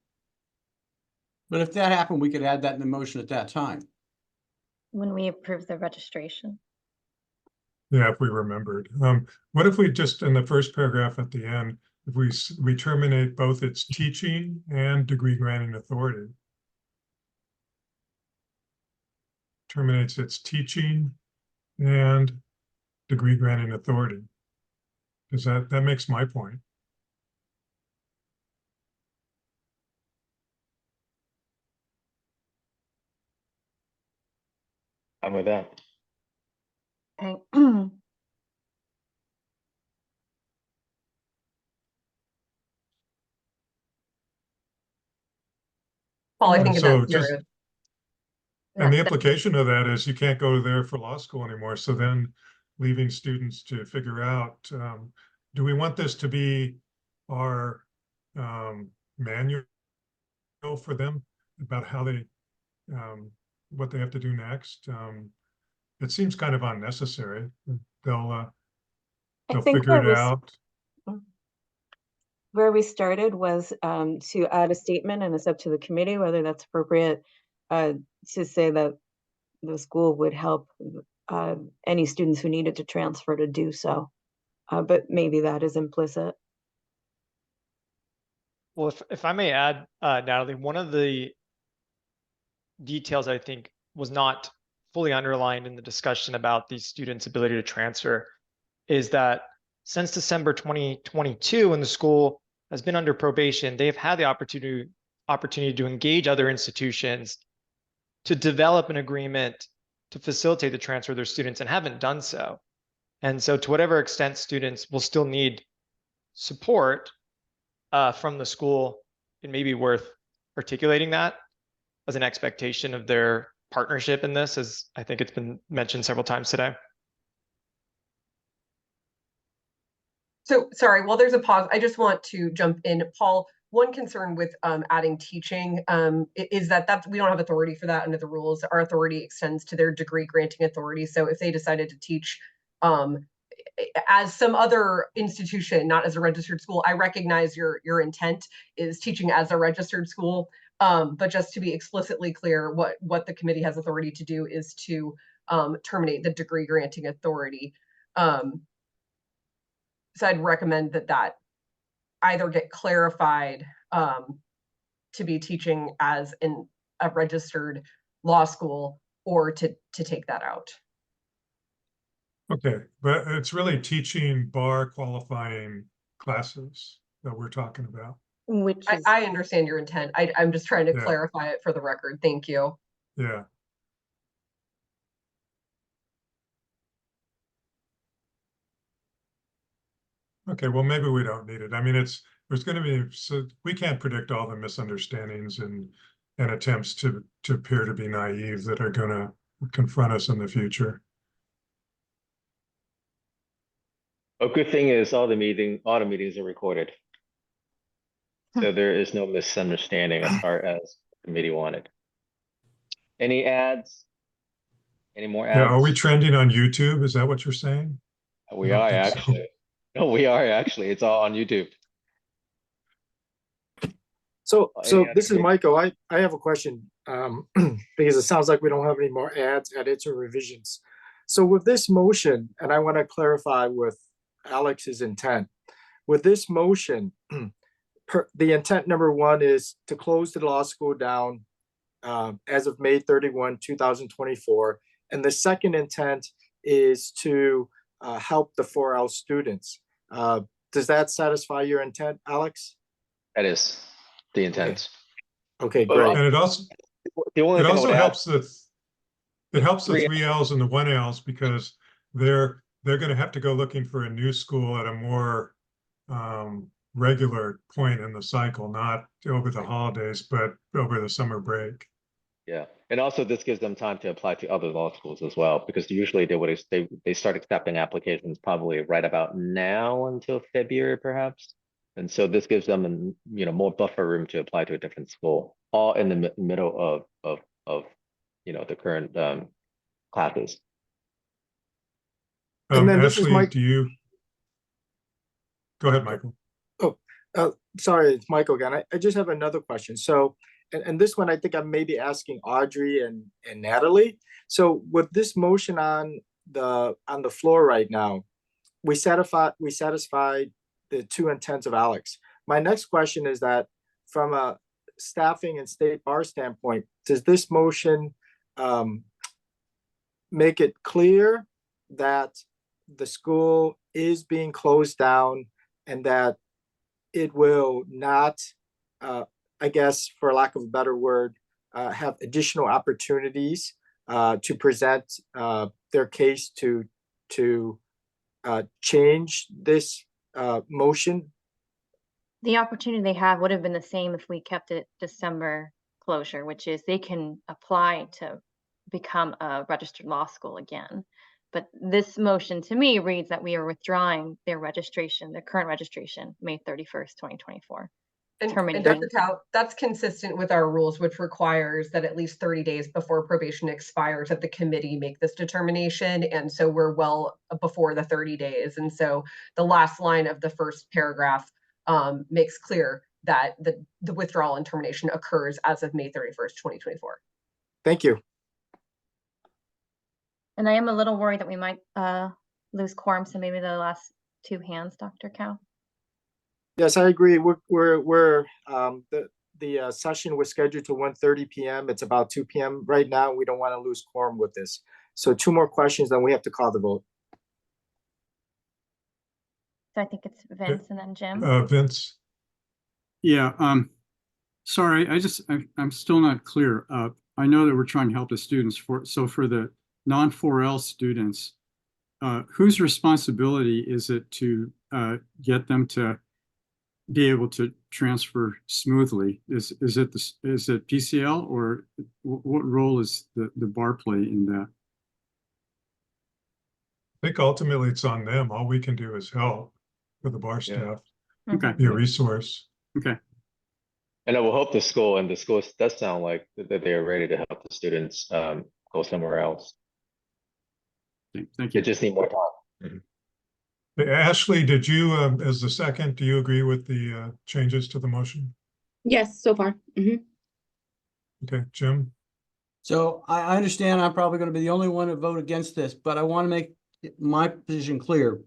But if that happened, we could add that in the motion at that time. When we approve the registration. Yeah, if we remembered. What if we just, in the first paragraph at the end, if we terminate both its teaching and degree granting authority? Terminates its teaching and degree granting authority. Because that makes my point. I'm with that. Okay. Paul, I think So that's just, your. and the implication of that is you can't go there for law school anymore. So then leaving students to figure out, do we want this to be our manual for them about how they, what they have to do next? it seems kind of unnecessary. They'll I they'll think figure that it was out. where we started was to add a statement, and it's up to the committee whether that's appropriate to say that the school would help any students who needed to transfer to do so. But maybe that is implicit. Well, if I may add, Natalie, one of the details I think was not fully underlined in the discussion about these students' ability to transfer is that since December 2022, when the school has been under probation, they've had the opportunity to engage other institutions to develop an agreement to facilitate the transfer of their students and haven't done so. And so to whatever extent students will still need support from the school, it may be worth articulating that as an expectation of their partnership in this, as I think it's been mentioned several times today. So sorry, while there's a pause, I just want to jump in. Paul, one concern with adding teaching is that we don't have authority for that under the rules. Our authority extends to their degree granting authority. So if they decided to teach as some other institution, not as a registered school, I recognize your intent is teaching as a registered school. But just to be explicitly clear, what the committee has authority to do is to terminate the degree granting authority. So I'd recommend that either get clarified to be teaching as a registered law school, or to take that out. Okay, but it's really teaching bar qualifying classes that we're talking about. Which is, I understand your intent. I'm just trying to Yeah. clarify it for the record. Thank you. Yeah. Okay, well, maybe we don't need it. I mean, there's going to be, so we can't predict all the misunderstandings and attempts to appear to be naive that are going to confront us in the future. A good thing is all the meetings are recorded. So there is no misunderstanding as far as the committee wanted. Any ads? Any more ads? Yeah, are we trending on YouTube? Is that what you're saying? We I don't are think so. actually. No, we are actually. It's all on YouTube. So Any this is other- Michael. I have a question because it sounds like we don't have any more ads, edits, or revisions. So with this motion, and I want to clarify with Alex's intent, with this motion, the intent number one is to close the law school down as of May 31, 2024. And the second intent is to help the 4L students. Does that satisfy your intent, Alex? That is the intent. Okay, But great. And it also the only it thing I also would add- helps it helps the Three- 3Ls and the 1Ls because they're going to have to go looking for a new school at a more regular point in the cycle, not over the holidays, but over the summer break. Yeah, and also this gives them time to apply to other law schools as well, because usually they start accepting applications probably right about now until February perhaps, and so this gives them more buffer room to apply to a different school, all in the middle of the current classes. And then this is Ashley, Mike. do you go ahead, Michael? Sorry, it's Michael again. I just have another question. So, and this one I think I'm maybe asking Audrey and Natalie. So with this motion on the floor right now, we satisfied the two intents of Alex. My next question is that from a staffing and state bar standpoint, does this motion make it clear that the school is being closed down and that it will not, I guess, for lack of a better word, have additional opportunities to present their case to change this motion? The opportunity they have would have been the same if we kept it December closure, which is they can apply to become a registered law school again. But this motion to me reads that we are withdrawing their registration, their current registration, May 31st, 2024. And Termination. Dr. Cow, that's consistent with our rules, which requires that at least 30 days before probation expires that the committee make this determination. And so we're well before the 30 days. And so the last line of the first paragraph makes clear that the withdrawal and termination occurs as of May 31st, 2024. Thank you. And I am a little worried that we might lose quorum, so maybe the last two hands, Dr. Cow. Yes, I agree. The session was scheduled to 1:30 p.m. It's about 2 p.m. right now. We don't want to lose quorum with this. So 2 more questions, then we have to call the vote. So I think it's Vince and then Jim. Vince, Yeah, sorry, I'm still not clear. I know that we're trying to help the students for the non-4L students, whose responsibility is it to get them to be able to transfer smoothly? Is it PCL, or what role is the bar play in that? I think ultimately it's on them. All we can do is help for the bar staff, Okay. be a resource. Okay. And I will hope the school does sound like that they are ready to help the students go somewhere else. Thank you. They just need more time. Hey, Ashley, did you, as the second, do you agree with the changes to the motion? Yes, so far. Okay, Jim? So I understand I'm probably going to be the only one to vote against this, but I want to make my position clear.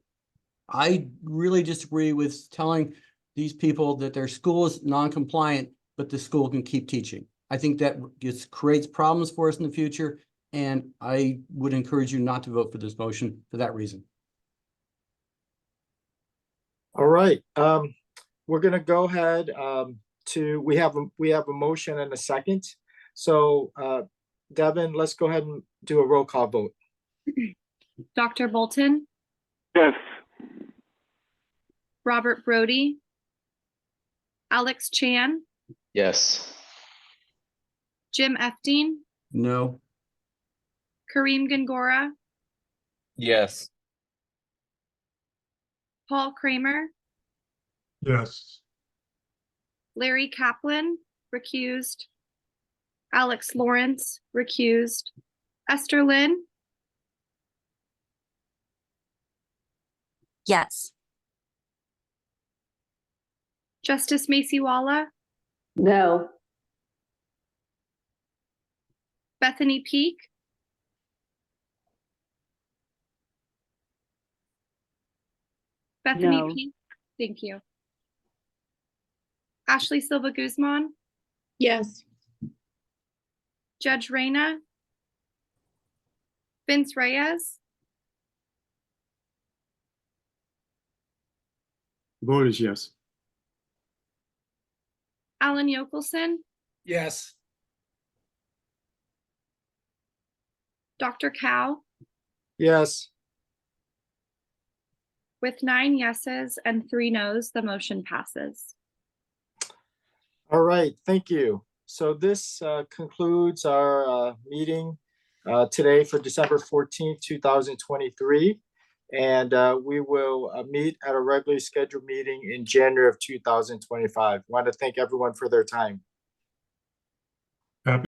I really disagree with telling these people that their school is non-compliant, but the school can keep teaching. I think that just creates problems for us in the future, and I would encourage you not to vote for this motion for that reason. All right, we're gonna go ahead we have a motion and a second. So Devin, let's go ahead and do a roll call vote. Dr. Bolton, Yes. Robert Brody, Alex Chan, Yes. Jim Efting, No. Kareem Gangora, Yes. Paul Kramer, Yes. Larry Kaplan, recused, Alex Lawrence, recused, Esther Lynn, Yes. Justice Macy Walla, No. Bethany Peak, Bethany No. Peak, thank you. Ashley Silva Guzman, Yes. Judge Reyna, Vince Reyes, Vote is yes. Alan Yokelson, Yes. Dr. Cow, Yes. with 9 yeses and 3 nos, the motion passes. All right, thank you. So this concludes our meeting today for December 14th, 2023. And we will meet at a regularly scheduled meeting in January of 2025. Want to thank everyone for their time.